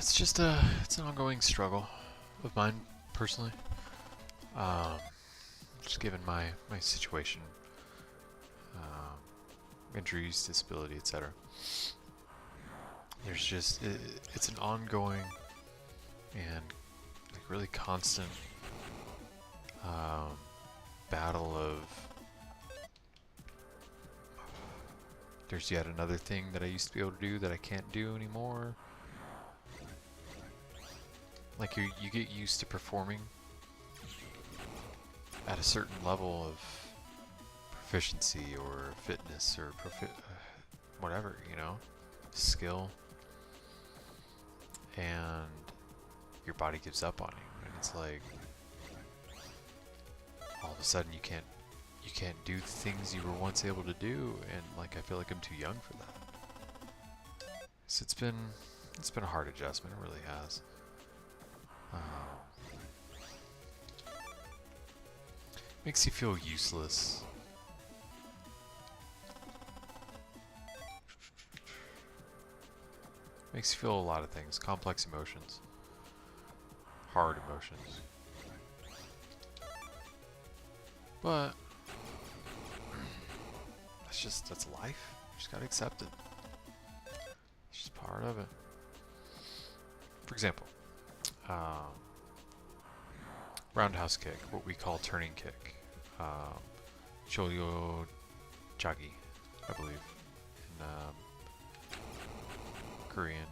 it's just it's an ongoing struggle of mine personally. Um, just given my situation, injuries, disability, etc. There's just it's an ongoing and like really constant battle of there's yet another thing that I used to be able to do that I can't do anymore. Like you get used to performing at a certain level of proficiency or fitness or whatever, you know, skill, and your body gives up on you, and it's like all of a sudden you can't do the things you were once able to do, and like I feel like I'm too young for that. So it's been a hard adjustment, it really has. Makes you feel useless. Makes you feel a lot of things, complex emotions, hard emotions. But that's life. You just gotta accept it. It's just part of it. For example, roundhouse kick, what we call turning kick, Choyo Jagi, I believe, in Korean.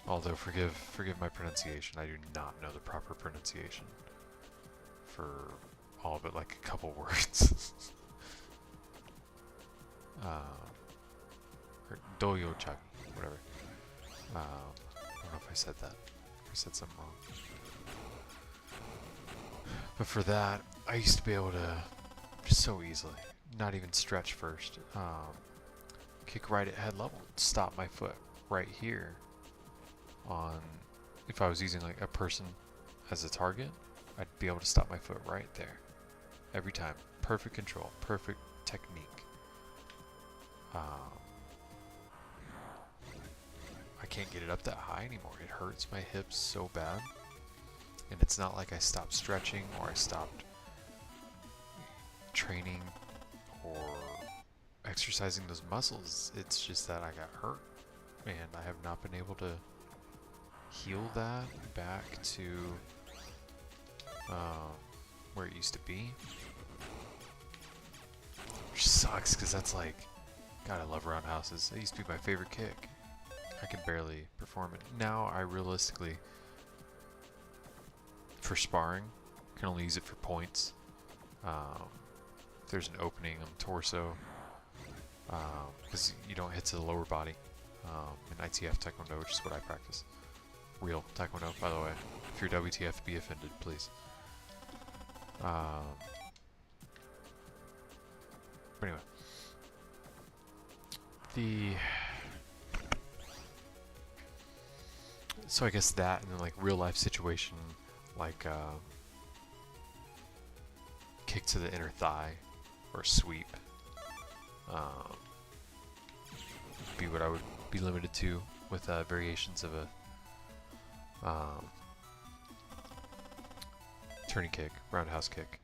Although forgive my pronunciation, I do not know the proper pronunciation for all of it, like a couple words. Or Doyo Chagi, whatever. I don't know if I said that. I said something wrong. But for that, I used to be able to just so easily, not even stretch first, kick right at head level, stop my foot right here on, if I was using like a person as a target, I'd be able to stop my foot right there. Every time. Perfect control, perfect technique. I can't get it up that high anymore. It hurts my hips so bad. And it's not like I stopped stretching or I stopped training or exercising those muscles. It's just that I got hurt and I have not been able to heal that back to where it used to be. Which sucks because that's like, God, I love roundhouses. It used to be my favorite kick. I can barely perform it. Now I realistically, for sparring, can only use it for points. If there's an opening on the torso, because you don't hit to the lower body in ITF Taekwondo, which is what I practice. Real Taekwondo, by the way. If you're WTF, be offended, please. But anyway, so I guess that, and then like real life situation, like kick to the inner thigh or sweep, be what I would be limited to with variations of a turning kick, roundhouse kick.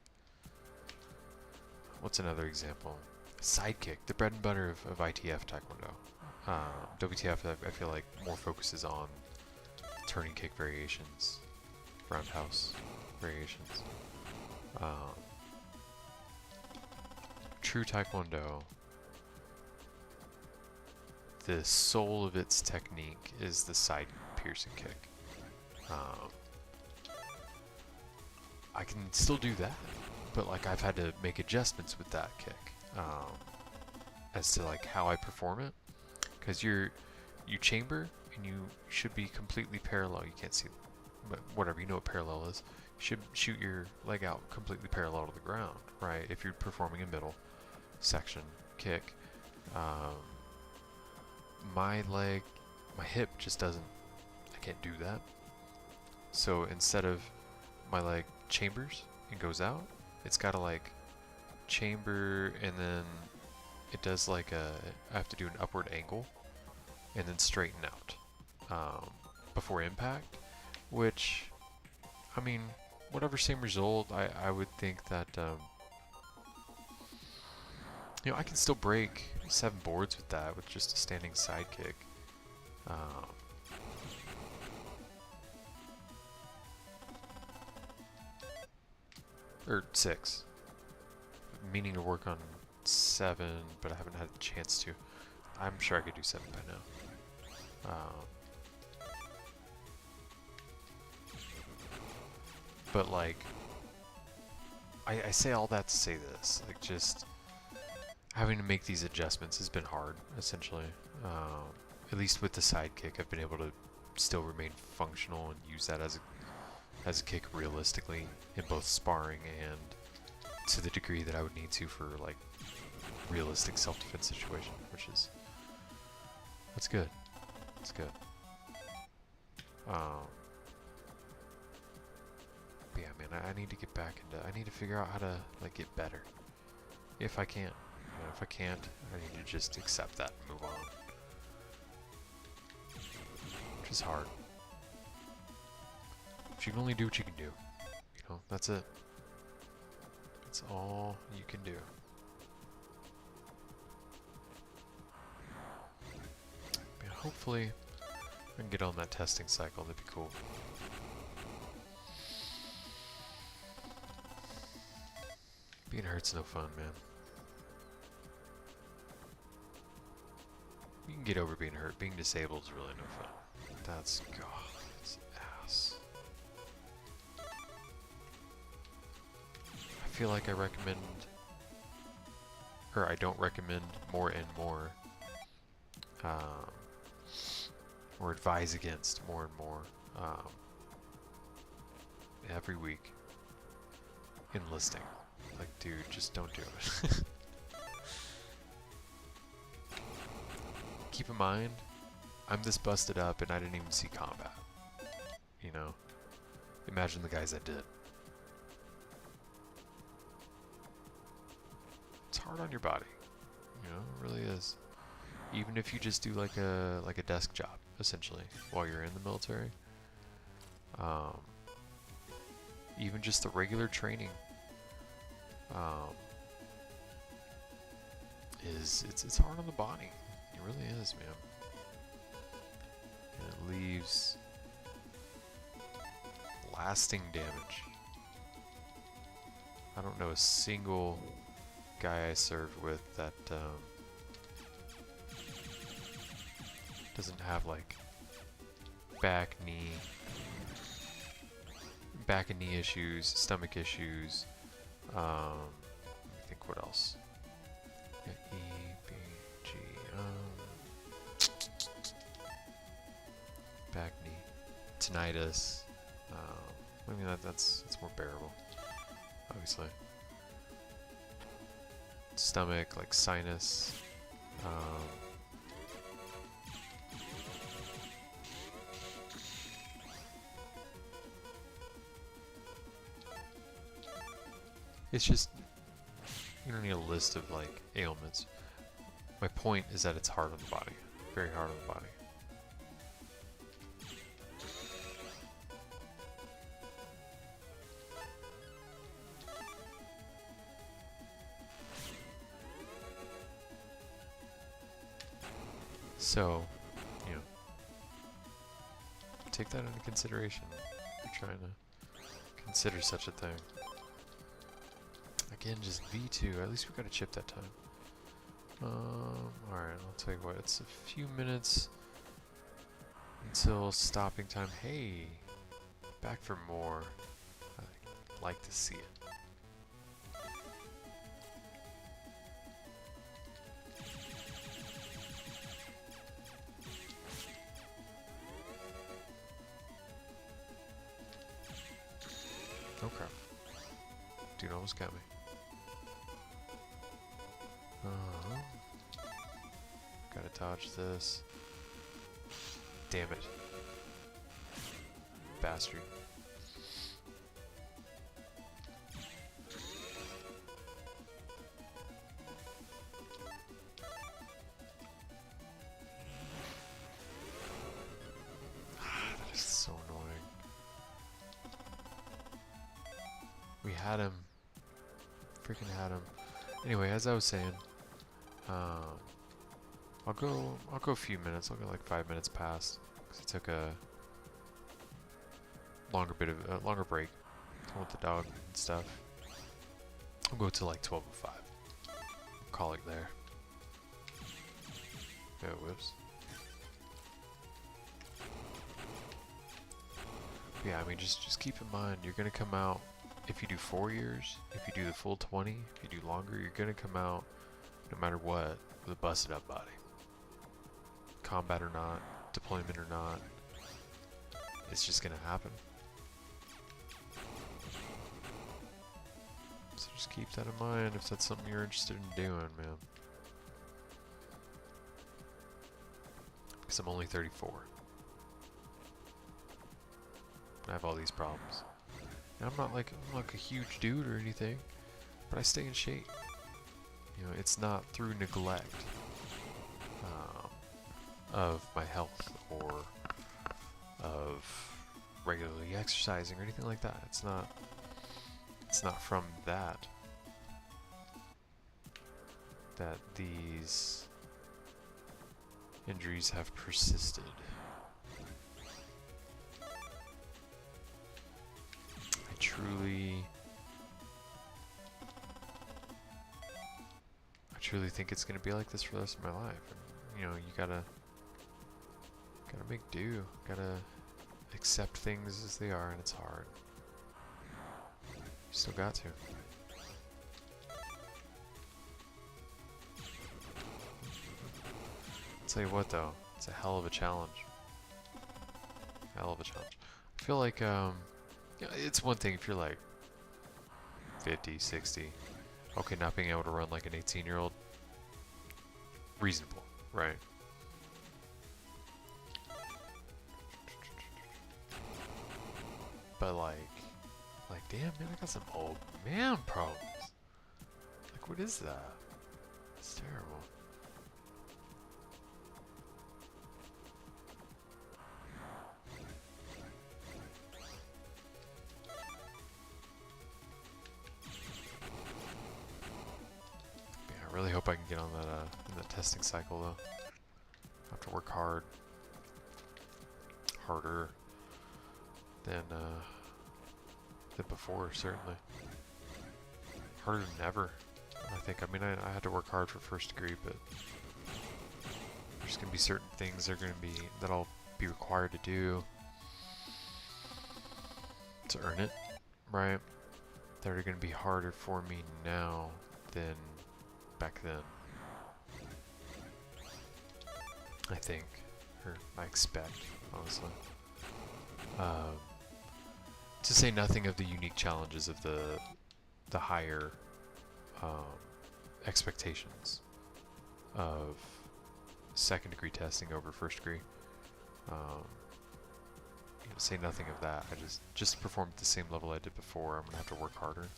What's another example? Side kick, the bread and butter of ITF Taekwondo. WTF, I feel like more focuses on turning kick variations, roundhouse variations. True Taekwondo, the soul of its technique is the side piercing kick. I can still do that, but like I've had to make adjustments with that kick as to like how I perform it, because you chamber and you should be completely parallel. You can't see, but whatever, you know what parallel is. You should shoot your leg out completely parallel to the ground, right? If you're performing a middle section kick. My hip just doesn't, I can't do that. So instead of my leg chambers and goes out, it's gotta like chamber and then it does like I have to do an upward angle and then straighten out. before impact, which, I mean, whatever, same result. I would think that, you know, I can still break 7 boards with that with just a standing sidekick. Or 6. Meaning to work on 7, but I haven't had a chance to. I'm sure I could do 7 by now. But like, I say all that to say this, like, just having to make these adjustments has been hard, essentially. At least with the sidekick, I've been able to still remain functional and use that as a kick realistically in both sparring and to the degree that I would need to for like realistic self-defense situation, which is, that's good. That's good. But yeah, man, I need to get back into, I need to figure out how to like get better. If I can. You know, if I can't, I need to just accept that and move on. Which is hard. But you can only do what you can do. You know, that's it. That's all you can do. Man, hopefully I can get on that testing cycle. That'd be cool. Being hurt's no fun, man. You can get over being hurt. Being disabled is really no fun. That's, God, that's ass. I feel like I recommend, or I don't recommend more and more, or advise against more and more, every week enlisting. Like, dude, just don't do it. Keep in mind, I'm this busted up and I didn't even see combat. You know? Imagine the guys that did. It's hard on your body. You know, it really is. Even if you just do like a desk job, essentially, while you're in the military. Even just the regular training. It's hard on the body. It really is, man. And it leaves lasting damage. I don't know a single guy I served with that doesn't have like back and knee issues, stomach issues. Let me think what else. Yeah, E, B, G, back knee, tinnitus. I mean that's more bearable, obviously. Stomach, like sinus. It's just, you don't need a list of like ailments. My point is that it's hard on the body, very hard on the body. So, you know, take that into consideration. If you're trying to consider such a thing. Again, just V2. At least we got a chip that time. Alright, I'll tell you what. It's a few minutes until stopping time. Hey, back for more. I'd like to see it. Okay. Dude almost got me. Gotta dodge this. Damn it. Bastard. We had him. Freaking had him. Anyway, as I was saying, I'll go a few minutes. I'll go like 5 minutes past because I took a longer break with the dog and stuff. I'll go to like 12:05. Call it there. Oh, whoops. But yeah, I mean, just keep in mind, you're gonna come out, if you do 4 years, if you do the full 20, if you do longer, you're gonna come out, no matter what, with a busted up body. Combat or not, deployment or not, it's just gonna happen. So just keep that in mind if that's something you're interested in doing, man. Because I'm only 34. I have all these problems. And I'm not like a huge dude or anything, but I stay in shape. You know, it's not through neglect of my health or of regularly exercising or anything like that. It's not from that these injuries have persisted. I truly think it's going to be like this for the rest of my life. And, you know, you gotta make do. Gotta accept things as they are, and it's hard. You still got to. I'll tell you what, though, it's a hell of a challenge. Hell of a challenge. I feel like, yeah, it's one thing if you're like 50, 60. Okay, not being able to run like an 18-year-old, reasonable, right? But like, damn, man, I got some old man problems. Like, what is that? It's terrible. I really hope I can get on that in the testing cycle though. I have to work harder than before, certainly. Harder than ever, I think. I mean, I had to work hard for first degree, but there's gonna be certain things that I'll be required to do to earn it, right? That are gonna be harder for me now than back then, I think, or I expect, honestly. To say nothing of the unique challenges of the higher expectations of second degree testing over first degree. You know, say nothing of that. I just perform at the same level I did before. I'm gonna have to work harder.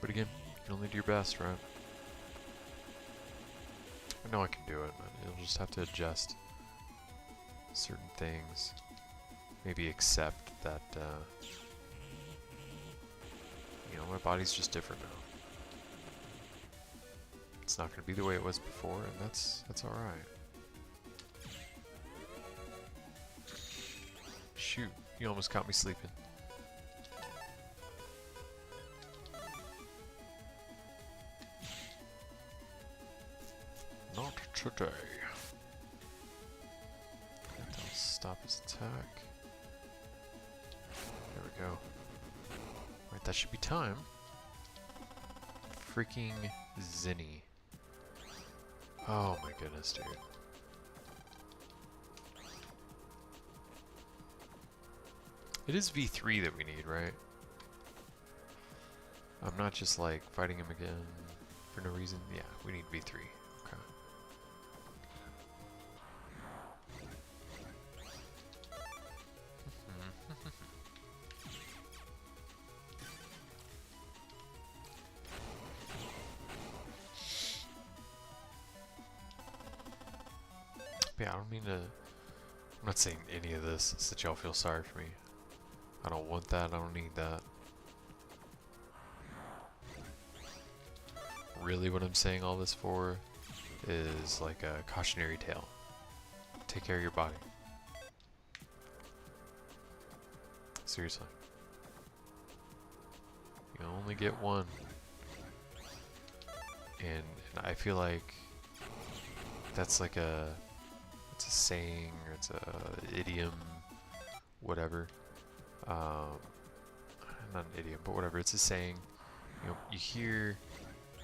But again, you can only do your best, right? I know I can do it, but you'll just have to adjust certain things. Maybe accept that, you know, my body's just different now. It's not going to be the way it was before, and that's alright. Shoot, you almost caught me sleeping. Not today. And I'll stop his attack. There we go. Right, that should be time. Freaking Zinni. Oh my goodness, dude. It is V3 that we need, right? I'm not just like fighting him again for no reason. Yeah, we need V3. Okay. Yeah, I don't mean to. I'm not saying any of this so that y'all feel sorry for me. I don't want that. I don't need that. Really, what I'm saying all this for is like a cautionary tale. Take care of your body. Seriously. You only get one. And I feel like that's like it's a saying, or it's a idiom, whatever. Not an idiom, but whatever. It's a saying. You know, you hear,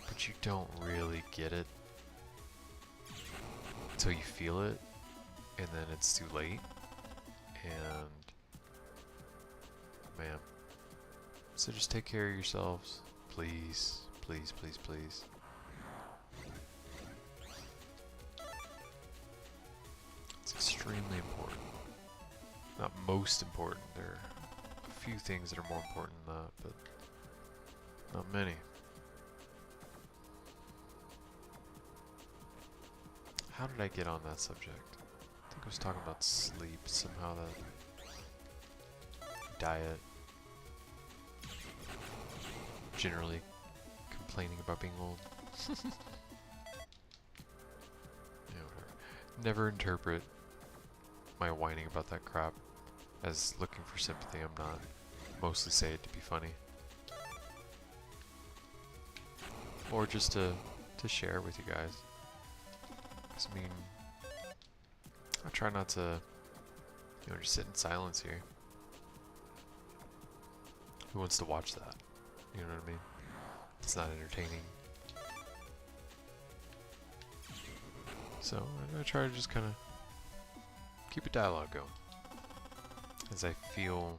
but you don't really get it until you feel it, and then it's too late. And man, so just take care of yourselves, please, please, please, please. It's extremely important. Not most important. There are a few things that are more important than that, but not many. How did I get on that subject? I think I was talking about sleep somehow, that diet. Generally complaining about being old. Yeah, whatever. Never interpret my whining about that crap as looking for sympathy. I'm not. Mostly say it to be funny. Or just to share with you guys. 'Cause, I mean, I try not to, just sit in silence here. Who wants to watch that? You know what I mean? It's not entertaining. So I try to just kind of keep a dialogue going. As I feel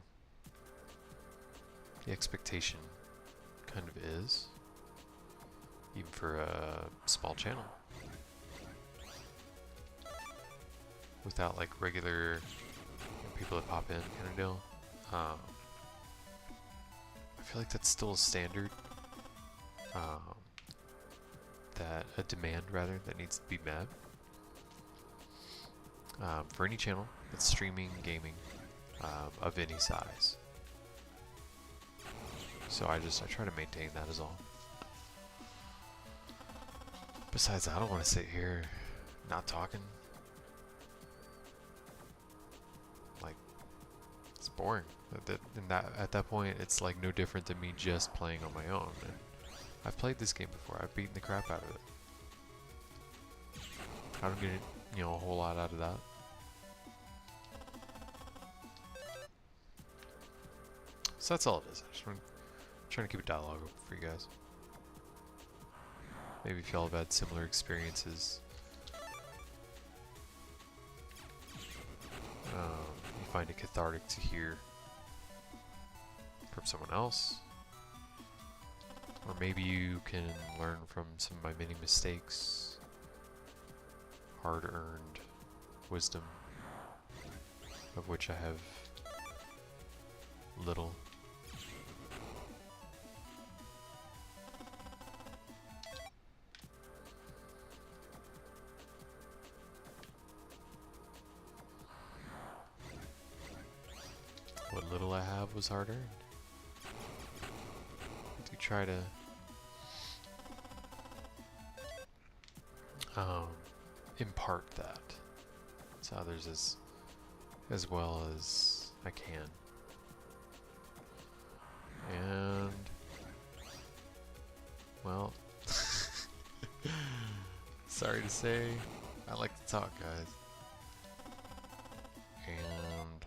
the expectation kind of is, even for a small channel. Without like regular people that pop in kind of deal. I feel like that's still a standard. That a demand rather that needs to be met. For any channel that's streaming gaming of any size. So I try to maintain that as all. Besides, I don't want to sit here not talking. Like, it's boring. At that point, it's like no different than me just playing on my own. And I've played this game before. I've beaten the crap out of it. I don't get a whole lot out of that. So that's all it is. I'm trying to keep a dialogue open for you guys. Maybe if y'all have had similar experiences, you find it cathartic to hear from someone else. Or maybe you can learn from some of my many mistakes, hard-earned wisdom, of which I have little. What little I have was hard-earned. I do try to impart that to others as well as I can. And well, sorry to say, I like to talk, guys. And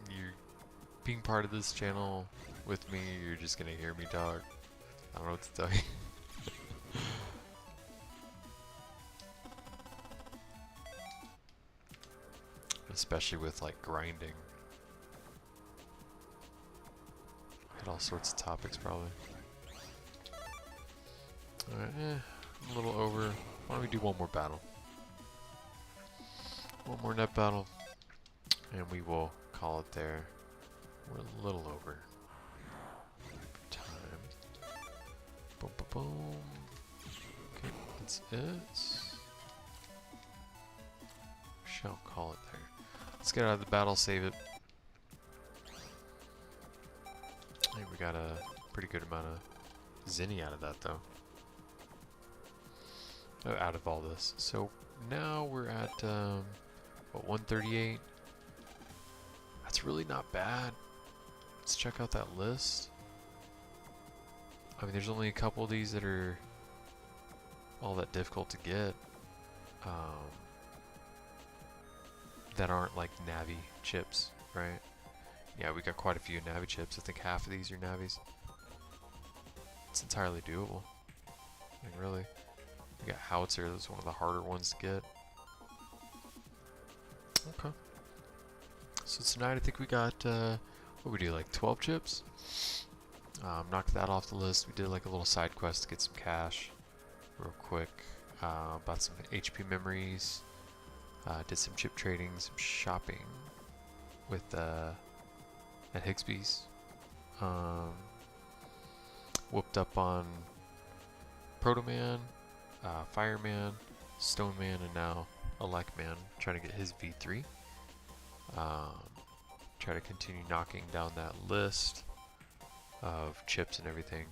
you're being part of this channel with me, you're just gonna hear me talk. I don't know what to tell you. Especially with like grinding. Hit all sorts of topics probably. Alright, I'm a little over. Why don't we do one more battle? One more net battle. And we will call it there. We're a little over time. Boom, boom, boom. Okay. that's it. Shall call it there. Let's get out of the battle, save it. I think we got a pretty good amount of zinni out of that, though. Oh, out of all this. So now we're at, what, 138? That's really not bad. Let's check out that list. I mean, there's only a couple of these that are all that difficult to get. That aren't like Navi chips, right? Yeah, we got quite a few Navi chips. I think half of these are Navis. It's entirely doable. I mean, really. We got Howitzer, that's one of the harder ones to get. Okay. So tonight I think we got, what we do, like 12 chips? Knocked that off the list. We did like a little side quest to get some cash real quick. Bought some HP memories. Did some chip trading, some shopping with at Higsby's. Whooped up on Proto-Man, Fireman, Stone Man, and now Elect Man. Trying to get his V3. Try to continue knocking down that list of chips and everything.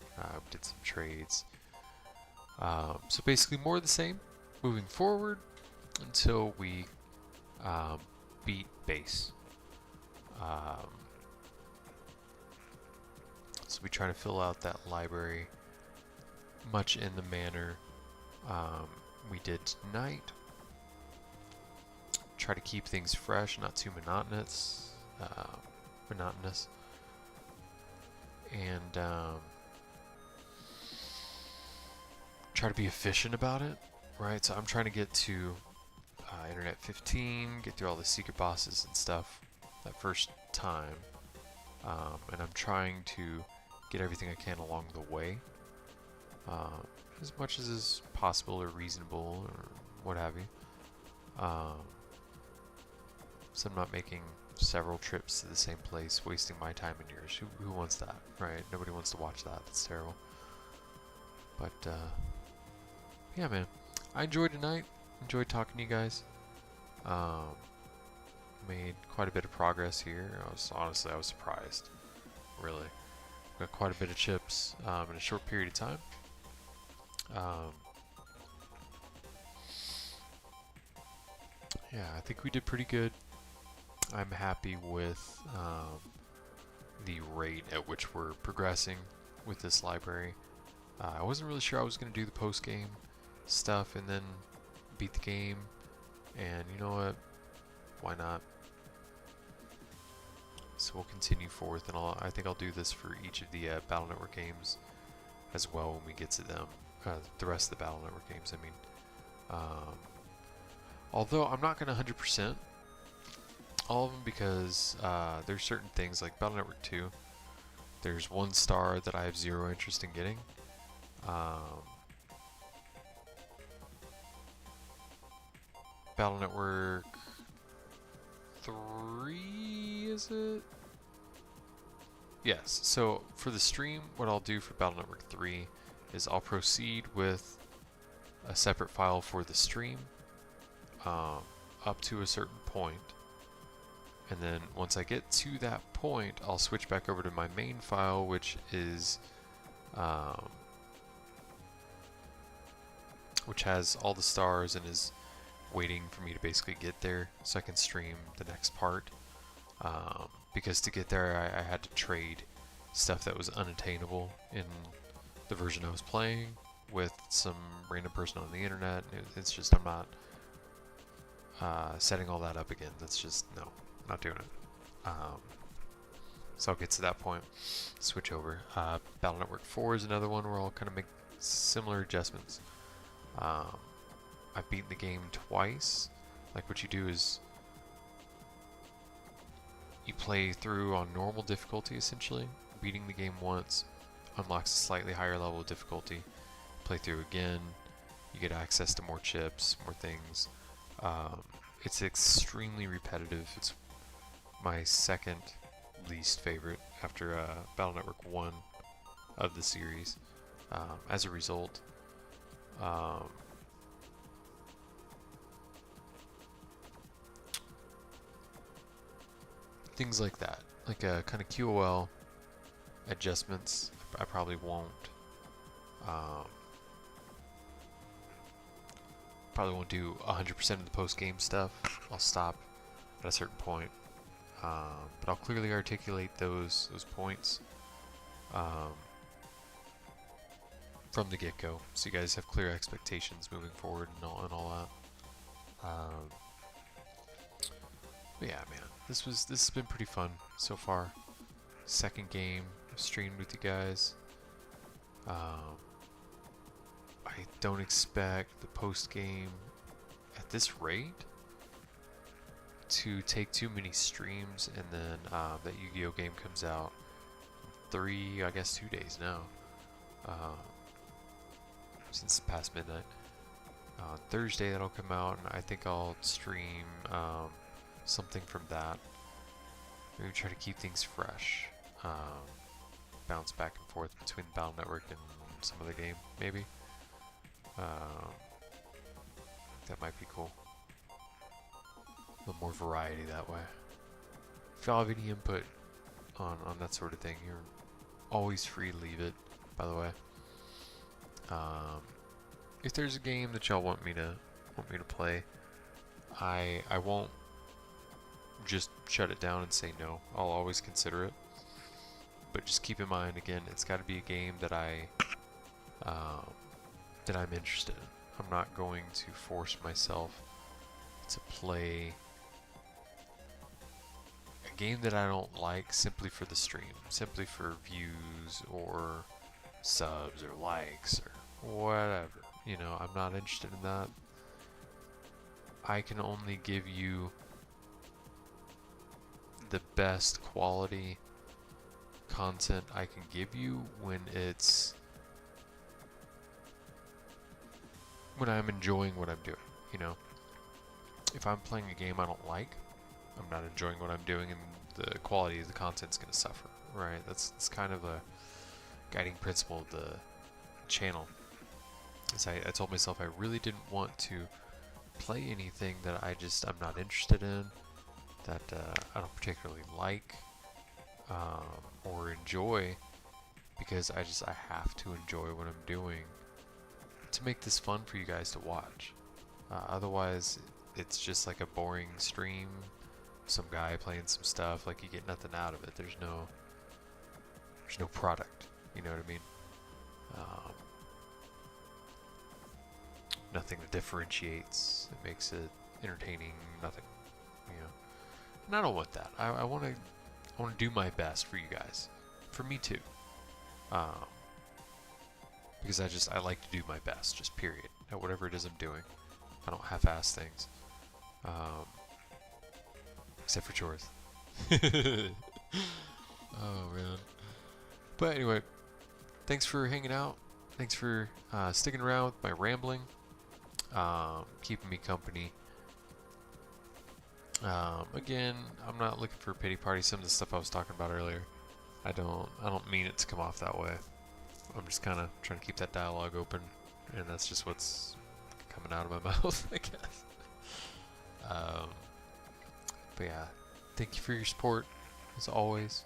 Did some trades. So basically more of the same moving forward until we beat base. So we try to fill out that library much in the manner we did tonight. Try to keep things fresh, not too monotonous. And try to be efficient about it, right? So I'm trying to get to Internet 15, get through all the secret bosses and stuff that first time, and I'm trying to get everything I can along the way, as much as is possible or reasonable or what have you. So I'm not making several trips to the same place, wasting my time and yours. Who wants that, right? Nobody wants to watch that. That's terrible. But yeah, man, I enjoyed tonight. Enjoyed talking to you guys. Made quite a bit of progress here. I was surprised. Really, got quite a bit of chips in a short period of time. Yeah, I think we did pretty good. I'm happy with the rate at which we're progressing with this library. I wasn't really sure I was going to do the post-game stuff and then beat the game, and you know what, why not? So we'll continue forth, and I think I'll do this for each of the Battle Network games as well when we get to them, the rest of the Battle Network games, I mean. Although I'm not going to 100% all of them, because there's certain things like Battle Network 2, there's one star that I have zero interest in getting. Battle Network 3, is it? Yes, so for the stream, what I'll do for Battle Network 3 is I'll proceed with a separate file for the stream up to a certain point, and then once I get to that point, I'll switch back over to my main file, which is which has all the stars and is waiting for me to basically get there so I can stream the next part. Because to get there, I had to trade stuff that was unattainable in the version I was playing with some random person on the internet. It's just, I'm not setting all that up again. That's just, no, not doing it. So I'll get to that point, switch over. Battle Network 4 is another one where I'll kind of make similar adjustments. I've beaten the game twice. Like, what you do is you play through on normal difficulty, essentially. Beating the game once unlocks a slightly higher level of difficulty. Play through again, you get access to more chips, more things. It's extremely repetitive. It's my second least favorite after Battle Network 1 of the series. As a result, things like that, like kind of QOL adjustments. I probably won't. Um, Probably won't do 100% of the post-game stuff. I'll stop at a certain point, but I'll clearly articulate those points from the get-go, so you guys have clear expectations moving forward and all that. But yeah, man, this has been pretty fun so far. Second game streamed with you guys. I don't expect the post game at this rate to take too many streams, and then that Yu-Gi-Oh game comes out in 2 days now, since past midnight. Thursday that'll come out, and I think I'll stream something from that. Maybe try to keep things fresh. Bounce back and forth between the Battle Network and some other game, maybe. That might be cool. A little more variety that way. If y'all have any input on that sort of thing, you're always free to leave it, by the way. If there's a game that y'all want me to play, I won't just shut it down and say no. I'll always consider it. But just keep in mind, again, it's got to be a game that I'm interested in. I'm not going to force myself to play a game that I don't like simply for the stream, simply for views or subs or likes or whatever. You know, I'm not interested in that. I can only give you the best quality content I can give you when I'm enjoying what I'm doing, you know. If I'm playing a game I don't like, I'm not enjoying what I'm doing, and the quality of the content's going to suffer, right? That's kind of a guiding principle of the channel. As I told myself I really didn't want to play anything that I'm not interested in, that I don't particularly like or enjoy, because I have to enjoy what I'm doing to make this fun for you guys to watch. Otherwise, it's just like a boring stream, some guy playing some stuff, like you get nothing out of it. There's no product, you know what I mean? Nothing that differentiates, it makes it entertaining, nothing, you know. And I don't want that. I want to do my best for you guys, for me too. Because I like to do my best, just period, at whatever it is I'm doing. I don't half-ass things, except for chores. Oh man. But anyway, thanks for hanging out. Thanks for sticking around with my rambling, keeping me company. Again, I'm not looking for a pity party. Some of the stuff I was talking about earlier, I don't mean it to come off that way. I'm just kind of trying to keep that dialogue open, and that's just what's coming out of my mouth, I guess. But yeah, thank you for your support, as always.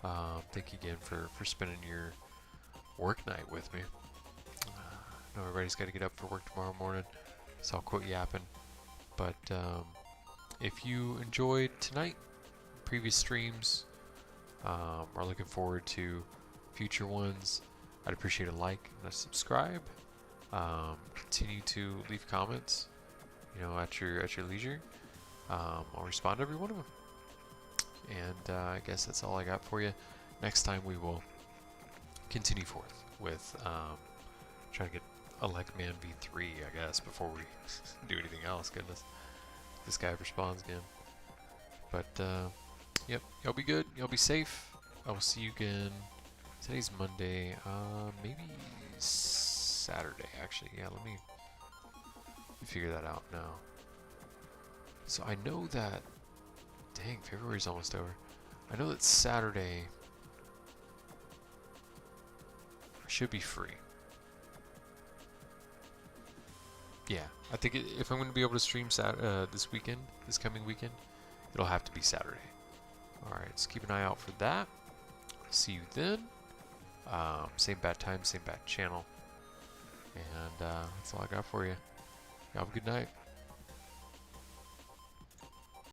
Thank you again for spending your work night with me. I know everybody's got to get up for work tomorrow morning, so I'll quit yapping. But if you enjoyed tonight, previous streams, are looking forward to future ones, I'd appreciate a like and a subscribe. Continue to leave comments, you know, at your leisure. I'll respond to every one of them. And I guess that's all I got for you. Next time we will continue forth with trying to get a Megaman V3, I guess, before we do anything else. Goodness, this guy responds again. But yep, y'all be good. Y'all be safe. I will see you again. Today's Monday. Maybe Saturday, actually. Yeah, let me figure that out now. So I know that, dang, February's almost over. I know that Saturday I should be free. Yeah, I think if I'm going to be able to stream this weekend, this coming weekend, it'll have to be Saturday. Alright, let's keep an eye out for that. See you then. Same bat time, same bat channel. And that's all I got for you. Have a good night.